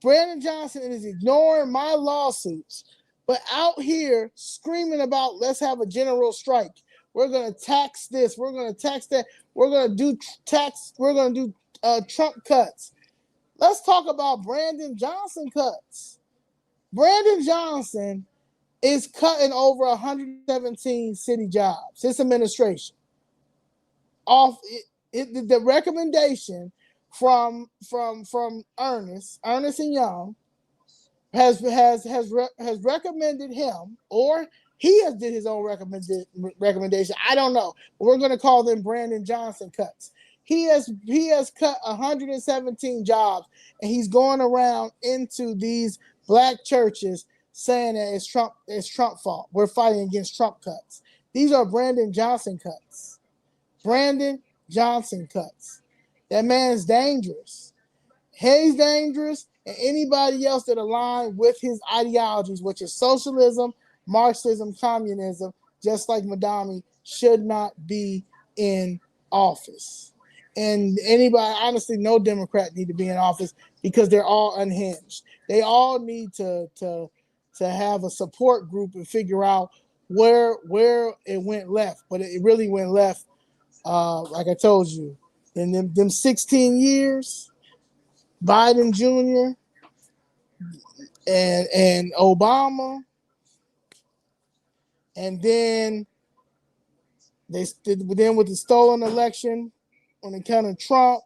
Brandon Johnson is ignoring my lawsuits, but out here screaming about let's have a general strike. We're going to tax this. We're going to tax that. We're going to do tax. We're going to do Trump cuts. Let's talk about Brandon Johnson cuts. Brandon Johnson is cutting over 117 city jobs. His administration. The recommendation from Ernest and Young has recommended him, or he has did his own recommendation. I don't know. We're going to call them Brandon Johnson cuts. He has cut 117 jobs, and he's going around into these black churches saying that it's Trump fault. We're fighting against Trump cuts. These are Brandon Johnson cuts. Brandon Johnson cuts. That man's dangerous. He's dangerous, and anybody else that align with his ideologies, which is socialism, Marxism, communism, just like Madami, should not be in office. And anybody, honestly, no Democrat need to be in office because they're all unhinged. They all need to have a support group and figure out where it went left. But it really went left, like I told you, in them 16 years, Biden Jr. and Obama, and then with the stolen election on account of Trump,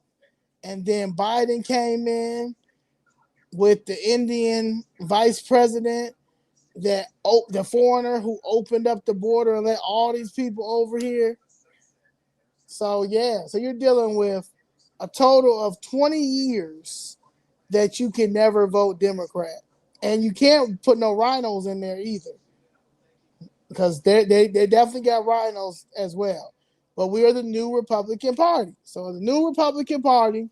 and then Biden came in with the Indian vice president, that the foreigner who opened up the border and let all these people over here. So you're dealing with a total of 20 years that you can never vote Democrat, and you can't put no rhinos in there either, because they definitely got rhinos as well. But we are the new Republican Party. So the new Republican Party,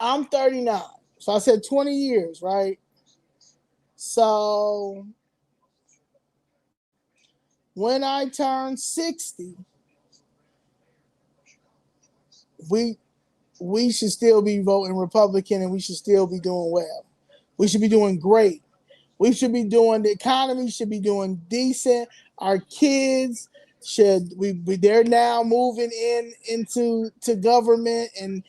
I'm 39. So I said 20 years, right? So when I turn 60, we should still be voting Republican, and we should still be doing well. We should be doing great. We should be doing, the economy should be doing decent. Our kids they're now moving into government, and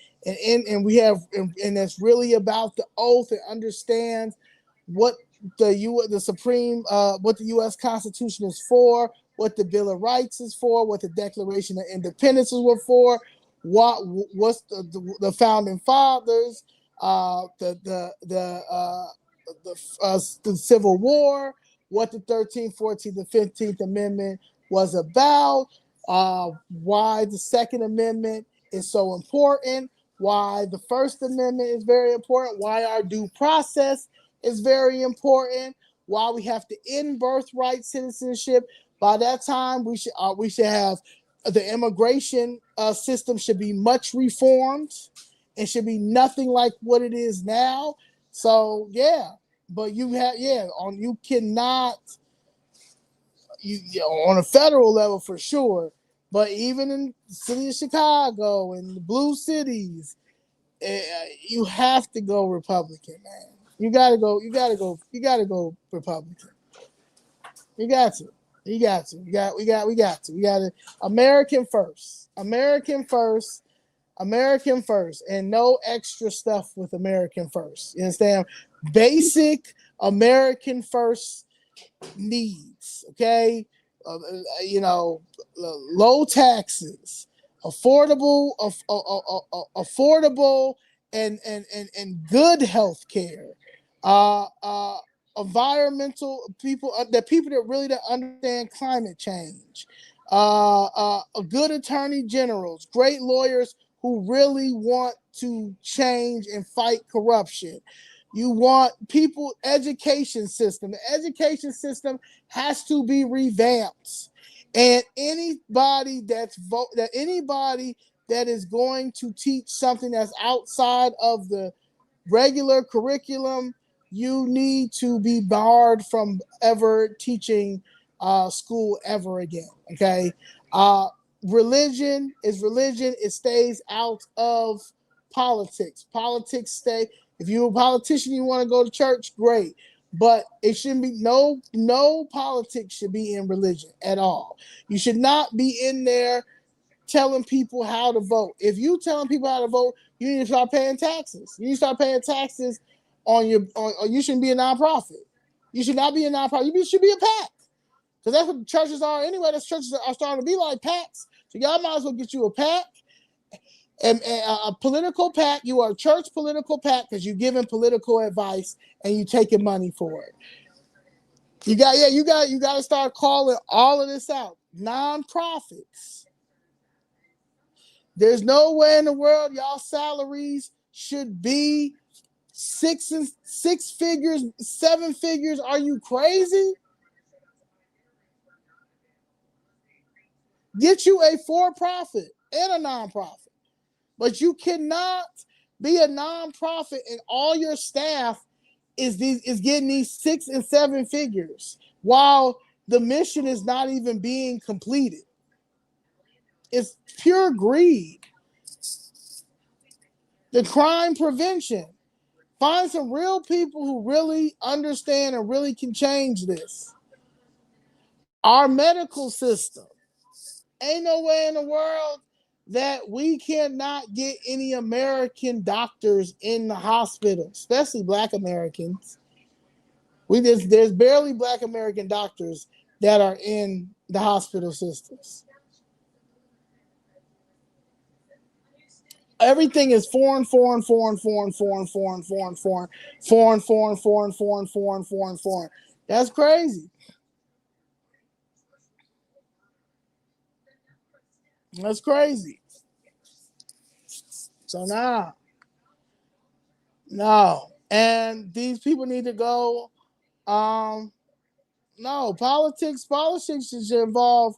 we have, and that's really about the oath and understands what the Supreme what the U.S. Constitution is for, what the Bill of Rights is for, what the Declaration of Independence was for, what's the founding fathers, the Civil War, what the 13th, 14th, and 15th Amendment was about, why the Second Amendment is so important, why the First Amendment is very important, why our due process is very important, why we have to end birthright citizenship, By that time, we should have the immigration system should be much reformed. It should be nothing like what it is now. So yeah, but you cannot on a federal level for sure. But even in the city of Chicago and the blue cities, you have to go Republican, man. You gotta go. You gotta go. You gotta go Republican. You got to. You got to. We got to. We got to. American first. American first. American first. And no extra stuff with American first. You understand? Basic American first needs. Okay. Low taxes, affordable and good health care. Uh, uh, Environmental people, the people that really don't understand climate change, good attorney generals, great lawyers who really want to change and fight corruption. You want people, education system. The education system has to be revamped. And anybody that is going to teach something that's outside of the regular curriculum, you need to be barred from ever teaching school ever again. Okay. Uh, Religion is religion. It stays out of politics. Politics stay. If you're a politician, you want to go to church, great. But it shouldn't be no politics should be in religion at all. You should not be in there telling people how to vote. If you telling people how to vote, you need to start paying taxes. You need to start paying taxes on you shouldn't be a nonprofit. You should not be a nonprofit. You should be a PAC. Because that's what churches are anyway. That's churches are starting to be like PACs. So y'all might as well get you a PAC and a political PAC. You are a church political PAC because you're giving political advice and you taking money for it. You got to start calling all of this out. Nonprofits. There's no way in the world y'all salaries should be six figures, 7 figures. Are you crazy? Get you a for-profit and a nonprofit. But you cannot be a nonprofit and all your staff is getting these 6 and 7 figures while the mission is not even being completed. It's pure greed. The crime prevention. Find some real people who really understand and really can change this. Our medical system. Ain't no way in the world that we cannot get any American doctors in the hospital, especially Black Americans. There's barely Black American doctors that are in the hospital systems. Everything is foreign. That's crazy. That's crazy. So now, no. And these people need to go. No, politics should involve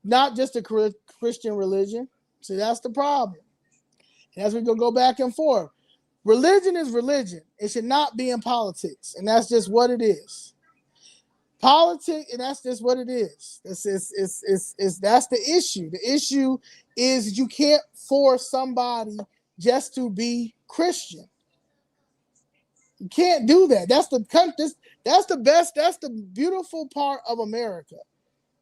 not just the Christian religion. See, that's the problem. And as we go back and forth, religion is religion. It should not be in politics, and that's just what it is. Politics, and that's just what it is. That's the issue. The issue is you can't force somebody just to be Christian. You can't do that. That's the best. That's the beautiful part of America.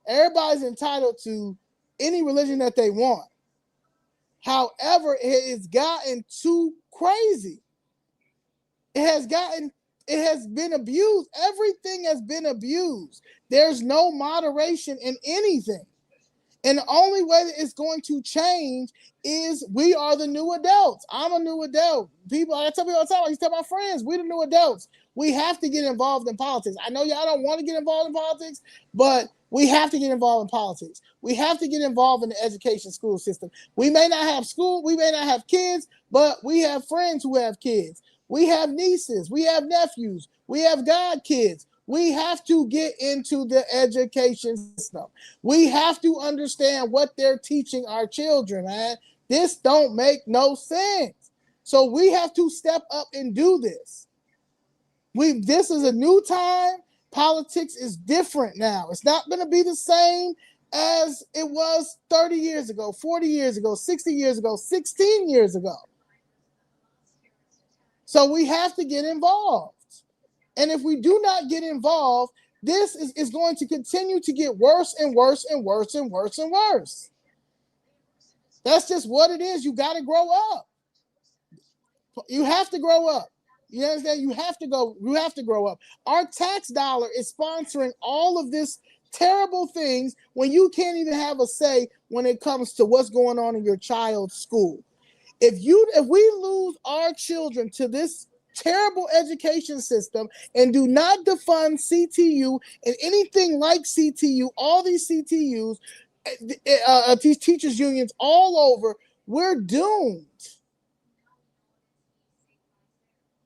Everybody's entitled to any religion that they want. However, it has gotten too crazy. It has been abused. Everything has been abused. There's no moderation in anything. And the only way that it's going to change is we are the new adults. I'm a new adult. I tell people all the time, I used to tell my friends, we're the new adults. We have to get involved in politics. I know y'all don't want to get involved in politics, but we have to get involved in politics. We have to get involved in the education school system. We may not have school, we may not have kids, but we have friends who have kids. We have nieces, we have nephews, we have godkids. We have to get into the education system. We have to understand what they're teaching our children, man. This don't make no sense. So we have to step up and do this. This is a new time. Politics is different now. It's not going to be the same as it was 30 years ago, 40 years ago, 60 years ago, 16 years ago. So we have to get involved. And if we do not get involved, this is going to continue to get worse and worse and worse and worse and worse. That's just what it is. You got to grow up. You have to grow up. You understand? You have to grow up. Our tax dollar is sponsoring all of this terrible things when you can't even have a say when it comes to what's going on in your child's school. If we lose our children to this terrible education system and do not defund CTU and anything like CTU, all these CTUs, these teachers unions all over, we're doomed.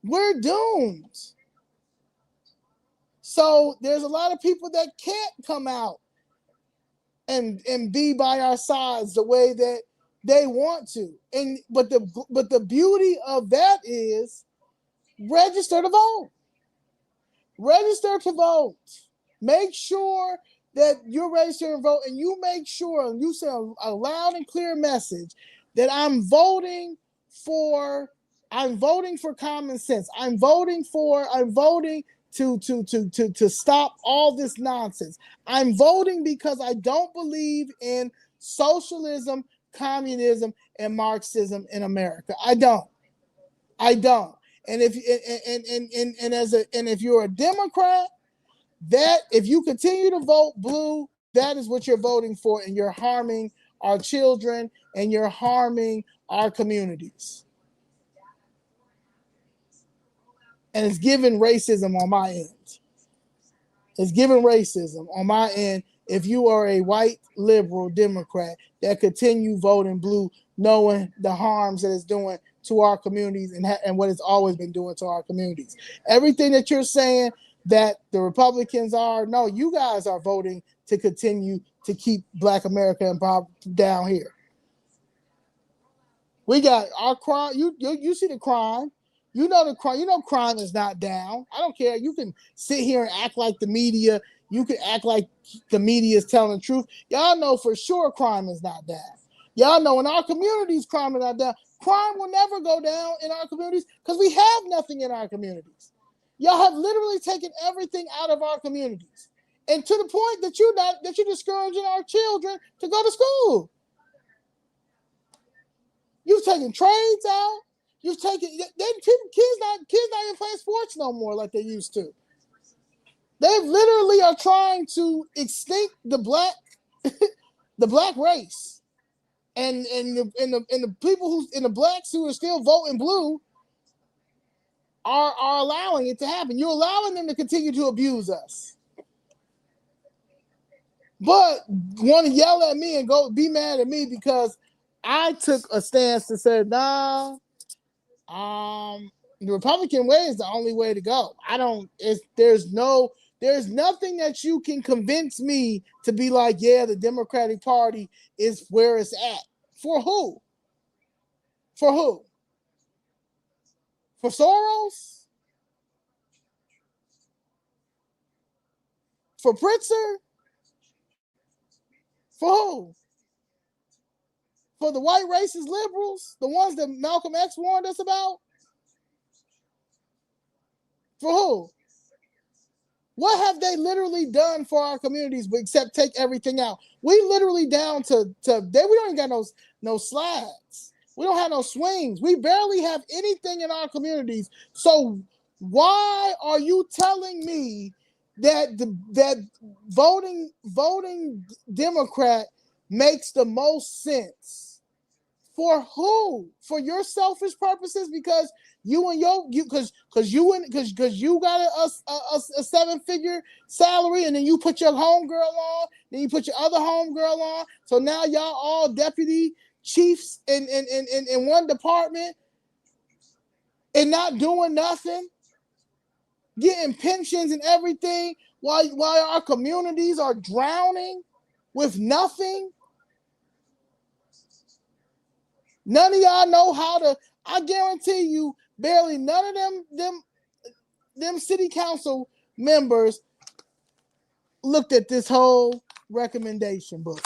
We're doomed. So there's a lot of people that can't come out and be by our sides the way that they want to. But the beauty of that is register to vote. Register to vote. Make sure that you're registered to vote, and you make sure and you send a loud and clear message that I'm voting for common sense. I'm voting to stop all this nonsense. I'm voting because I don't believe in socialism, communism, and Marxism in America. I don't. And if you're a Democrat, that if you continue to vote blue, that is what you're voting for, and you're harming our children and you're harming our communities. And it's giving racism on my end. It's giving racism on my end if you are a white liberal Democrat that continue voting blue, knowing the harms that it's doing to our communities and what it's always been doing to our communities. Everything that you're saying that the Republicans are, no, you guys are voting to continue to keep Black America down here. We got our crime. You see the crime. You know the crime. You know crime is not down. I don't care. You can sit here and act like the media. You can act like the media is telling the truth. Y'all know for sure crime is not down. Y'all know in our communities crime is not down. Crime will never go down in our communities because we have nothing in our communities. Y'all have literally taken everything out of our communities, and to the point that you're discouraging our children to go to school. You've taken trades out. You've taken kids not even playing sports no more like they used to. They literally are trying to extinct the black race, and the people the blacks who are still voting blue are allowing it to happen. You're allowing them to continue to abuse us, but want to yell at me and go be mad at me because I took a stance to say, nah, the Republican way is the only way to go. There's nothing that you can convince me to be like, yeah, the Democratic Party is where it's at. For who? For who? For Soros? For Pritzker? For who? For the white racist liberals? The ones that Malcolm X warned us about? For who? What have they literally done for our communities except take everything out? We literally down to we don't even got no slides. We don't have no swings. We barely have anything in our communities. So why are you telling me that that voting Democrat makes the most sense? For who? For your selfish purposes? Because you got a 7-figure salary, and then you put your homegirl on, then you put your other homegirl on. So now y'all all deputy chiefs in one department and not doing nothing. getting pensions and everything, while our communities are drowning with nothing. None of y'all know how to. I guarantee you, barely none of them city council members looked at this whole recommendation book.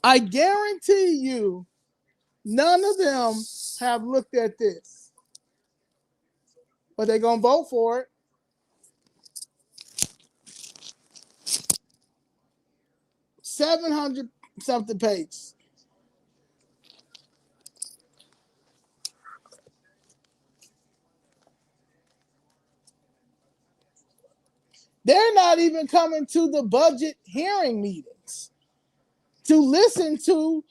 I guarantee you, none of them have looked at this, but they're gonna vote for it. 700 something pages. They're not even coming to the budget hearing meetings to listen to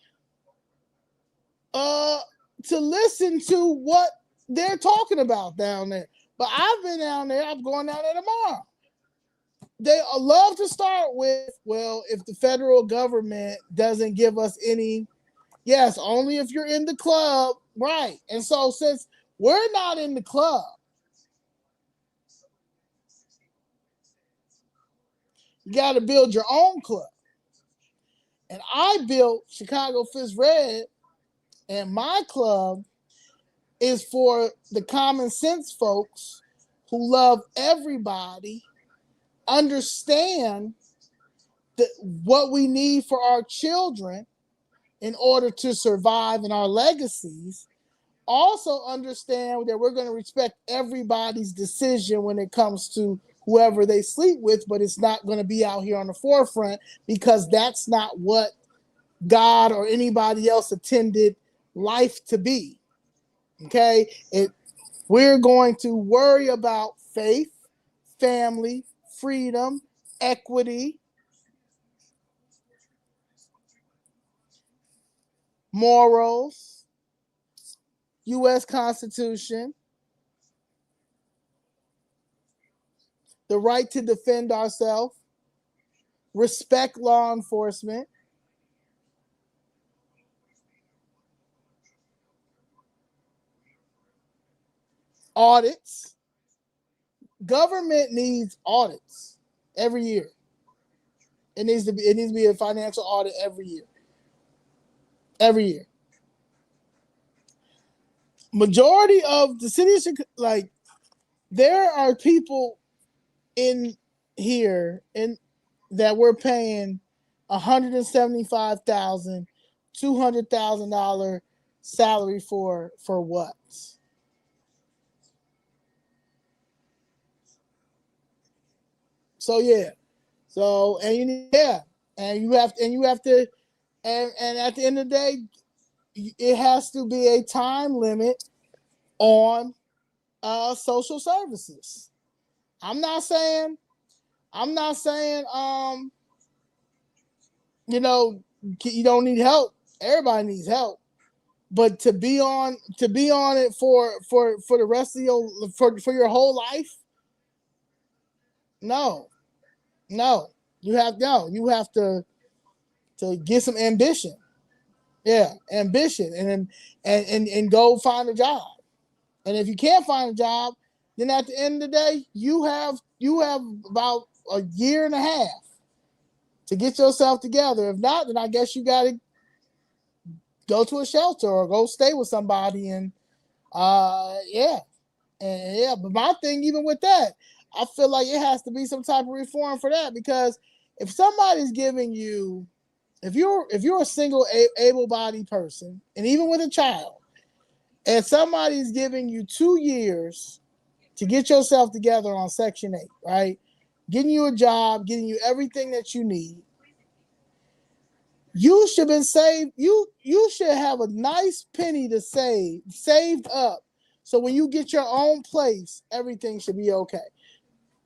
what they're talking about down there. But I've been down there. I'm going down there tomorrow. They love to start with, well, if the federal government doesn't give us any, yes, only if you're in the club, right? And so since we're not in the club, you got to build your own club. And I built Chicago Fist Red, and my club is for the common sense folks who love everybody, understand what we need for our children in order to survive in our legacies, also understand that we're going to respect everybody's decision when it comes to whoever they sleep with, but it's not going to be out here on the forefront because that's not what God or anybody else intended life to be. Okay? We're going to worry about faith, family, freedom, equity, morals, U.S. Constitution, the right to defend ourselves, respect law enforcement, audits. Government needs audits every year. It needs to be a financial audit every year. Every year. Majority of the cities, like, there are people in here that we're paying $175,000, $200,000 salary for what? So yeah. So and you have to and at the end of the day, it has to be a time limit on social services. I'm not saying you don't need help. Everybody needs help. But to be on it for the rest of your whole life, no. You have to get some ambition. Yeah, ambition, and go find a job. And if you can't find a job, then at the end of the day, you have about a year and a half to get yourself together. If not, then I guess you got to go to a shelter or go stay with somebody. And but my thing, even with that, I feel like it has to be some type of reform for that, because if somebody's giving you, if you're a single able-bodied person, and even with a child, and somebody's giving you 2 years to get yourself together on Section 8, right? Getting you a job, getting you everything that you need. You should have been saved. You should have a nice penny to saved up. So when you get your own place, everything should be okay.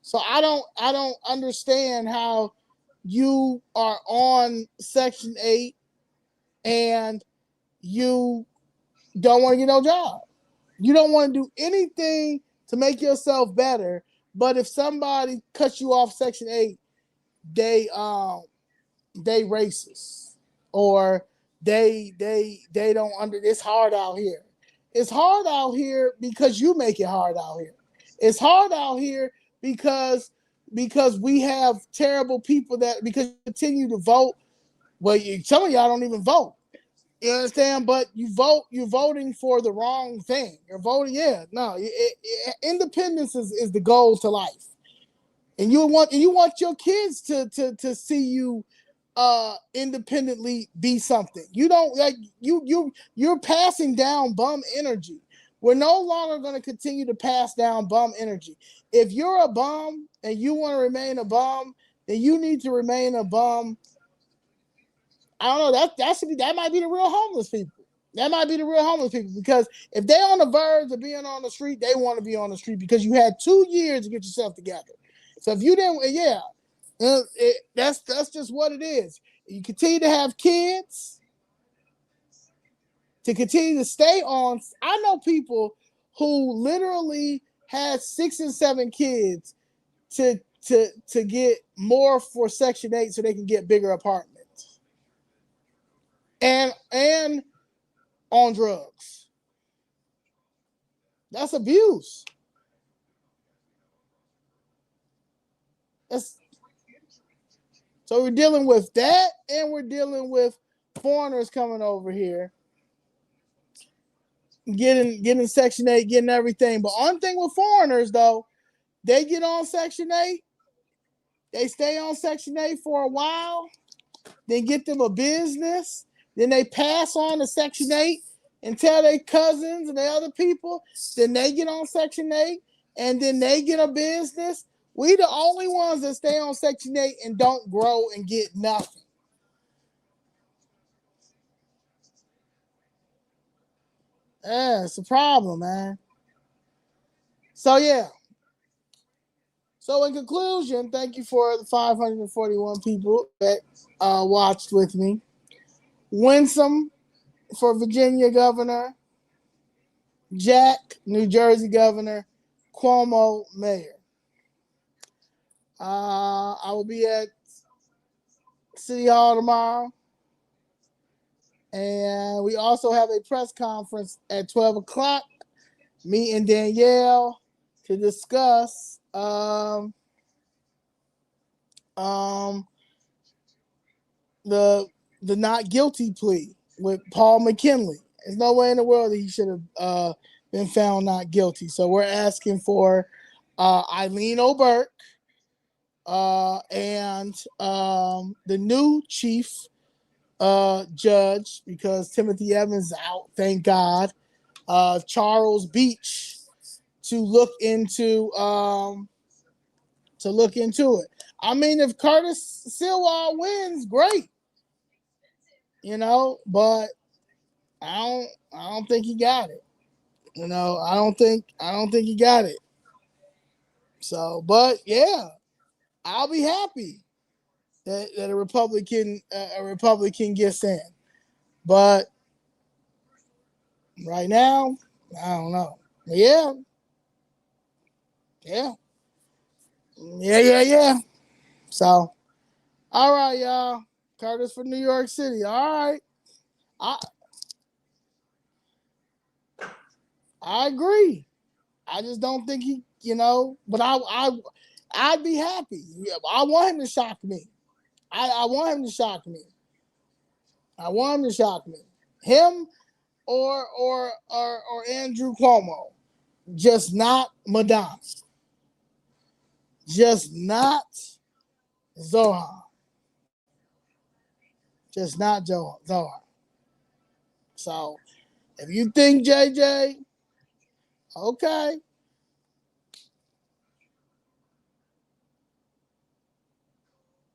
So I don't understand how you are on Section 8 and you don't want to get no job. You don't want to do anything to make yourself better. But if somebody cuts you off Section 8, they racist, or they don't it's hard out here. It's hard out here because you make it hard out here. It's hard out here because we have terrible people that because you continue to vote. Well, some of y'all don't even vote. You understand? But you're voting for the wrong thing. You're voting, no. Independence is the goal to life, and you want your kids to see you independently be something. You don't like you're passing down bum energy. We're no longer going to continue to pass down bum energy. If you're a bum and you want to remain a bum, then you need to remain a bum. I don't know. That might be the real homeless people. That might be the real homeless people because if they're on the verge of being on the street, they want to be on the street because you had 2 years to get yourself together. So if you didn't, that's just what it is. You continue to have kids to continue to stay on. I know people who literally had 6 and 7 kids to get more for Section 8 so they can get bigger apartments. And on drugs. That's abuse. So we're dealing with that, and we're dealing with foreigners coming over here, getting Section 8, getting everything. But one thing with foreigners, though, they get on Section 8, they stay on Section 8 for a while, then get them a business, then they pass on to Section 8 and tell their cousins and their other people, then they get on Section 8, and then they get a business. We the only ones that stay on Section 8 and don't grow and get nothing. Yeah, it's a problem, man. So, yeah. So, in conclusion, thank you for the 541 people that watched with me. Winsome for Virginia governor. Jack, New Jersey governor. Cuomo, mayor. I will be at City Hall tomorrow. And we also have a press conference at 12 o'clock. Me and Danielle to discuss the not guilty plea with Paul McKinley. There's no way in the world that he should have been found not guilty. So we're asking for Eileen O'Burke and the new chief judge, because Timothy Evans is out, thank God, Charles Beach, to look into it. I mean, if Curtis Stilwell wins, great, but I don't think he got it. I don't think he got it. So, but yeah, I'll be happy that a Republican gets in. But right now, I don't know. Yeah. So, all right, y'all. Curtis from New York City. All right. I agree. I just don't think he, but I'd be happy. I want him to shock me. I want him to shock me. Him or Andrew Cuomo. Just not Madonna. Just not Zohan. Just not Zohan. So if you think JJ, okay.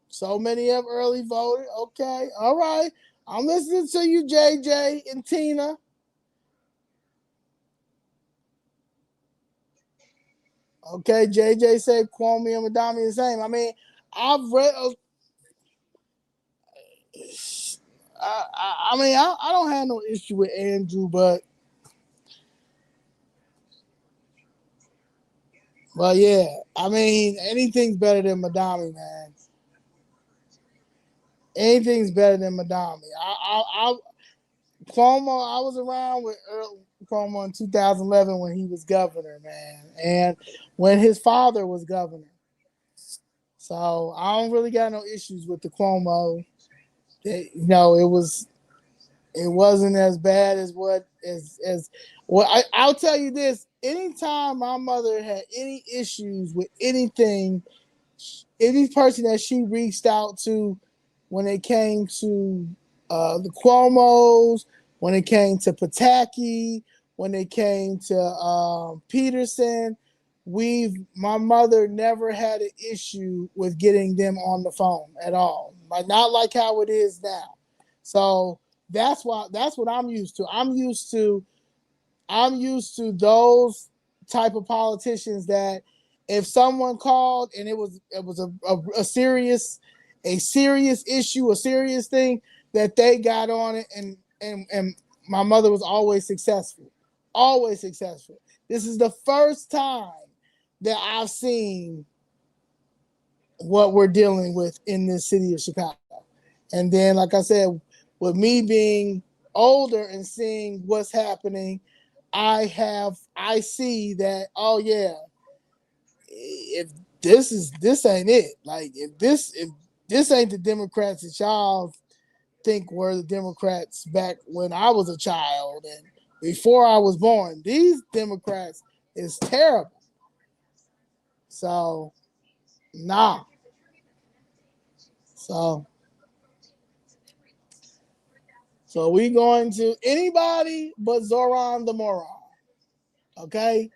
So many have early voted. Okay. All right. I'm listening to you, JJ and Tina. Okay, JJ said Kwame and Madami the same. I mean, I've read. I don't have no issue with Andrew, but yeah, I mean, anything's better than Madami, man. Anything's better than Madami. Cuomo, I was around with Cuomo in 2011 when he was governor, man, and when his father was governor. So I don't really got no issues with the Cuomo. It wasn't as bad as I'll tell you this. Anytime my mother had any issues with anything, any person that she reached out to when it came to the Cuomos, when it came to Pataki, when it came to Peterson, my mother never had an issue with getting them on the phone at all. Like not like how it is now. So that's what I'm used to. I'm used to those type of politicians that if someone called and it was a serious issue, a serious thing, that they got on it, and my mother was always successful. Always successful. This is the first time that I've seen what we're dealing with in this city of Chicago. And then, like I said, with me being older and seeing what's happening, I see that, oh yeah, if this ain't it. Like if this ain't the Democrats that y'all think were the Democrats back when I was a child and before I was born, these Democrats is terrible. So nah. So we going to anybody but Zoran the moron. Okay?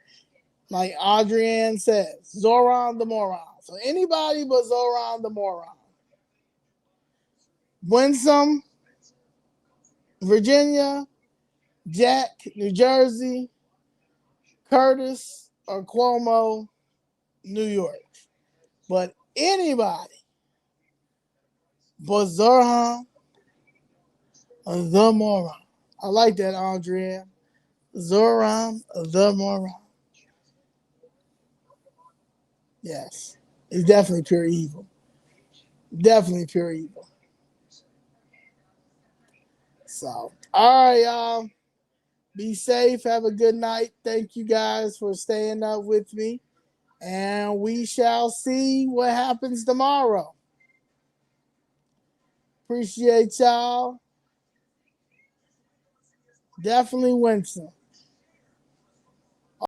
Like Adrienne says, Zoran the moron. So anybody but Zoran the moron. Winsome, Virginia, Jack, New Jersey, Curtis, or Cuomo, New York. But anybody but Zoran the moron. I like that, Andrea. Zoran the moron. Yes. He's definitely pure evil. Definitely pure evil. So, all right, y'all. Be safe. Have a good night. Thank you guys for staying up with me. And we shall see what happens tomorrow. Appreciate y'all. Definitely Winston.